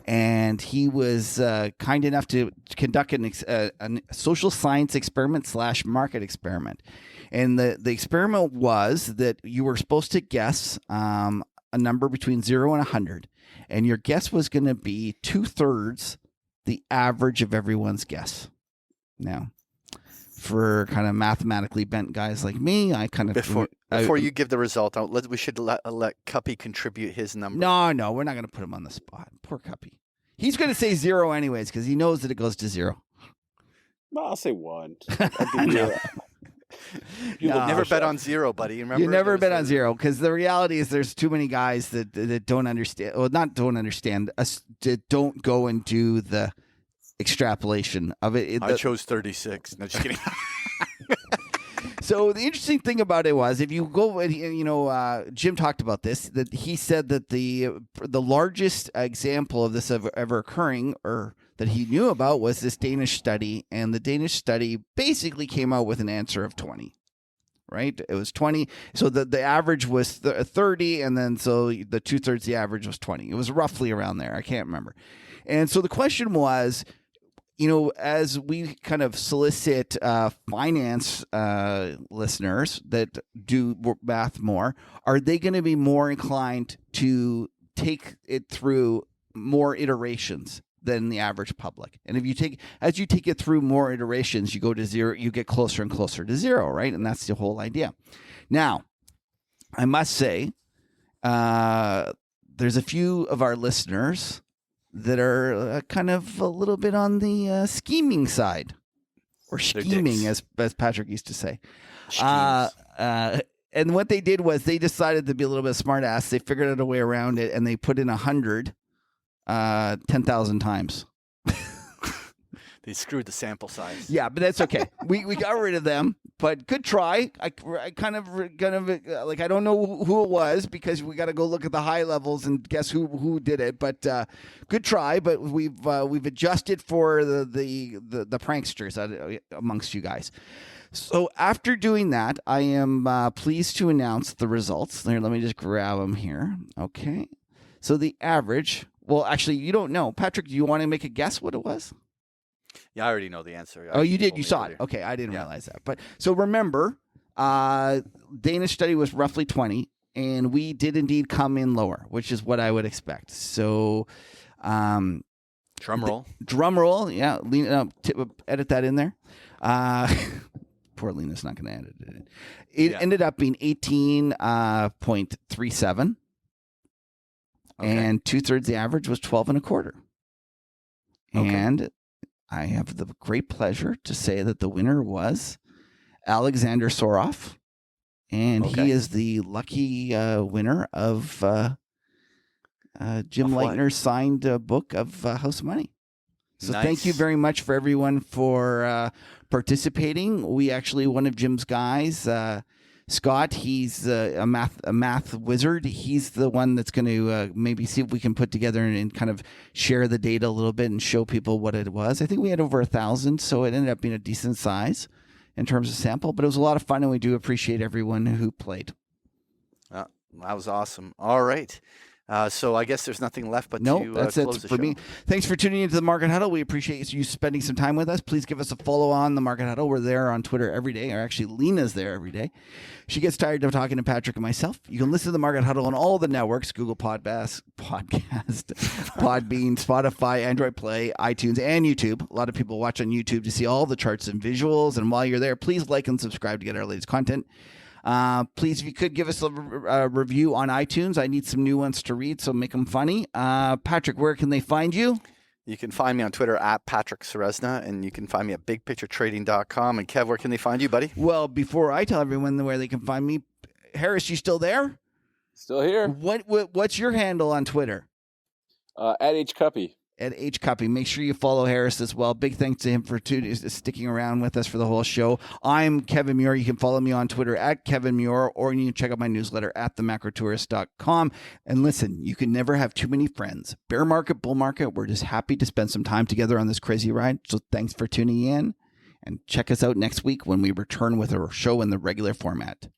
And he was kind enough to conduct a social science experiment / market experiment. And the experiment was that you were supposed to guess a number between 0 and 100. And your guess was going to be 2/3 the average of everyone's guess. Now, for kind of mathematically bent guys like me, I kind of... Before you give the result, we should let Kuppy contribute his number. No, we're not going to put him on the spot. Poor Kuppy. He's going to say 0 anyways because he knows that it goes to 0. Well, I'll say 1. Never bet on zero, buddy. Remember? You never bet on zero, because the reality is there's too many guys that don't understand. Well, not don't understand. That don't go and do the extrapolation of it. I chose 36. No, just kidding. So the interesting thing about it was, if you go, Jim talked about this, that he said that the largest example of this ever occurring, or that he knew about, was this Danish study, and the Danish study basically came out with an answer of 20. Right? It was 20. So the average was 30, and then so the 2/3 the average was 20. It was roughly around there. I can't remember. And so the question was, as we kind of solicit finance listeners that do math more, are they going to be more inclined to take it through more iterations than the average public? And as you take it through more iterations, you go to zero, you get closer and closer to zero, right? And that's the whole idea. Now, I must say, there's a few of our listeners that are kind of a little bit on the scheming side, or scheming, as Patrick used to say. And what they did was they decided to be a little bit smart ass. They figured out a way around it, and they put in 100 10,000 times. They screwed the sample size. Yeah, but that's okay. we got rid of them, but good try. I kind of like, I don't know who it was, because we got to go look at the high levels and guess who did it. But good try. But we've adjusted for the pranksters amongst you guys. So after doing that, I am pleased to announce the results. There, let me just grab them here. Okay. So the average. Well, actually, you don't know. Patrick, do you want to make a guess what it was? Yeah, I already know the answer. Oh, you did? You saw it. Okay, I didn't realize that. But so remember, Danish study was roughly 20, and we did indeed come in lower, which is what I would expect. So, drum roll. Drum roll. Yeah, Lena, edit that in there. Poor Lena's not going to edit it. It ended up being 18.37. Okay. And 2/3 the average was 12.25. Okay. And I have the great pleasure to say that the winner was Alexander Soroff, and he is the lucky winner of Jim Leitner's signed book of House of Money. So Thank you very much for everyone for participating. We actually, one of Jim's guys, Scott, he's a math wizard. He's the one that's going to maybe see if we can put together and kind of share the data a little bit and show people what it was. I think we had over 1,000, so it ended up being a decent size in terms of sample. But it was a lot of fun, and we do appreciate everyone who played. That was awesome. All right. So I guess there's nothing left but to close the show. Me. Thanks for tuning into the Market Huddle. We appreciate you spending some time with us. Please give us a follow on the Market Huddle. We're there on Twitter every day, or actually Lena's there every day. She gets tired of talking to Patrick and myself. You can listen to the Market Huddle on all the networks: Google Podcast, Podbean, Spotify, Android Play, iTunes, and YouTube. A lot of people watch on YouTube to see all the charts and visuals. And while you're there, please like and subscribe to get our latest content. Please, if you could give us a review on iTunes. I need some new ones to read, so make them funny. Patrick, where can they find you? You can find me on Twitter at Patrick Ceresna, and you can find me at bigpicturetrading.com. And Kev, where can they find you, buddy? Well, before I tell everyone where they can find me, Harris, you still there? Still here. What's your handle on Twitter? At HCuppy. At HCuppy. Make sure you follow Harris as well. Big thanks to him for sticking around with us for the whole show. I'm Kevin Muir. You can follow me on Twitter at Kevin Muir, or you can check out my newsletter at themacrotourist.com. And listen, you can never have too many friends. Bear market, bull market, we're just happy to spend some time together on this crazy ride. So thanks for tuning in, and check us out next week when we return with a show in the regular format.